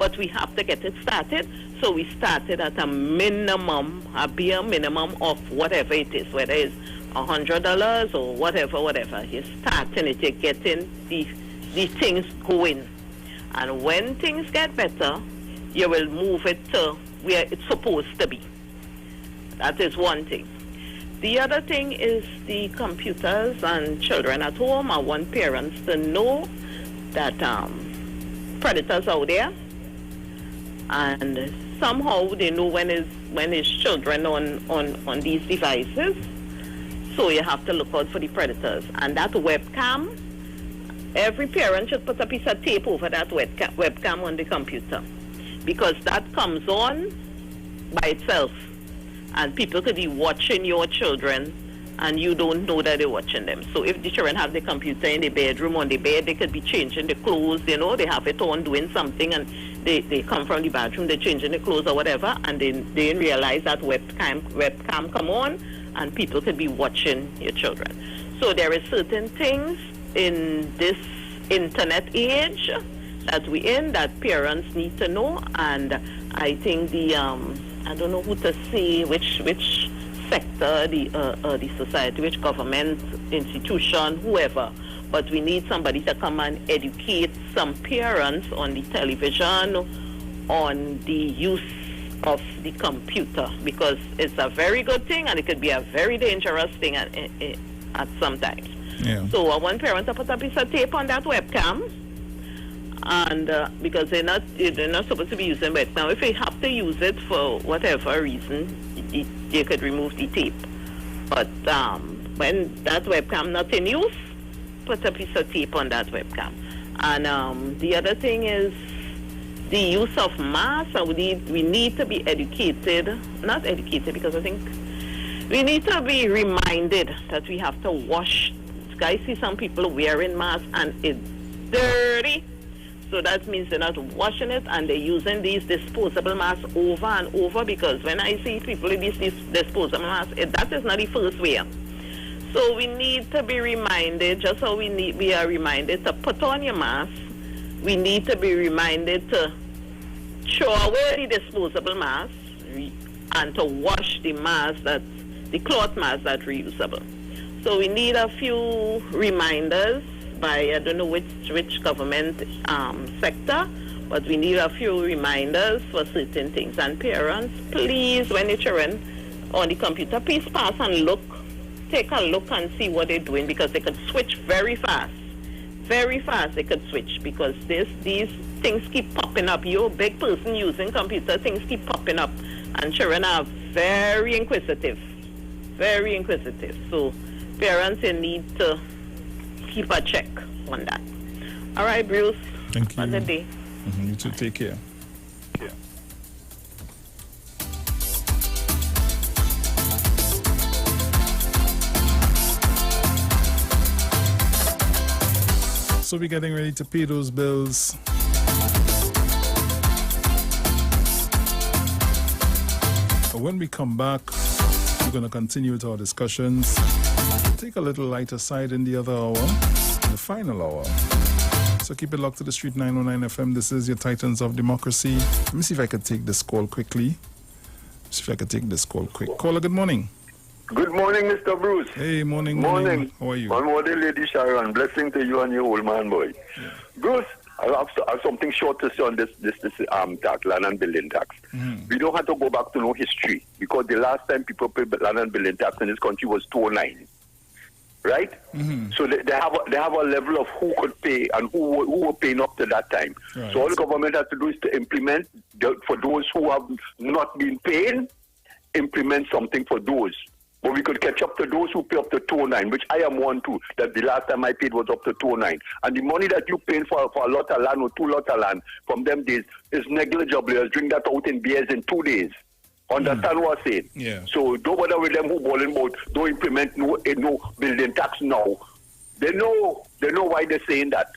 but we have to get it started. So we started at a minimum, a bare minimum of whatever it is, whether it's $100 or whatever. You're starting it, you're getting these things going. And when things get better, you will move it to where it's supposed to be. That is one thing. The other thing is the computers and children at home. I want parents to know that predators out there, and somehow they know when is children on these devices. So you have to look out for the predators. And that webcam, every parent should put a piece of tape over that webcam on the computer, because that comes on by itself. And people could be watching your children and you don't know that they're watching them. So if the children have the computer in the bedroom, on the bed, they could be changing the clothes, they have it on doing something, and they come from the bathroom, they're changing the clothes or whatever, and they didn't realize that webcam come on, and people could be watching your children. So there are certain things in this internet age that we're in that parents need to know, and I think I don't know who to say, which sector, the society, which government, institution, whoever, but we need somebody to come and educate some parents on the television, on the use of the computer, because it's a very good thing and it could be a very dangerous thing at some times. Yeah. So I want parents to put a piece of tape on that webcam, and because they're not supposed to be using webcam. Now, if they have to use it for whatever reason, you could remove the tape. But when that webcam not in use, put a piece of tape on that webcam. And the other thing is the use of masks. We need to be educated, not educated, because I think we need to be reminded that we have to wash. I see some people wearing masks and it's dirty. So that means they're not washing it, and they're using these disposable masks over and over, because when I see people with these disposable masks, that is not the first way. So we need to be reminded, just how we are reminded to put on your mask, we need to be reminded to throw away the disposable masks and to wash the the cloth masks that are reusable. So we need a few reminders by, I don't know which government sector, but we need a few reminders for certain things. And parents, please, when your children on the computer, please pass and look, take a look and see what they're doing, because they could switch very fast. Very fast they could switch, because these things keep popping up. You're a big person using computer, things keep popping up, and children are very inquisitive. Very inquisitive. So parents, you need to keep a check on that. All right, Bruce. Thank you. Have a good day. You too. Take care. Yeah. So we're getting ready to pay those bills. But when we come back, we're going to continue with our discussions. Take a little lighter side in the other hour, the final hour. So keep it locked to the Street 909 FM. This is your Titans of Democracy. Let me see if I can take this call quickly. Caller, good morning. Good morning, Mr. Bruce. Hey, morning. How are you? One more day, Lady Sharon. Blessing to you and your old man, boy. Yeah. Bruce, I have something short to say on this tax, land and building tax. We don't have to go back to no history, because the last time people paid land and building tax in this country was 2009. Right? So they have a level of who could pay and who were paying up to that time. Right. So all the government has to do is to implement, for those who have not been paying, implement something for those. But we could catch up to those who pay up to 209, which I am one too, that the last time I paid was up to 209. And the money that you paying for a lot of land or 2 lots of land from them days is negligible. You'll drink that out in beers in 2 days. Understand what I'm saying? Yeah. So don't bother with them who balling about don't implement no building tax now. They know why they're saying that.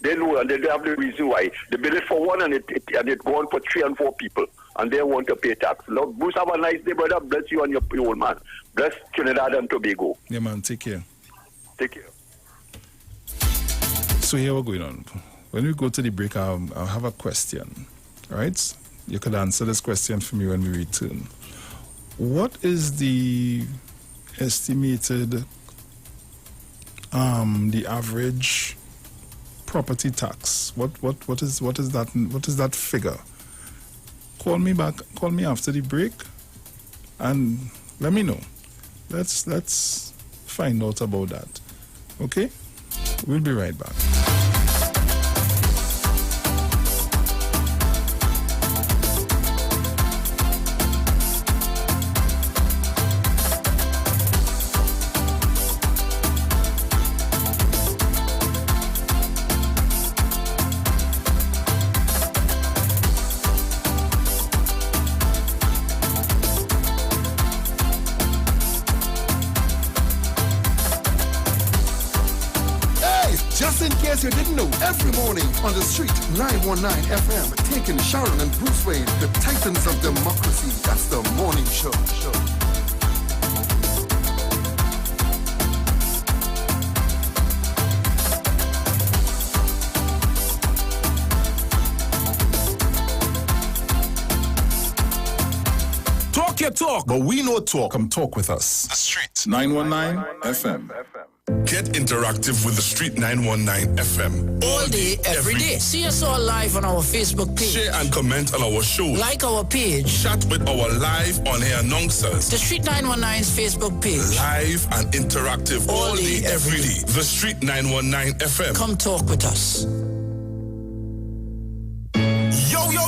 They know, and they have the reason why. They build it for one and it go on for 3 and 4 people, and they want to pay tax. Lord, Bruce, have a nice day, brother. Bless you and your old man. Bless Trinidad and Tobago. Yeah, man. Take care. Take care. So here we're going on. When we go to the break, I'll have a question. All right? You could answer this question for me when we return. What is the estimated, the average property tax? What is that figure? Call me back. Call me after the break, and let me know. Let's find out about that. Okay? We'll be right back. You didn't know, every morning on the street, 919 FM, taking Sharon and Bruce Wayne, the titans of democracy. That's the morning show. Talk your talk, but we know talk. Come talk with us. The Street 919 FM. Get interactive with the Street 919 FM. All day, every day. See us all live on our Facebook page. Share and comment on our show. Like our page. Chat with our live on-air announcers. The Street 919's Facebook page. Live and interactive all day, every day. The Street 919 FM. Come talk with us.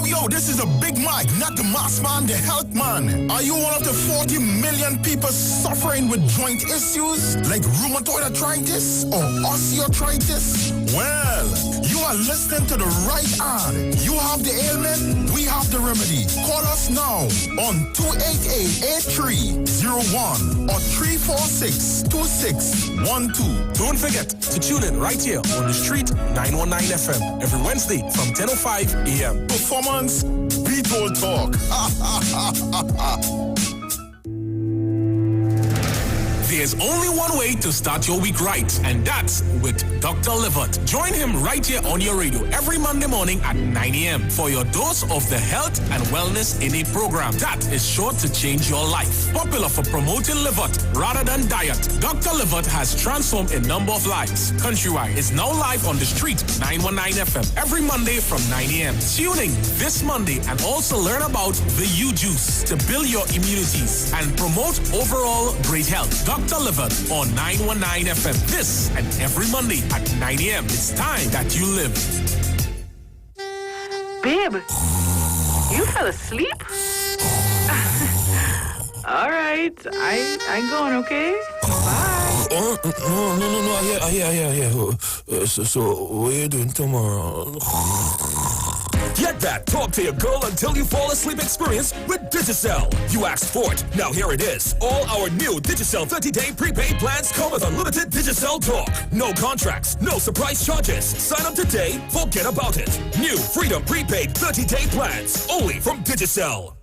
Yo, this is a Big Mike, not the mass man, the health man. Are you one of the 40 million people suffering with joint issues like rheumatoid arthritis or osteoarthritis? Well, you are listening to the right ad. You have the ailment, we have the remedy. Call us now on 288-8301 or 346-2612. Don't forget to tune in right here on the Street 919 FM every Wednesday from 10:05 a.m. Performance beat all talk. There's only one way to start your week right, and that's with Dr. Livert. Join him right here on your radio every Monday morning at 9 a.m. for your dose of the health and wellness in a program that is sure to change your life. Popular for promoting Livert rather than diet, Dr. Livert has transformed a number of lives. Countrywide is now live on the Street 919 FM every Monday from 9 a.m. Tune in this Monday and also learn about the U-Juice to build your immunities and promote overall great health. Dr. Livert on 919 FM this and every Monday at 9 a.m. It's time that you live. Babe, you fell asleep? All right, I'm going, okay? Bye. No. I hear. So what are you doing tomorrow? Get that talk to your girl until you fall asleep experience with Digicel. You asked for it. Now here it is. All our new Digicel 30-day prepaid plans come with unlimited Digicel talk. No contracts, no surprise charges. Sign up today, forget about it. New Freedom prepaid 30-day plans, only from Digicel.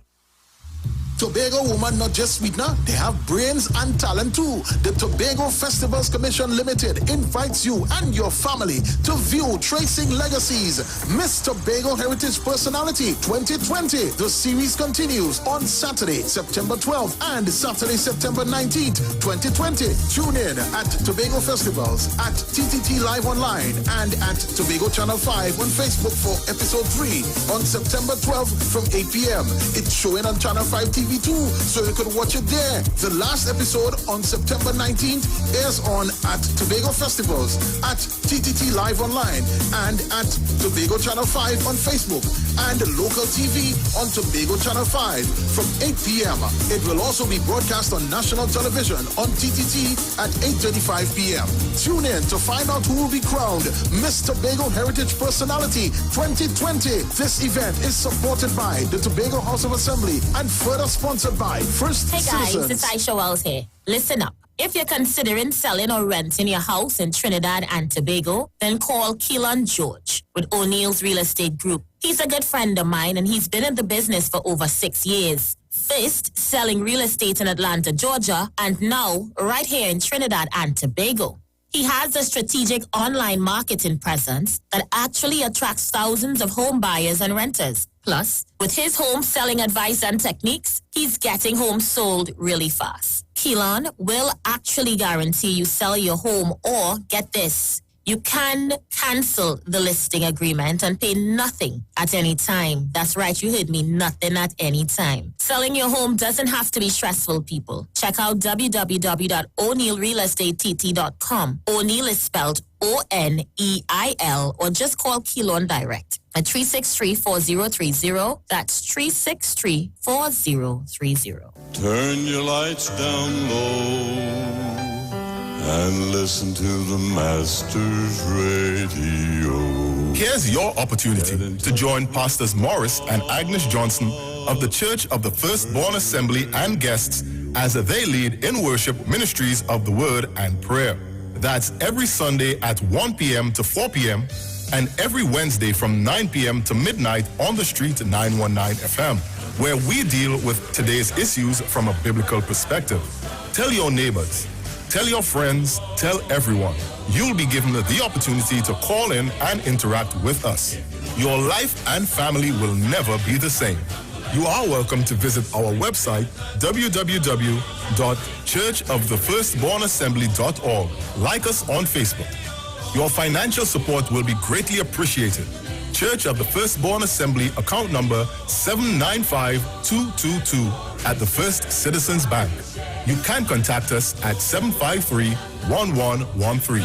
Tobago woman not just sweetener, they have brains and talent too. The Tobago Festivals Commission Limited invites you and your family to view Tracing Legacies, Miss Tobago Heritage Personality 2020. The series continues on Saturday, September 12th and Saturday, September 19th, 2020. Tune in at Tobago Festivals, at TTT Live Online, and at Tobago Channel 5 on Facebook for episode 3 on September 12th from 8 p.m. It's showing on Channel 5 TV too, so you can watch it there. The last episode on September 19th airs on at Tobago Festivals, at TTT Live Online, and at Tobago Channel 5 on Facebook, and local TV on Tobago Channel 5 from 8 p.m. It will also be broadcast on national television on TTT at 8:35 p.m. Tune in to find out who will be crowned Miss Tobago Heritage Personality 2020. This event is supported by the Tobago House of Assembly and further sponsored by First Citizens. Hey guys, it's Aisha Wells here. Listen up. If you're considering selling or renting your house in Trinidad and Tobago, then call Keelan George with O'Neill's Real Estate Group. He's a good friend of mine and he's been in the business for over 6 years. First, selling real estate in Atlanta, Georgia, and now right here in Trinidad and Tobago. He has a strategic online marketing presence that actually attracts thousands of home buyers and renters. Plus, with his home selling advice and techniques, he's getting homes sold really fast. Keelan will actually guarantee you sell your home, or get this, you can cancel the listing agreement and pay nothing at any time. That's right, you heard me, nothing at any time. Selling your home doesn't have to be stressful, people. Check out www.o'neillrealestateTT.com. O'Neill is spelled O-N-E-I-L, or just call Keelan direct at 363-4030. That's 363-4030. Turn your lights down low and listen to the Master's Radio. Here's your opportunity to join Pastors Morris and Agnes Johnson of the Church of the Firstborn Assembly and guests as they lead in worship ministries of the Word and Prayer. That's every Sunday at 1 p.m. to 4 p.m. and every Wednesday from 9 p.m. to midnight on the street 919 FM, where we deal with today's issues from a biblical perspective. Tell your neighbors, tell your friends, tell everyone. You'll be given the opportunity to call in and interact with us. Your life and family will never be the same. You are welcome to visit our website, www.churchofthefirstbornassembly.org. Like us on Facebook. Your financial support will be greatly appreciated. Church of the Firstborn Assembly, account number 795222 at the First Citizens Bank. You can contact us at 753-1113.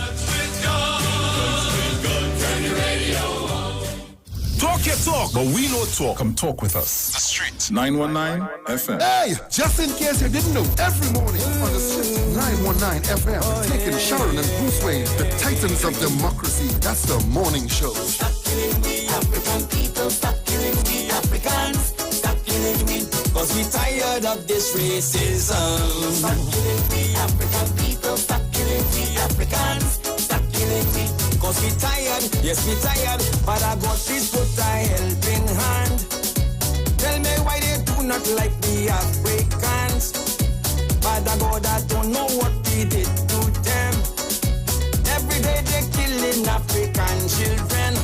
Talk your talk, but we know talk. Come talk with us. The Street 919 FM. Hey, just in case you didn't know, every morning on the Street 919 FM, taking Sharon and Bruce Wayne, the titans of democracy. That's the morning show. Stop killing the African people, stop killing the Africans, stop killing me, cause we tired of this racism. Stop killing the African people, stop killing the Africans, stop killing me, cause we tired, yes we tired, but I got this put a helping hand. Tell me why they do not like the Africans, but I God I don't know what we did to them. Every day they killing African children,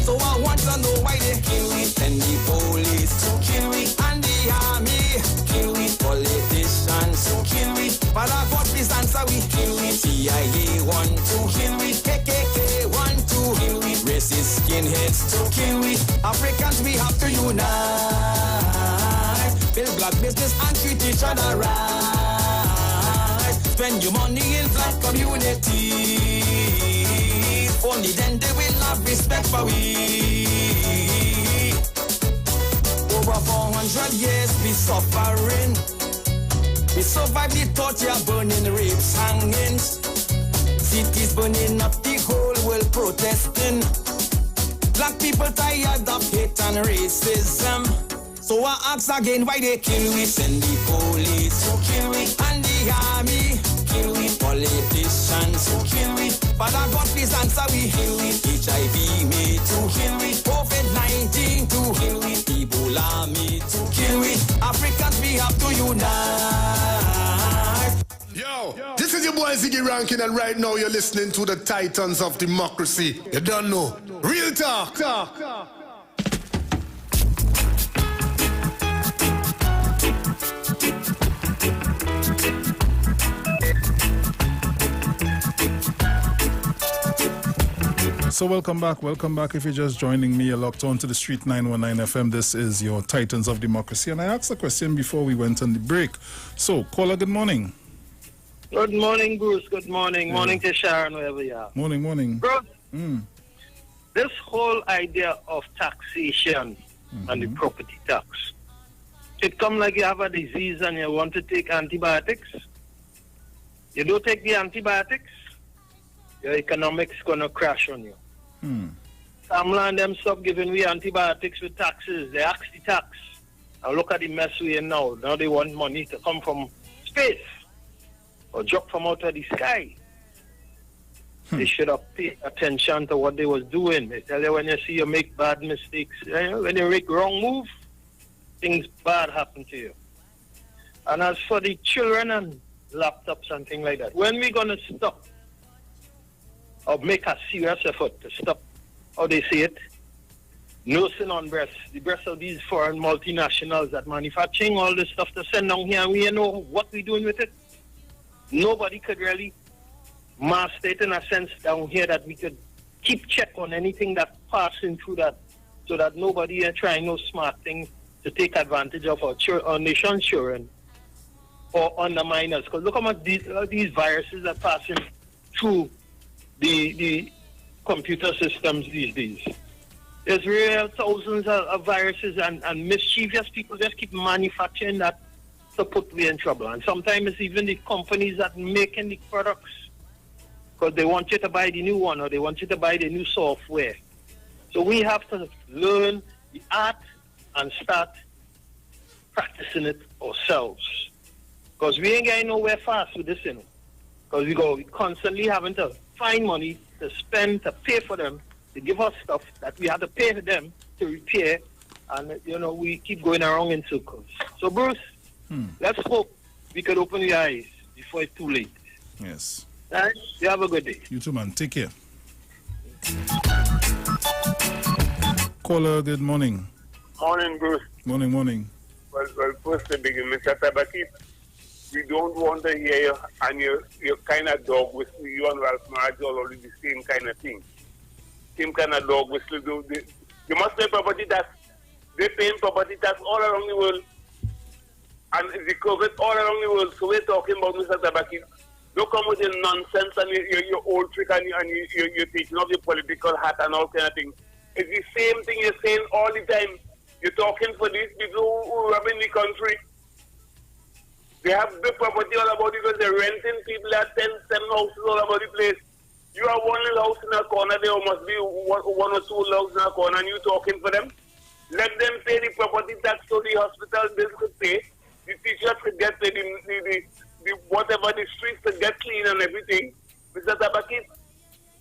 so I want to know why they kill we, and the police to kill we, and the army kill we, politicians to kill we, but I got this answer we kill we, CIA want to kill we, KKK want to kill we, racist skinheads to kill we, Africans we have to unite, build black business and treat each other right, spend your money in black community, only then they will have respect for we. Over 400 years we suffering, we survived the torture, burning, rapes, hangings, cities burning up, the whole world protesting. Black people tired of hate and racism, so I ask again why they kill we, send the police to kill we, and the army kill we, politicians to kill we, but I got this answer we kill we, HIV me to kill we, COVID-19 to kill we, Ebola me to kill we, Africans we have to unite. Yo, this is your boy Ziggy Rankin, and right now you're listening to the Titans of Democracy. You don't know. Real talk. So welcome back. If you're just joining me, you're locked on to the Street 919 FM. This is your Titans of Democracy. And I asked a question before we went on the break. So, caller, good morning. Good morning, Bruce. Good morning. Yeah. Morning to Sharon, wherever you are. Morning. Bruce, this whole idea of taxation and the property tax, it come like you have a disease and you want to take antibiotics. You don't take the antibiotics, your economics going to crash on you. Some land them stop giving we antibiotics with taxes. They ask the tax. Now look at the mess we in now. Now they want money to come from space or drop from out of the sky. They should have paid attention to what they was doing. They tell you when you see you make bad mistakes, when you make wrong move, things bad happen to you. And as for the children and laptops and things like that, when we going to stop or make a serious effort to stop, how they say it, nursing on breasts, the breasts of these foreign multinationals that manufacturing all this stuff to send down here, and we know what we're doing with it. Nobody could really master it in a sense down here that we could keep check on anything that's passing through that, so that nobody are trying no smart thing to take advantage of our nation's children or undermine us. Because look how much these viruses are passing through the computer systems these days. There's real thousands of viruses and mischievous people just keep manufacturing that to put me in trouble. And sometimes it's even the companies that making the products, because they want you to buy the new one or they want you to buy the new software. So we have to learn the art and start practicing it ourselves. Because we ain't getting nowhere fast with this, you know. Because we constantly having to find money to spend, to pay for them, to give us stuff that we have to pay for them to repair. And, you know, we keep going around in circles. So, Bruce, let's hope we could open your eyes before it's too late. Yes. All right? You have a good day. You too, man. Take care. Caller, good morning. Morning, Bruce. Morning. Well, first to begin, Mr. Tabaki, we don't want to hear you and your kind of dog whistle. You and Ralph Maraj all do the same kind of thing. Same kind of dog whistle. You must pay property tax. They're paying property tax all around the world. And the COVID all around the world. So we're talking about Mr. Tabaki. Don't come with your nonsense and your old trick and you're taking off your political hat and all kind of things. It's the same thing you're saying all the time. You're talking for these people who run in the country. They have big property all about it because they're renting people at 10 houses all about the place. You have one little house in a corner, there must be one or two houses in a corner, and you talking for them. Let them pay the property tax so the hospital bills could pay. The teachers could get paid, the whatever, the streets could get clean and everything. Mr. Tabaki,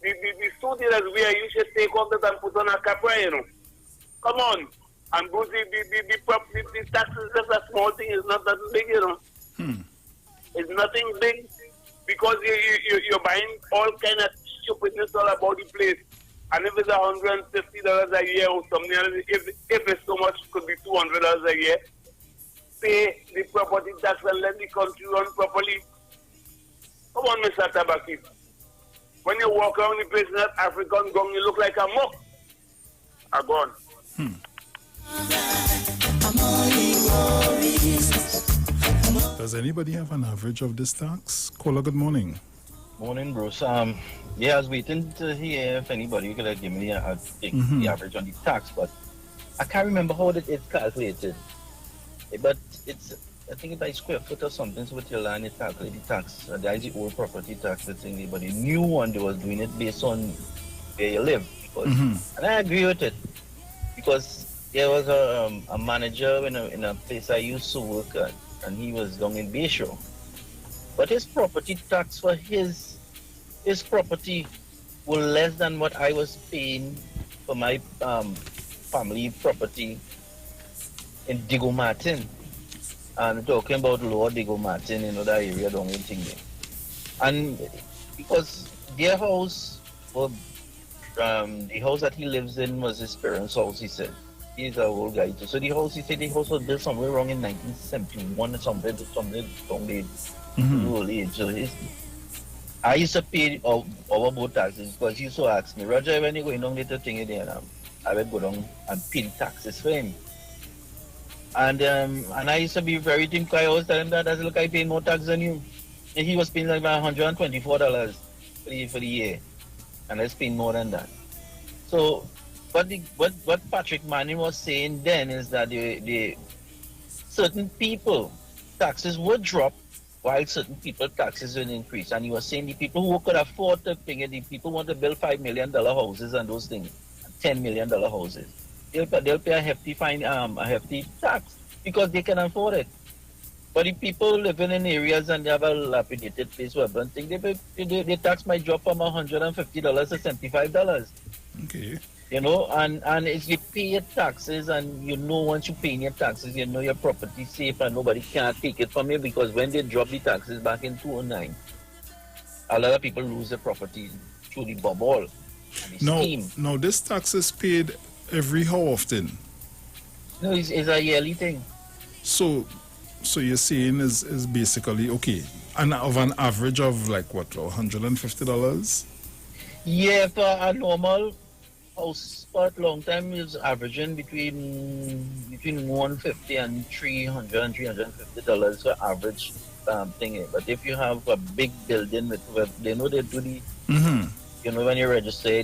the students where you should take off that and put on a capra, you know. Come on. And Bruce, the tax is just a small thing, it's not that big, you know. It's nothing big because you're buying all kind of stupidness all about the place. And if it's $150 a year or something else, if it's so much, it could be $200 a year. Pay the property tax and let the country run properly. Come on, Mr. Tabaki. When you walk around the place in that African gong, you look like a muck. I'm gone. Does anybody have an average of this tax? Caller, good morning. Morning, Bruce. Yeah, I was waiting to hear if anybody could have given me the average on the tax, but I can't remember how it's calculated. But it's, I think it's by square foot or something, so with your land, it calculates the tax. That is the old property tax, the thing. But the new one, they was doing it based on where you live. Because, and I agree with it. Because there was a manager in a place I used to work at, and he was down in Bayshore. But his property tax for his property was less than what I was paying for my family property in Diego Martin. And talking about Lower Diego Martin, you know, that area down in thing there. And because their house, well, the house that he lives in was his parents' house, he said. He's an old guy too. So the house, he said the house was built somewhere around in 1971 or something down there. Old age. So I used to pay our boat taxes because he used to ask me, Roger, when you go down there to thing there, I would go down and pay the taxes for him. And I used to be very thankful. I always tell him that, look, I pay more tax than you. And he was paying like $124 for the year. And I was paying more than that. So, what Patrick Manning was saying then is that the certain people, taxes would drop while certain people taxes will increase. And he was saying the people who could afford to pay it, the people want to build $5 million houses and those things, $10 million houses. They'll pay a hefty fine, a hefty tax because they can afford it. But the people living in areas and they have a dilapidated place, whatever, they tax might drop from $150 to $75. Okay. You know, and if you pay your taxes and you know once you pay your taxes, you know your property is safe and nobody can't take it from you because when they drop the taxes back in 2009, a lot of people lose their property through the bubble and the scheme. No, this tax is paid every how often? No, it's a yearly thing. So you're saying is basically okay, and of an average of like what, $150? Yeah, for a normal house spot, long time is averaging between $150 and $300 and $350 for average thing. But if you have a big building with they know they do the you know, when you register,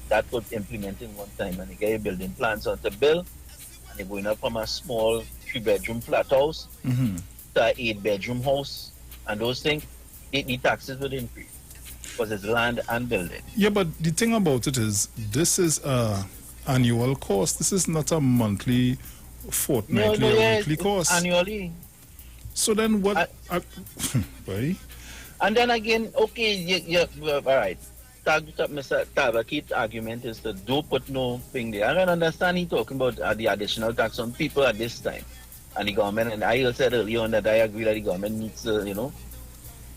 that could implement in one time, and they get your building plans on the bill, and they're going up from a small 3-bedroom flat house to an 8-bedroom house, and those things, the taxes would increase because it's land and building. Yeah, but the thing about it is, this is a annual cost. This is not a monthly, fortnightly, or weekly cost. Annually. So then what? Right? And then again, okay, all right. Mr. Tabakit's argument is that don't put no thing there. I don't understand he talking about the additional tax on people at this time. And the government, and I said earlier on that I agree that the government needs to,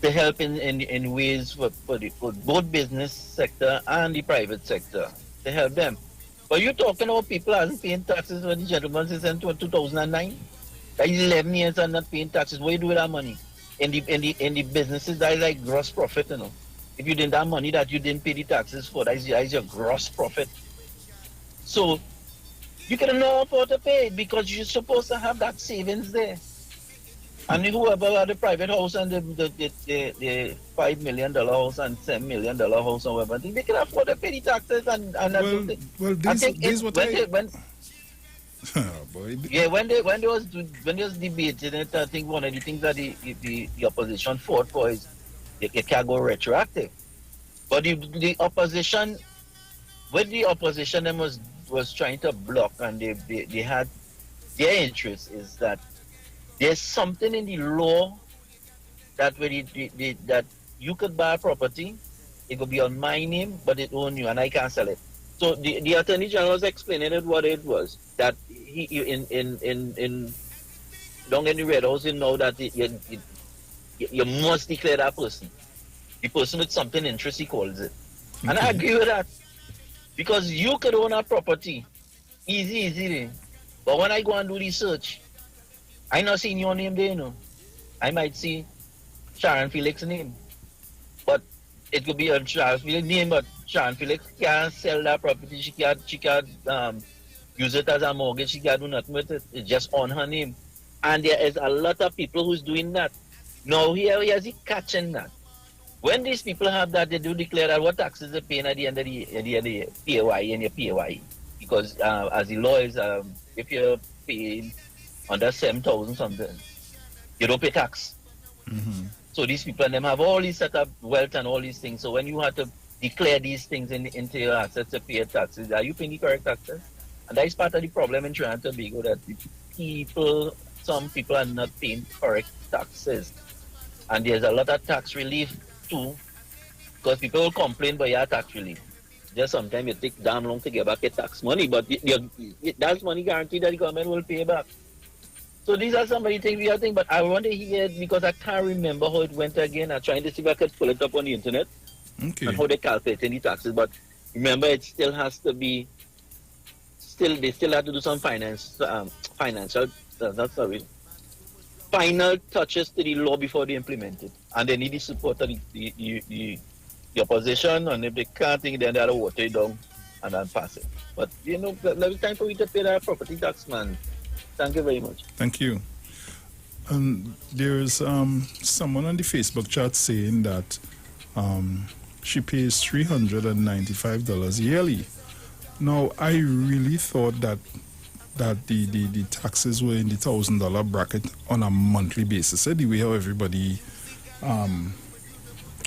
to help in ways for both business sector and the private sector, to help them. But you're talking about people who hasn't paying taxes for the gentleman since 2009? That is 11 years and not paying taxes. What do you do with that money? In the businesses, that is like gross profit, If you didn't have money that you didn't pay the taxes for, that is your gross profit. So you can know how to pay it because you're supposed to have that savings there. And whoever had the private house and the $5 million house and $7 million house or whatever, they can afford to pay the taxes and when they was debating it, I think one of the things that the opposition fought for is it can't go retroactive. But the opposition, what the opposition them was trying to block, and they had their interest is that there's something in the law that that you could buy a property, it could be on my name, but it own you, and I can't sell it. So the Attorney General was explaining it what it was, that he in don't get the red house, you know that you must declare that person. The person with something interest, he calls it. And I agree with that. Because you could own a property easy. But when I go and do research, I not seeing your name there, I might see Sharon Felix's name. But it could be a Sharon Felix name, but Sharon Felix can't sell that property. She can't use it as a mortgage. She can't do nothing with it. It's just on her name. And there is a lot of people who's doing that. Now here is he catching that. When these people have that, they do declare that what taxes they're paying at the end of the year, PAYE and your PAYE. Because as the law is, if you're paying under 7,000 something, you don't pay tax. So these people and them have all these set up wealth and all these things. So when you have to declare these things into your assets to pay taxes, are you paying the correct taxes? And that is part of the problem in Trinidad and Tobago, that some people are not paying correct taxes. And there's a lot of tax relief too, because people will complain about your tax relief. Just sometimes you take damn long to get back your tax money, but that's money guaranteed that the government will pay back. So these are some of the things we are thinking, but I want to hear it because I can't remember how it went again. I'm trying to see if I could pull it up on the internet and how they calculate the taxes. But remember, it still has to be, they still have to do some final touches to the law before they implement it. And they need the support of the opposition, and if they can't think, then they have to water it down and then pass it. But, there's time for you to pay that property tax, man. Thank you very much. Thank you. There's someone on the Facebook chat saying that she pays $395 yearly. Now, I really thought that the taxes were in the $1,000 bracket on a monthly basis. The way how everybody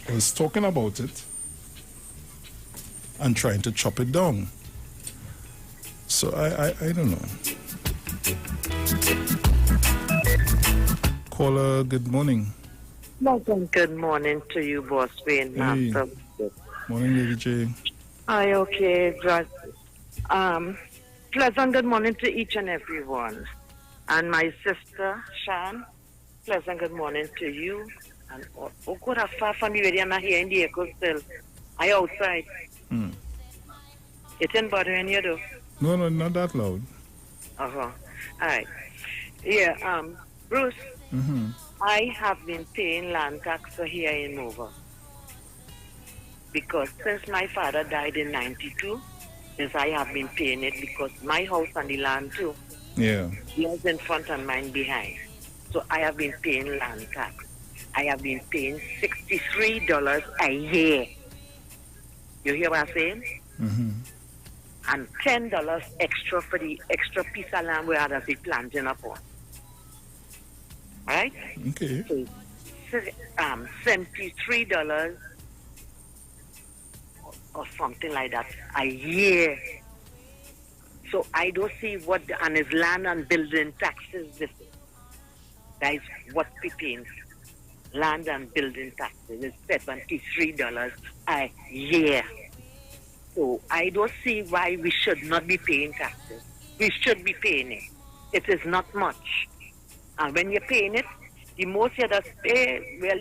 was talking about it and trying to chop it down. So I don't know. Caller, good morning. Good morning to you, Boss Wayne. Hey. Morning, Lady J. Hi, okay. Pleasant good morning to each and every one. And my sister, Shan, pleasant good morning to you. And God, I'm far from you, I'm not here in the echo still. I outside. Hmm. It ain't bothering you though. No, not that loud. All right. Yeah, Bruce, Mm-hmm. I have been paying land tax here in Mova. Because since my father died in 92, since I have been paying it because my house and the land too. Yeah. Yours in front and mine behind. So I have been paying land tax. I have been paying $63 a year. You hear what I'm saying? Mm-hmm. And $10 extra for the extra piece of land where others be planting upon. Right? Okay. So, $73 or something like that a year. So I don't see what and his land and building taxes. That is what we pay. Land and building taxes is $73 a year. So I don't see why we should not be paying taxes. We should be paying it. It is not much. And when you're paying it, the most you just pay, well,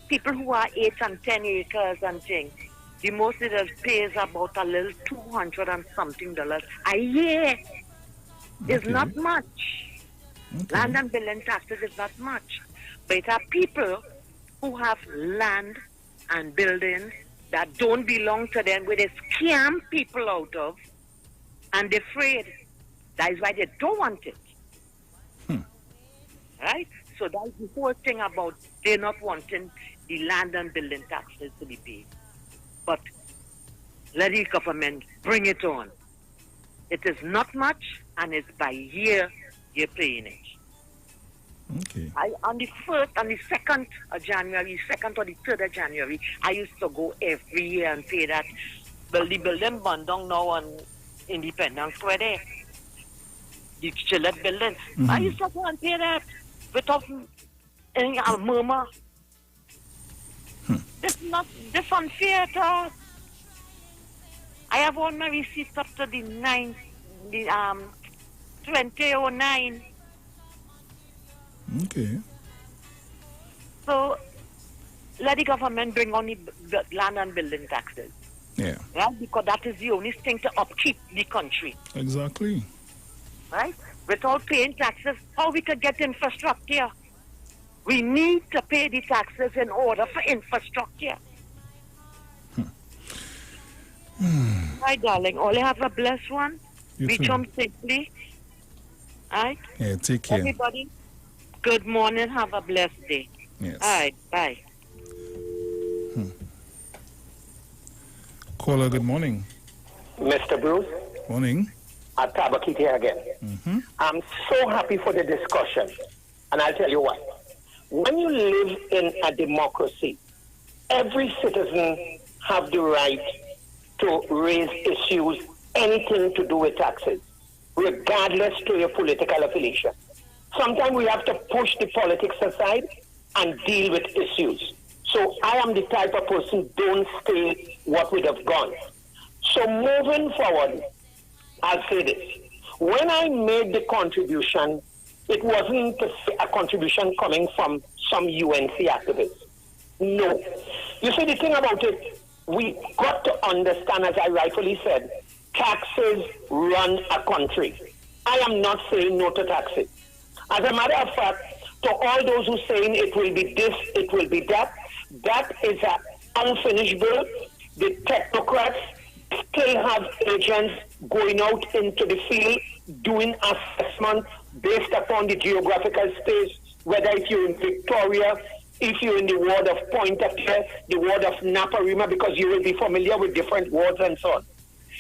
people who are 8 and 10 acres and things, the most it just pays about a little $200 and something a year. It's not much. Land and building taxes is not much. But it are people who have land and buildings that don't belong to them, where they scam people out of, and they're afraid. That is why they don't want it. Right? So that's the whole thing about they not wanting the land and building taxes to be paid. But let the government bring it on. It is not much, and it's by year you're paying it. Okay. On the 1st, on the 2nd of January, 2nd or the 3rd of January, I used to go every year and pay that. Well, the building burned down now on Independence Square there. The Gillette building. Mm-hmm. I used to go and pay that without any murmur. This unfair at all. I have all my receipts up to the 2009. Okay. So let the government bring on the land and building taxes. Yeah. Right? Because that is the only thing to upkeep the country. Exactly. Right? Without paying taxes, how we could get infrastructure? We need to pay the taxes in order for infrastructure. Hi, darling. All you have a blessed one. You Reach too. home safely. Right? Yeah, take care. Everybody, good morning. Have a blessed day. Yes. All right. Bye. Caller, good morning. Mr. Bruce, Morning. Tabakiti here again. Mm-hmm. I'm so happy for the discussion, and I'll tell you why. When you live in a democracy, every citizen have the right to raise issues, anything to do with taxes, regardless to your political affiliation. Sometimes we have to push the politics aside and deal with issues. So I am the type of person, don't stay what would have gone. So moving forward, I'll say this. When I made the contribution, it wasn't a contribution coming from some UNC activists. No. You see, the thing about it, we got to understand, as I rightfully said, taxes run a country. I am not saying no to taxes. As a matter of fact, to all those who are saying it will be this, it will be that, that is an unfinished bill. The technocrats still have agents going out into the field, doing assessment based upon the geographical space, whether if you're in Victoria, if you're in the ward of Pointe-à-Pierre, the ward of Naparima, because you will be familiar with different wards and so on.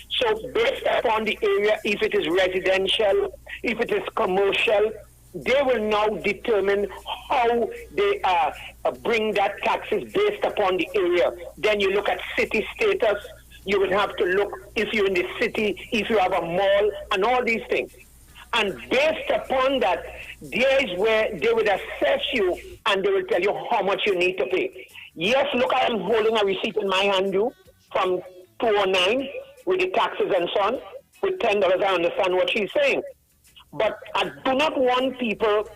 So based upon the area, if it is residential, if it is commercial, they will now determine how they bring that taxes based upon the area. Then you look at city status, you would have to look if you're in the city, if you have a mall, and all these things. And based upon that, there is where they would assess you and they will tell you how much you need to pay. Yes, look, I am holding a receipt in my hand, you, from 2009 with the taxes and so on. With $10, I understand what she's saying. But I do not want people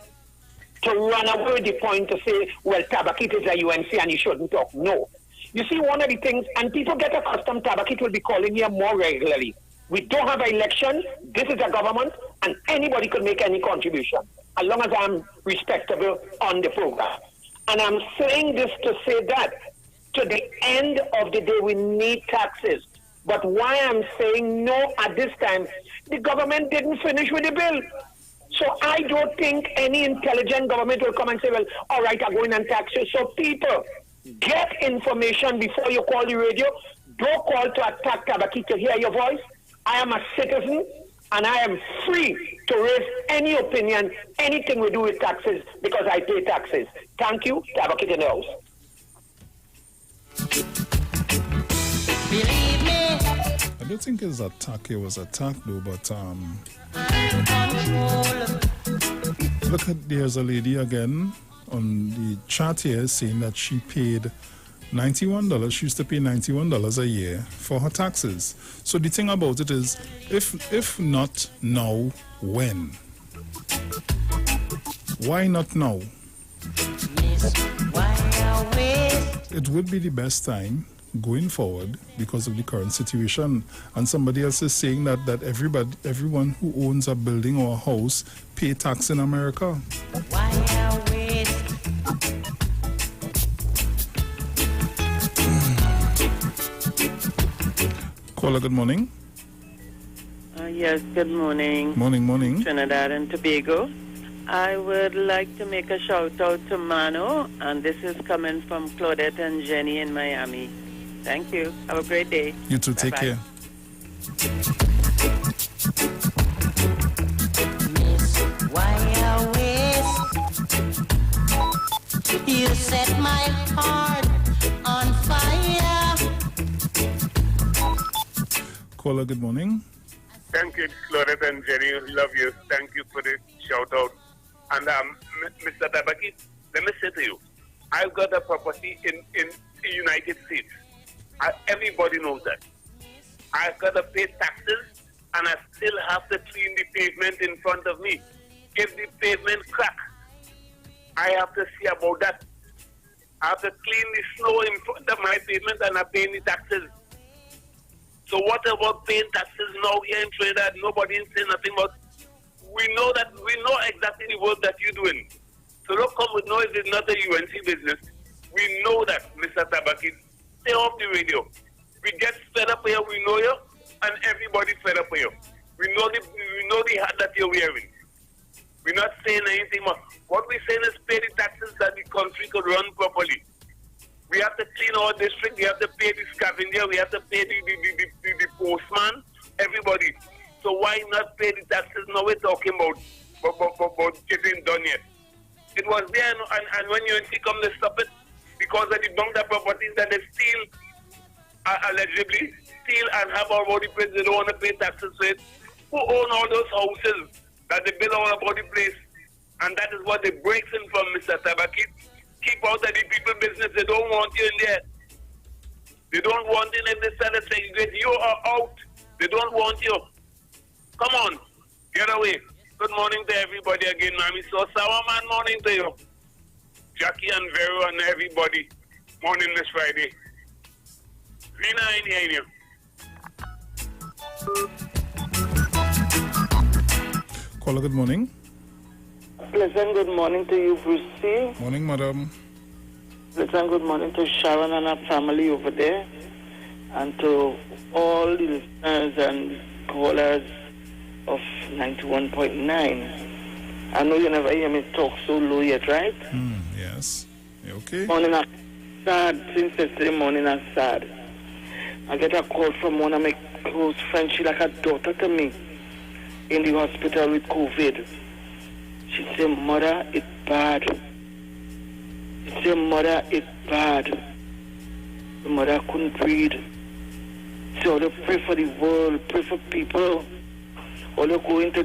to run away with the point to say, well, Tabakit is a UNC and you shouldn't talk. No. You see, one of the things, and people get accustomed, Tabakit will be calling here more regularly. We don't have an election. This is a government, and anybody could make any contribution, as long as I'm respectable on the program. And I'm saying this to say that to the end of the day, we need taxes. But why I'm saying no at this time, the government didn't finish with the bill. So I don't think any intelligent government will come and say, well, all right, I'm going and tax you. So people, get information before you call the radio. Don't call to attack Tabakit to hear your voice. I am a citizen, and I am free to raise any opinion, anything we do with taxes, because I pay taxes. Thank you, Tabakit in the house. I don't think his attack here was attacked though, but look at, there's a lady again on the chat here saying that she paid $91. She used to pay $91 a year for her taxes. So the thing about it is, if not now, when? Why not now? It would be the best time going forward because of the current situation. And somebody else is saying that everyone who owns a building or a house pay tax in America. Caller, good morning. Yes, good morning. Morning. Trinidad and Tobago. I would like to make a shout out to Mano, and this is coming from Claudette and Jenny in Miami. Thank you. Have a great day. You too. Take care. You set my heart on fire. Caller, good morning. Thank you, Claudette and Jenny. Love you. Thank you for the shout out. And Mr. Tabakit, let me say to you, I've got a property in the United States. Everybody knows that. I've got to pay taxes, and I still have to clean the pavement in front of me. If the pavement crack, I have to see about that. I have to clean the snow in front of my pavement, and I pay the taxes. So what about paying taxes now here in Trinidad? Nobody is saying nothing about. We know exactly the work that you're doing. So don't come with noise. It's not a UNC business. We know that, Mr. Tabakit. Stay off the radio. We get fed up here. We know you, and everybody's fed up here. We know the hat that you're wearing. We're not saying anything more. What we're saying is pay the taxes that the country could run properly. We have to clean our district. We have to pay the scavenger. We have to pay the postman. Everybody. So why not pay the taxes? Now we're talking about getting done yet. It was there, and when UNC come to stop it, because of the bunker properties that they steal, allegedly steal and have all over the place, they don't want to pay taxes for it. Who own all those houses that they build all over the place? And that is what they breaks in from, Mr. Tabakit. Keep out of the people business. They don't want you in there. They don't want you in the Senate saying that you are out. They don't want you. Come on, get away. Good morning to everybody again, Mami. So, sour man, morning to you. Jackie and Vero and everybody. Morning this Friday. Rina in here. Caller, good morning. Pleasant good morning to you, Brucey. Morning, madam. Pleasant good morning to Sharon and her family over there, and to all the listeners and callers of 91.9. I know you never hear me talk so low yet, right? Yes. You okay? Morning, I'm sad. Since yesterday morning, I'm sad. I get a call from one of my close friends. She's like a daughter to me in the hospital with COVID. She said, Mother, it's bad. She said, Mother, it's bad. The mother couldn't breathe. So they pray for the world, pray for people. All you go into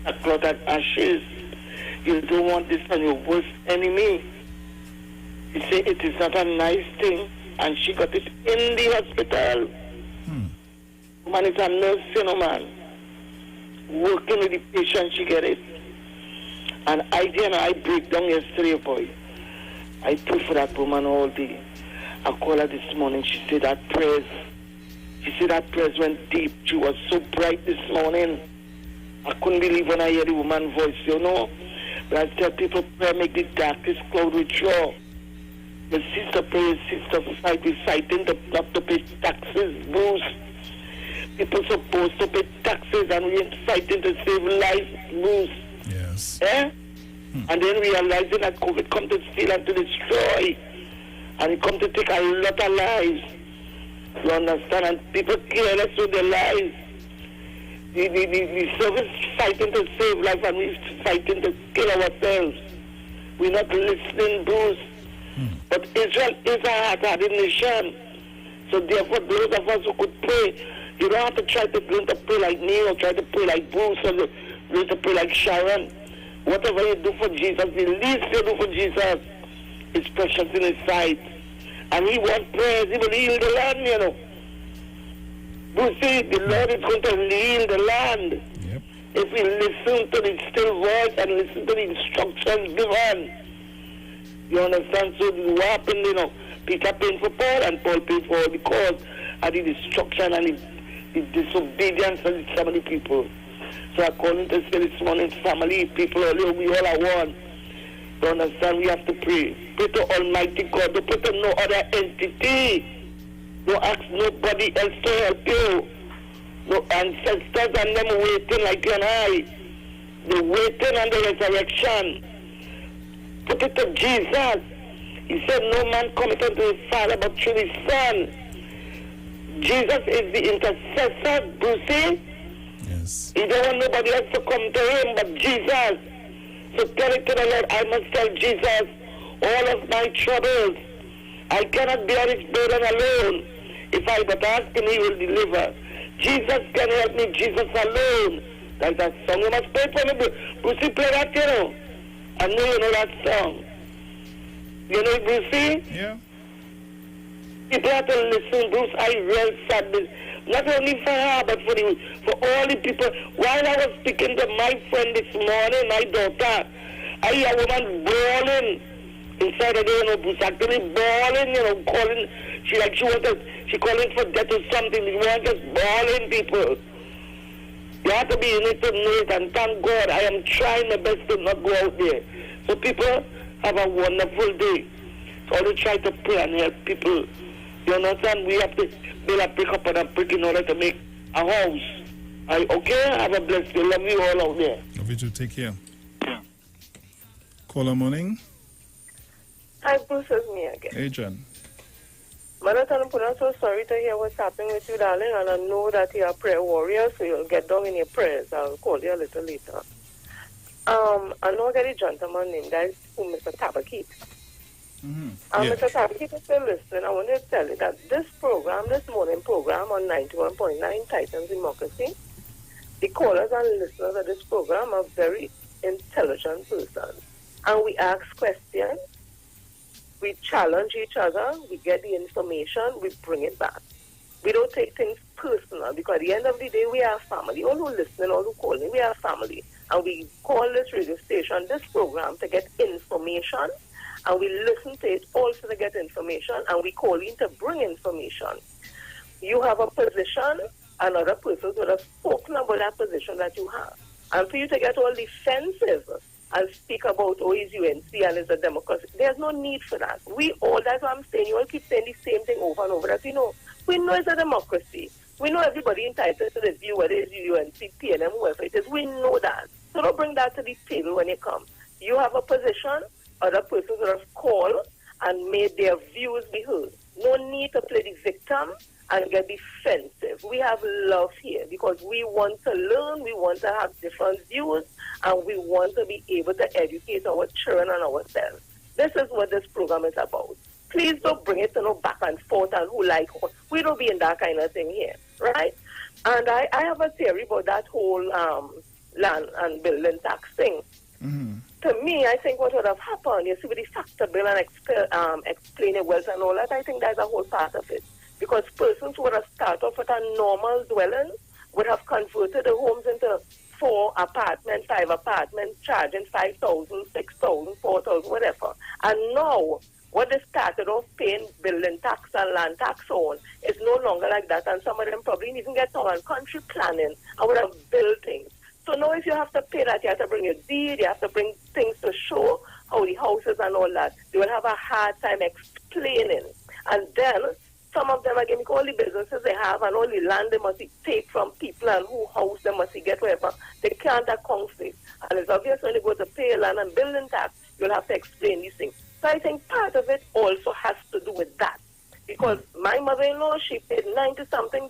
sackcloth and ashes. You don't want this on your worst enemy. You say it is not a nice thing, and she got it in the hospital. Man, it's a nurse, you know, man. Working with the patient, she get it. And I break down yesterday, boy. I pray for that woman all day. I called her this morning. She said that prayers went deep. She was so bright this morning. I couldn't believe when I heard the woman's voice, you know. But I tell people, prayer make the darkest cloud withdraw. The sister prays, sister fight is fighting not to pay taxes, Bruce. People supposed to pay taxes and we ain't fighting to save lives, Bruce. Yes. Eh? And then realizing that COVID come to steal and to destroy. And it come to take a lot of lives. You understand? And people careless with their lives. The service fighting to save life and we fighting to kill ourselves. We're not listening, Bruce. But Israel is a hard-hearted nation. So therefore, those of us who could pray, you don't have to try to learn to pray like me or try to pray like Bruce or learn to pray like Sharon. Whatever you do for Jesus, the least you do for Jesus is precious in his sight. And he wants prayers. He will heal the land, you know. You see, the Lord is going to heal the land. Yep. If we listen to the still voice and listen to the instructions given. You understand? So what happened, you know, Peter paid for Paul and Paul paid for all the cause and the destruction and the disobedience of some of the people. So according to say this morning, family, people, we all are one. You understand? We have to pray. Pray to Almighty God. Don't pray to no other entity. Don't ask nobody else to help you. No ancestors and them waiting like you and I. They're waiting on the resurrection. Put it to Jesus. He said, no man cometh unto the Father but through the Son. Jesus is the intercessor, Brucey. Yes. He don't want nobody else to come to him but Jesus. So tell it to the Lord, I must tell Jesus all of my troubles. I cannot bear his burden alone. If I but ask him, he will deliver. Jesus can help me, Jesus alone. That's a song you must play for me. Brucey, play that, you know. I know you know that song. You know it, Brucey? Yeah. People have to listen, Bruce. I real sadness. Not only for her, but for all the people. While I was speaking to my friend this morning, my daughter, I hear a woman bawling inside of there, you know, Bruce, actually bawling, you know, calling. She calling for death or something. The woman just bawling, people. You have to be in it to know it, and thank God I am trying my best to not go out there. So people have a wonderful day. So I try to pray and help people. You understand? We have to build a brick up and a brick in order to make a house. Okay? Have a blessed day. Love you all out there. Love you too. Take care. Caller morning. Hi, Bruce, it's me again. Hey, John. Mother Tanapuna, I'm so sorry to hear what's happening with you, darling, and I know that you're a prayer warrior, so you'll get down in your prayers. I'll call you a little later. I know I got a gentleman named Mr. Tabakit. Mr. Tabakit, if you're listening, I want to tell you that this morning program on 91.9 Titans Democracy, the callers and listeners of this program are very intelligent persons. And we ask questions. We challenge each other, we get the information, we bring it back. We don't take things personal because at the end of the day, we are family. All who listen, all who call me, we are family. And we call this radio station, this program to get information, and we listen to it also to get information, and we call in to bring information. You have a position, another person would have spoken about that position that you have. And for you to get all defensive and speak about, is UNC and is a democracy. There's no need for that. That's what I'm saying. You all keep saying the same thing over and over. That we know it's a democracy. We know everybody entitled to the view, whether it's UNC, PNM, whoever it is. We know that. So don't bring that to the table when you come. You have a position, other persons will have called and made their views be heard. No need to play the victim and get defensive. We have love here because we want to learn, we want to have different views, and we want to be able to educate our children and ourselves. This is what this program is about. Please don't bring it to no back and forth and who like who. We don't be in that kind of thing here, right? And I have a theory about that whole land and building tax thing. Mm-hmm. To me, I think what would have happened, you see, with the factor bill and explaining wealth and all that, I think that's a whole part of it. Because persons who would have started off with a normal dwelling would have converted the homes into 4 apartments, 5 apartments, charging 5,000, 6,000, 4,000, whatever. And now, what they started off paying building tax and land tax on is no longer like that, and some of them probably didn't even get town and country planning and would have built things. So now if you have to pay that, you have to bring your deed, you have to bring things to show how the houses and all that. They will have a hard time explaining. And then some of them, again, all the businesses they have and all the land they must take from people and who house they must get wherever, they can't account for it. And it's obvious when you go to pay land and building tax, you'll have to explain these things. So I think part of it also has to do with that. Because my mother-in-law, she paid $90-something.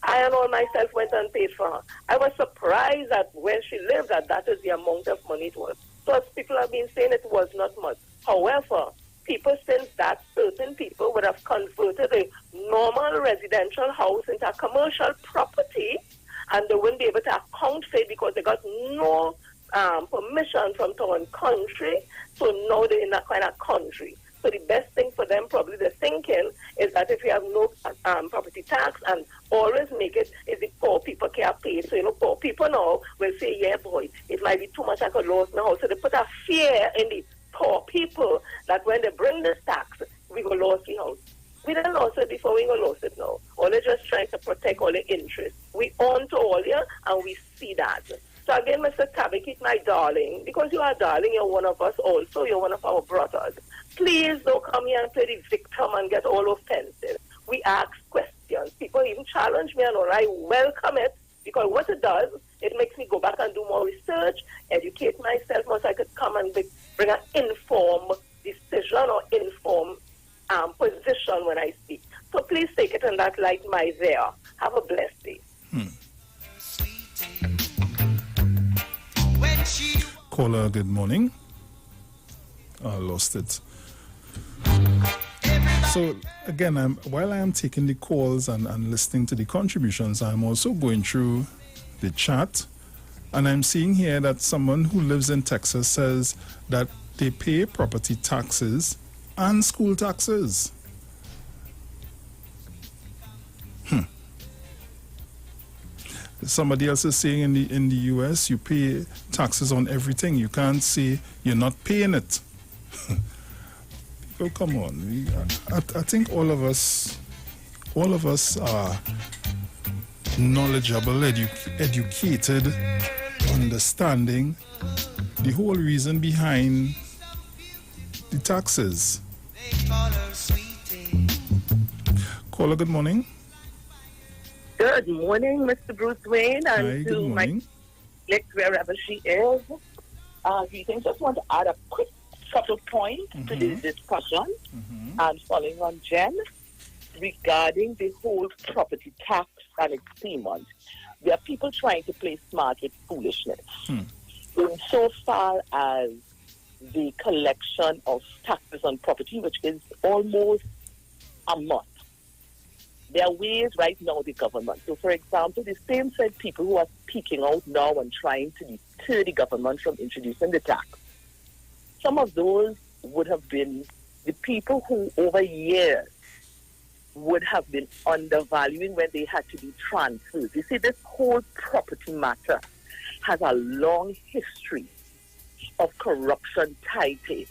I and all myself went and paid for her. I was surprised that where she lived, that is the amount of money it was. So as people have been saying, it was not much. However, people since that, certain people would have converted a normal residential house into a commercial property, and they wouldn't be able to account for it because they got no permission from town country, so now they're in that kind of country. So the best thing for them, probably the thinking, is that if you have no property tax and always make it, is the poor people can't pay. So, poor people now will say, yeah, boy, it might be too much I could lose my house. So they put a fear in the poor people that when they bring this tax, we go lose the house. We didn't lose it before, we going to lose it now. All they're just trying to protect all the interests. We own to all you, and we see that. So again, Mr. Tabakit, my darling, because you are darling, you're one of us also, you're one of our brothers. Please don't come here and play the victim and get all offensive. We ask questions. People even challenge me and all. I welcome it because what it does, it makes me go back and do more research, educate myself more so I could come and bring an informed decision or informed position when I speak. So please take it in that light, my dear. Have a blessed day. Caller, good morning. I lost it. So again, while I am taking the calls and listening to the contributions, I'm also going through the chat, and I'm seeing here that someone who lives in Texas says that they pay property taxes and school taxes. Somebody else is saying in the US you pay taxes on everything. You can't say you're not paying it. Well, come on. I think all of us are knowledgeable, educated, understanding the whole reason behind the taxes. Caller, good morning. Good morning, Mr. Bruce Wayne, and Hi, to my colleague, wherever she is. Greetings. Just want to add a quick couple points to this discussion, and following on Jen, regarding the whole property tax and its payment. There are people trying to play smart with foolishness. In so far as the collection of taxes on property, which is almost a month. There are ways right now the government. So, for example, the same said people who are speaking out now and trying to deter the government from introducing the tax. Some of those would have been the people who, over years, would have been undervaluing when they had to be transferred. You see, this whole property matter has a long history of corruption tied to it.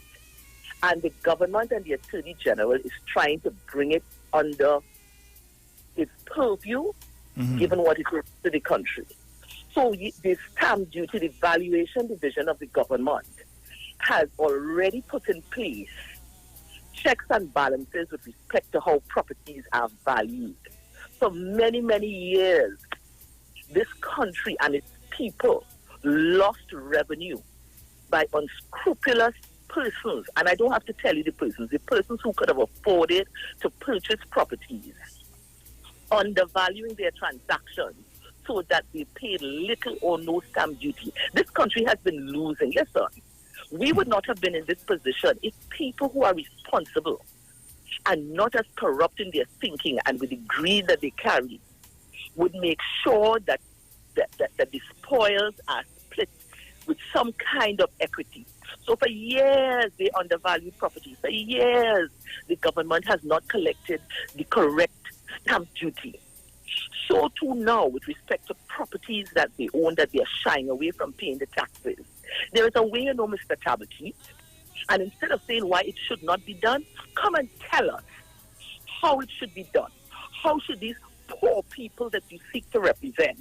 And the government and the Attorney General is trying to bring it under its purview, given what it is to the country. So the stamp duty, the valuation division of the government, has already put in place checks and balances with respect to how properties are valued. For many, many years, this country and its people lost revenue by unscrupulous persons, and I don't have to tell you the persons who could have afforded to purchase properties, undervaluing their transactions so that they paid little or no stamp duty. This country has been losing. Listen, we would not have been in this position if people who are responsible and not as corrupt in their thinking and with the greed that they carry would make sure that the spoils are split with some kind of equity. So for years, they undervalued property. For years, the government has not collected the correct stamp duty. So too now, with respect to properties that they own, that they are shying away from paying the taxes. There is a way, Mr. Tabakit, And instead of saying why it should not be done, come and tell us how it should be done. How should these poor people that you seek to represent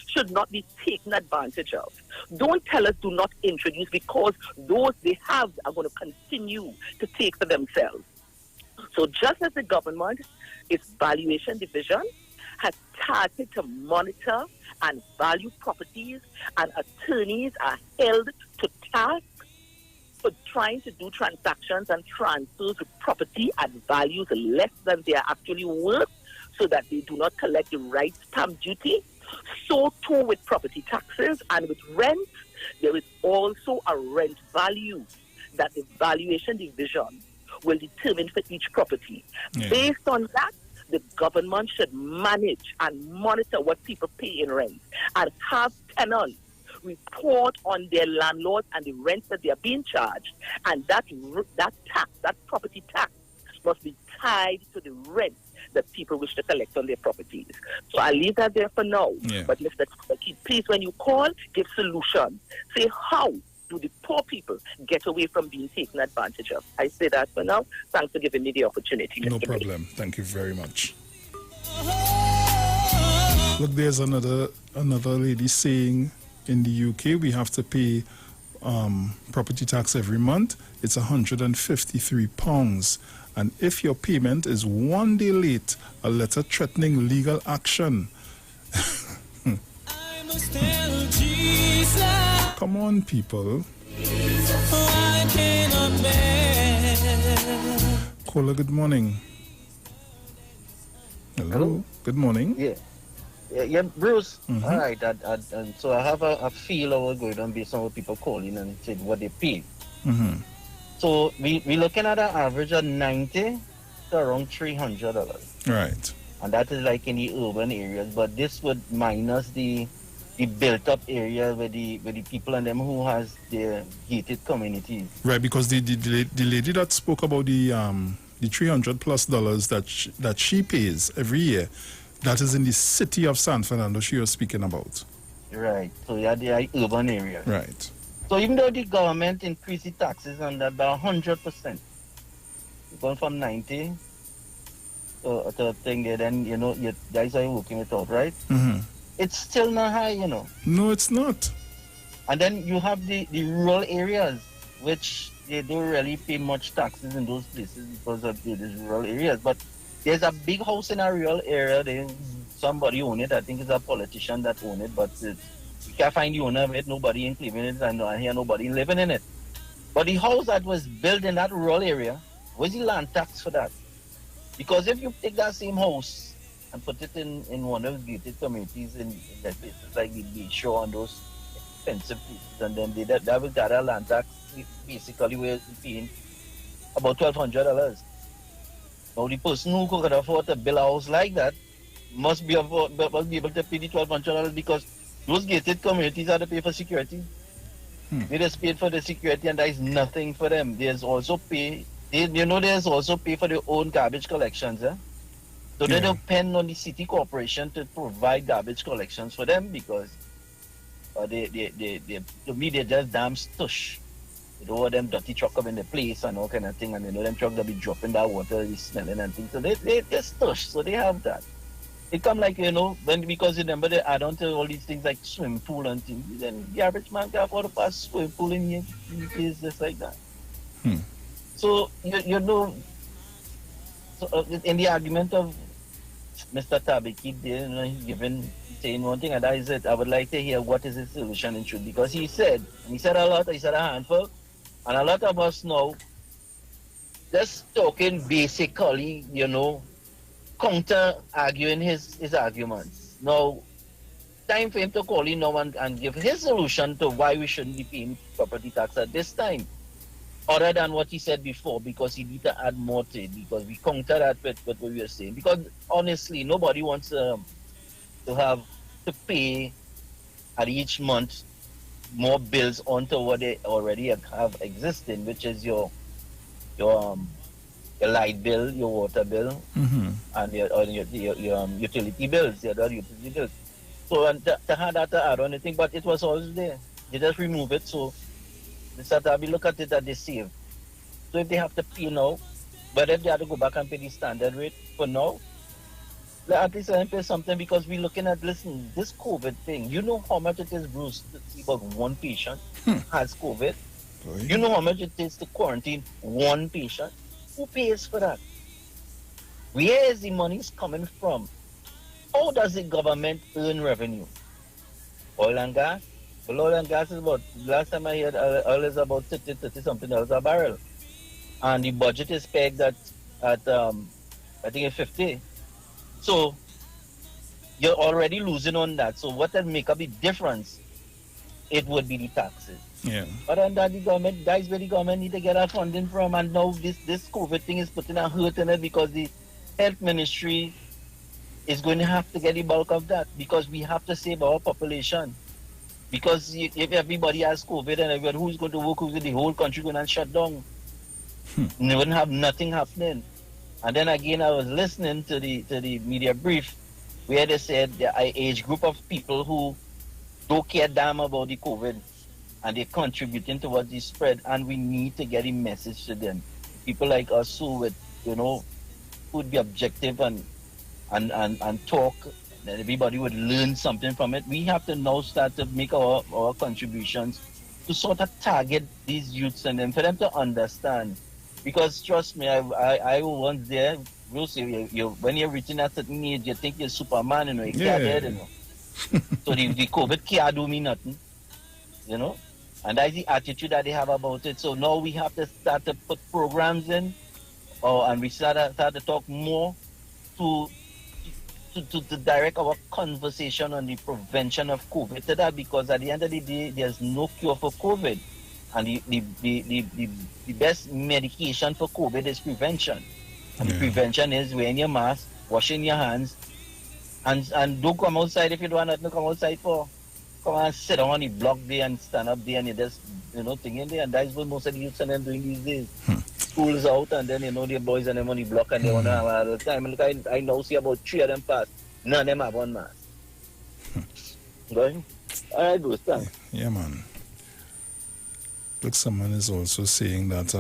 should not be taken advantage of? Don't tell us do not introduce, because those they have are going to continue to take for themselves. So just as the government, its valuation division, has started to monitor and value properties, and attorneys are held to task for trying to do transactions and transfers with property at values less than they are actually worth, so that they do not collect the right stamp duty. So too with property taxes and with rent, there is also a rent value that the valuation division will determine for each property. Yeah. Based on that, the government should manage and monitor what people pay in rent, and have tenants report on their landlords and the rent that they are being charged. And that tax, that property tax, must be tied to the rent that people wish to collect on their properties. So I'll leave that there for now. Yeah. But Mr. Key, please, when you call, give solutions. Say, how do the poor people get away from being taken advantage of? I say that for now. Thanks for giving me the opportunity, Mr. No Ray. problem. Thank you very much. Look, there's another lady saying in the UK we have to pay property tax every month. It's £153. And if your payment is 1 day late, a letter threatening legal action. Come on, people. Caller, good morning. Hello. Good morning. Yeah, Bruce. Mhm. All right. And so I have a feel of what's going on based on what people calling and said what they pay. Mm-hmm. So we looking at an average of $90 to around $300. Right. And that is like in the urban areas, but this would minus the built up area where the people and them who has their gated communities. Right, because the lady that spoke about the $300+ that she pays every year, that is in the city of San Fernando she was speaking about. Right. So yeah, they are urban areas. Right. So even though the government increased the taxes on that by 100%, going from 90 to a thing there, then you guys are working it out, right? Mm-hmm. It's still not high, No, it's not. And then you have the rural areas, which they don't really pay much taxes in those places because of these rural areas. But there's a big house in a rural area. Somebody own it. I think it's a politician that own it, but you can't find the owner of it. Nobody in claiming it, and I hear nobody living in it. But the house that was built in that rural area, where's the land tax for that? Because if you take that same house and put it in one of those gated communities in that places like the beach shore and those expensive places, and then that will gather land tax, basically we're paying about $1,200. Now the person who could afford to build a house like that must be able to pay the $1,200 because those gated communities are to pay for security. They just paid for the security, and there is nothing for them. There's also pay. There's also pay for their own garbage collections. So they depend on the city corporation to provide garbage collections for them because to me they're just damn stush. You know, them dirty truck up in the place and all kind of thing, and them truck that be dropping that water, smelling and things. So they're stush. So they have that. It come like, because remember they add on to all these things like swimming pool and things. Then the average man can afford to pass swimming pool in here, place just like that. So, so in the argument of Mr. Tabiki there, he's saying one thing, and that is it. I would like to hear what is his solution in truth, because he said a handful, and a lot of us now just talking basically, counter arguing his arguments. Now, time for him to call in now and give his solution to why we shouldn't be paying property tax at this time, other than what he said before, because he need to add more to it, because we counter that with what we were saying. Because honestly, nobody wants to have to pay at each month more bills onto what they already have existing, which is your light bill, your water bill, and your utility bills, your other utility bills. So to have that to add on anything, but it was always there. They just remove it. So Mr. Tabi look at it that they save. So if they have to pay now, but if they have to go back and pay the standard rate for now, at least I pay something because we're looking at, listen, this COVID thing, you know how much it is, Bruce, to see about one patient has COVID? You know how much it is to quarantine one patient? Who pays for that? Where is the money coming from? How does the government earn revenue? Oil and gas? Well, oil and gas is about, last time I heard, oil is about 30 something dollars a barrel. And the budget is pegged at I think it's 50. So you're already losing on that. So what will make up the difference? It would be the taxes. Yeah. But then that the government, guys, where the government need to get our funding from, and now this COVID thing is putting a hurt in it because the health ministry is going to have to get the bulk of that because we have to save our population. Because if everybody has COVID and everybody who's going to work with the whole country going to shut down, they wouldn't have nothing happening. And then again, I was listening to the media brief where they said there are an age group of people who don't care damn about the COVID and they're contributing towards the spread, and we need to get a message to them. People like us who would, would be objective and talk, that everybody would learn something from it. We have to now start to make our contributions to sort of target these youths and then for them to understand. Because trust me, I was once there, Bruce, when you're reaching a certain age, you think you're Superman, you can't dead, So the COVID can't do me nothing, And that's the attitude that they have about it. So now we have to start to put programs in, and we start to talk more to direct our conversation on the prevention of COVID to that, because at the end of the day, there's no cure for COVID. And the best medication for COVID is prevention. And the prevention is wearing your mask, washing your hands, and don't come outside if you don't want nothing to come outside for. Come and sit down on the block there and stand up there and you just, thing in there. And that's what most of the youths are doing these days. School's out and then, the boys and them on the block and they want to have a little time. Look, I now see about 3 of them pass. None of them have one mask. Going? All right, Bruce, thanks. Yeah, man. Look, someone is also saying that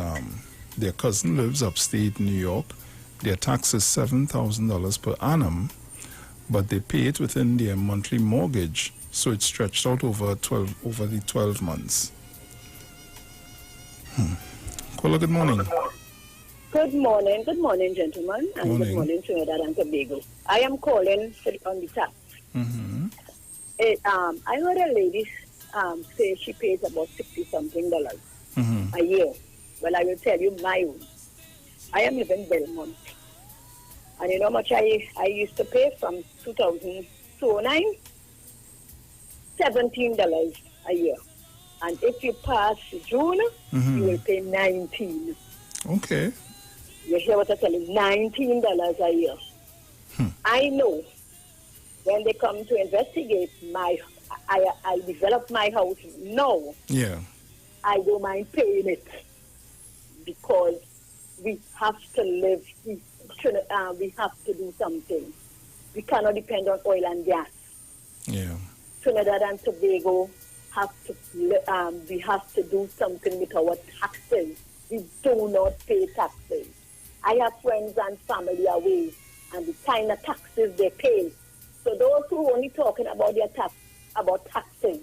their cousin lives upstate New York. Their tax is $7,000 per annum, but they pay it within their monthly mortgage, so it's stretched out over the 12 months. Caller, good morning. Good morning, gentlemen, and good morning, Trinidad and Tobago. I am calling on the tax. Mm-hmm. I heard a lady say she pays about $60-something a year. Well, I will tell you my own. I am living in Belmont. And you know how much I used to pay from 2009? $17 a year. And if you pass June, you will pay $19. Okay. You hear what I tell you? $19 a year. I know when they come to investigate I developed my house now. Yeah. I don't mind paying it because we have to live. We have to do something. We cannot depend on oil and gas. Yeah. Trinidad and Tobago we have to do something with our taxes. We do not pay taxes. I have friends and family away, and the kind of taxes they pay. So those who are only talking about their taxes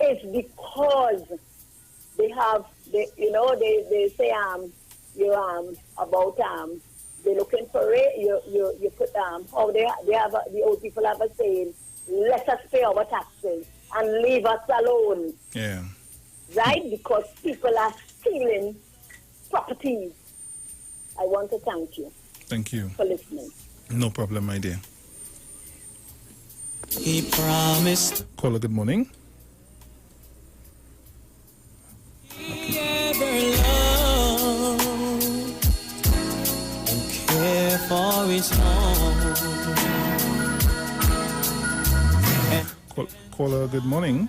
is because they say about they're looking for it. You put how they have the old people have a saying, let us pay our taxes and leave us alone. Yeah. Right? Because people are stealing properties. I want to thank you. Thank you for listening. No problem, my dear. He promised. Caller, good morning. Ever love and care for his home. Caller, good morning.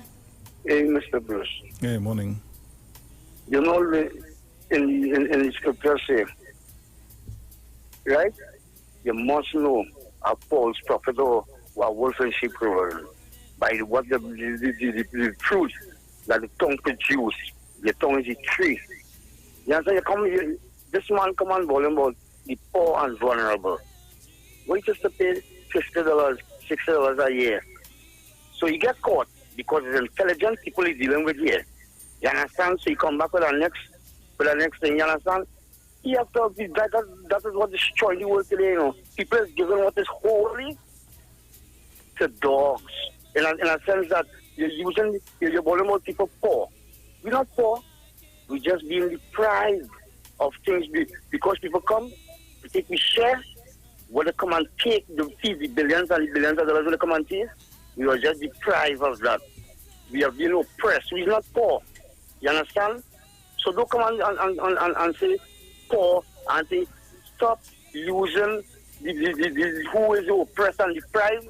Hey, Mr. Bruce. Hey, morning. You know, in the scripture say, right? You must know a false prophet or a wolf in sheep clothing by what the truth that the tongue produces. The tongue is a tree. You understand? This man come on board about the poor and vulnerable. We just to pay $50, $60 a year. So he get caught because it's intelligent people he's dealing with here. You understand? So he come back with the next thing, you understand? He have to be that is what destroyed the world today, you know. People is giving what is holy to dogs. In a sense that you're bothering about people poor. We're not poor. We're just being deprived of things because people come, we share, when they come and take the billions and the billions of dollars when they come and take, we are just deprived of that. We are being oppressed. We're not poor. You understand? So don't come and say poor and say stop using who is oppressed and deprived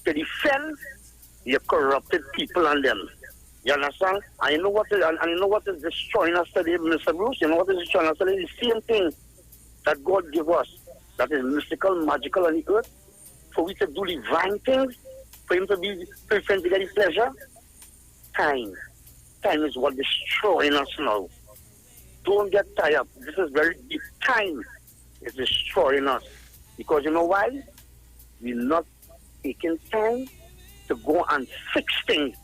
to defend the corrupted people and them. You understand? And you know what is destroying us today, Mr. Bruce? You know what is destroying us today? The same thing that God gave us, that is mystical, magical on the earth, for we to do divine things, for him to get his pleasure. Time. Time is what is destroying us now. Don't get tired. This is very deep. Time is destroying us. Because you know why? We're not taking time to go and fix things.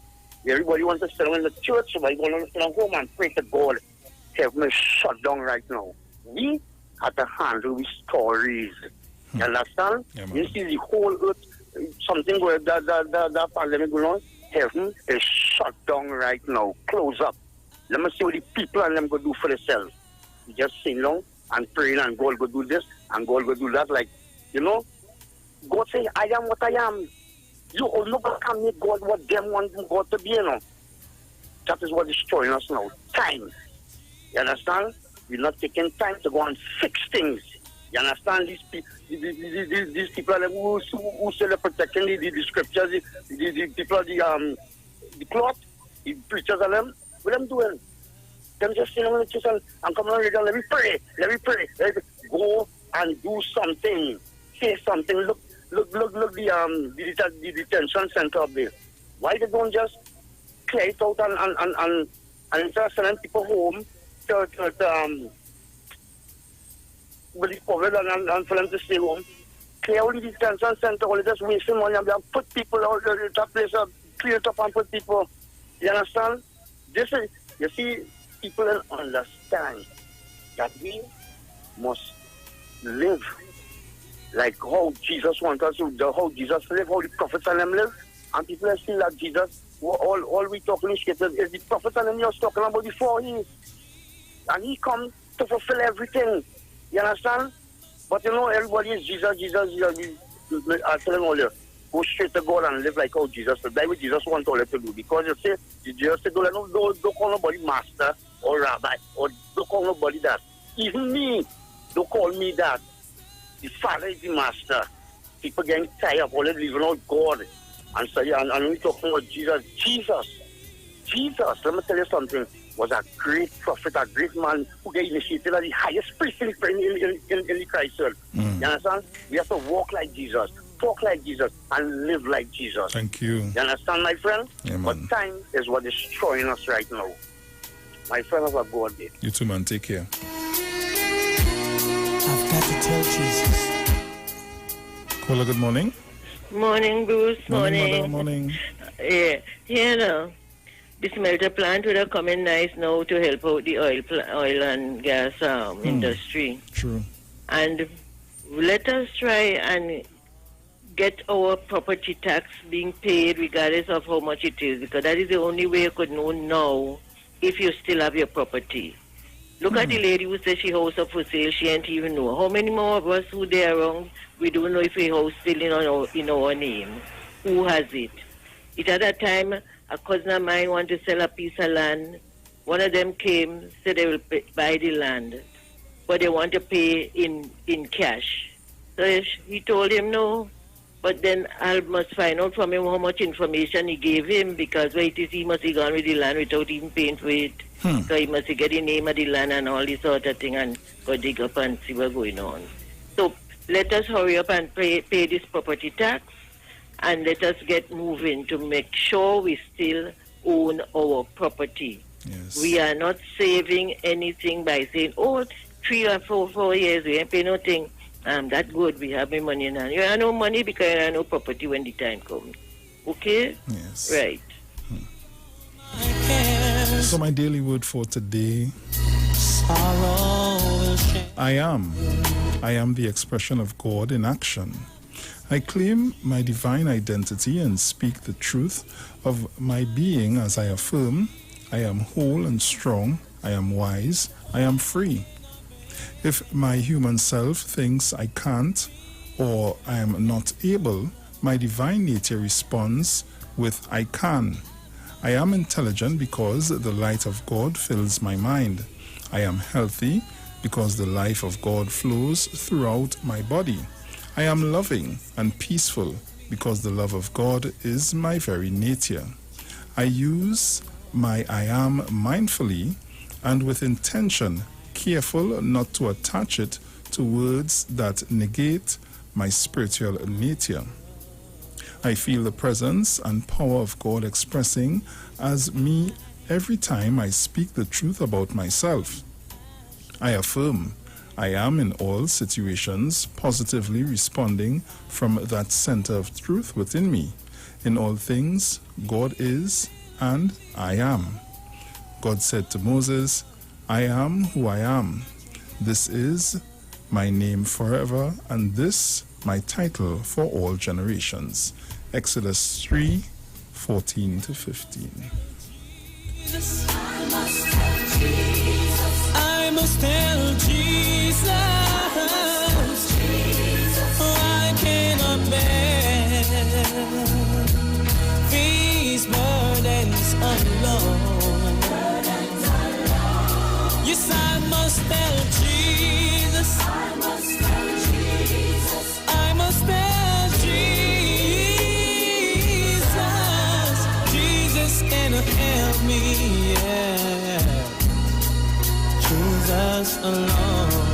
Everybody wants to sit in the church, so I go to sit home and pray to God. Heaven is shut down right now. We have to handle with stories. You understand? Yeah, you see the whole earth, something where the pandemic going on, heaven is shut down right now. Close up. Let me see what the people and them go do for themselves. You just sit down and pray and God go do this and God go do that. Like, you know, God say, I am what I am. You nobody can make God what them want God to be, you know. That is what is destroying us now. Time. You understand? We're not taking time to go and fix things. You understand? These people who say they're protecting the scriptures, the people, the cloth, the preachers of them, what them doing? Them just sitting on the church and come on, let me pray. Go and do something. Say something. Look the detention center up there. Why they don't just clear it out and instead of sending people home to with the COVID and for them to stay home, clear all the detention center, all just wasting money and put people out there, that place up, clear it up and put people. You understand? This is, you see, people don't understand that we must live like how Jesus wants us to, how Jesus lived, how the prophets and them live. And people are still like Jesus. All we talking in scripture is the prophets and them just talking about before he. And he comes to fulfill everything. You understand? But you know, everybody is Jesus. I tell them all there, go straight to God and live like how Jesus did. That's what Jesus wants all of to do. Because you say, Jesus said, don't call nobody master or rabbi, or don't call nobody that. Even me, don't call me that. The Father is the master. People getting tired of all living out God. And so, and we're talking about Jesus. Jesus, let me tell you something, was a great prophet, a great man who got initiated at the highest priest in the Christ world. You understand? We have to walk like Jesus, talk like Jesus, and live like Jesus. Thank you. You understand, my friend? Yeah, but time is what is destroying us right now. My friend, have a good day. You too, man. Take care. I've got to tell Jesus. Caller, good morning. Morning, Bruce. Morning. Morning. Yeah, you know, the smelter plant would have come in nice now to help out the oil and gas industry. True. And let us try and get our property tax being paid regardless of how much it is, because that is the only way you could know now if you still have your property. Look at the lady who said she house up for sale. She ain't even know. How many more of us who there around, we don't know if a house still in our name. Who has it? It at that time, a cousin of mine wanted to sell a piece of land. One of them came, said they will buy the land, but they want to pay in cash. So he told him no. But then I must find out from him how much information he gave him, because wait, he must have gone with the land without even paying for it. So he must get the name of the land and all this sort of thing and go dig up and see what's going on. So let us hurry up and pay this property tax, and let us get moving to make sure we still own our property. Yes. We are not saving anything by saying, oh, 3 or 4 years, we ain't pay nothing. That good, we have money now. You have no money because you have no property when the time comes. Okay? Yes. Right. So my daily word for today, I am the expression of God in action. I claim my divine identity and speak the truth of my being as I affirm, I am whole and strong, I am wise, I am free. If my human self thinks I can't or I am not able, my divine nature responds with I can. I am intelligent because the light of God fills my mind. I am healthy because the life of God flows throughout my body. I am loving and peaceful because the love of God is my very nature. I use my I am mindfully and with intention, careful not to attach it to words that negate my spiritual nature. I feel the presence and power of God expressing as me every time I speak the truth about myself. I affirm I am in all situations positively responding from that center of truth within me. In all things, God is and I am. God said to Moses, I am who I am. This is my name forever, and this my title for all generations. Exodus 3:14-15. I must tell Jesus, I cannot bear these burdens alone. Yes, I must tell Jesus, I must tell Jesus, I must tell Jesus, Jesus can help me, yeah. Jesus alone.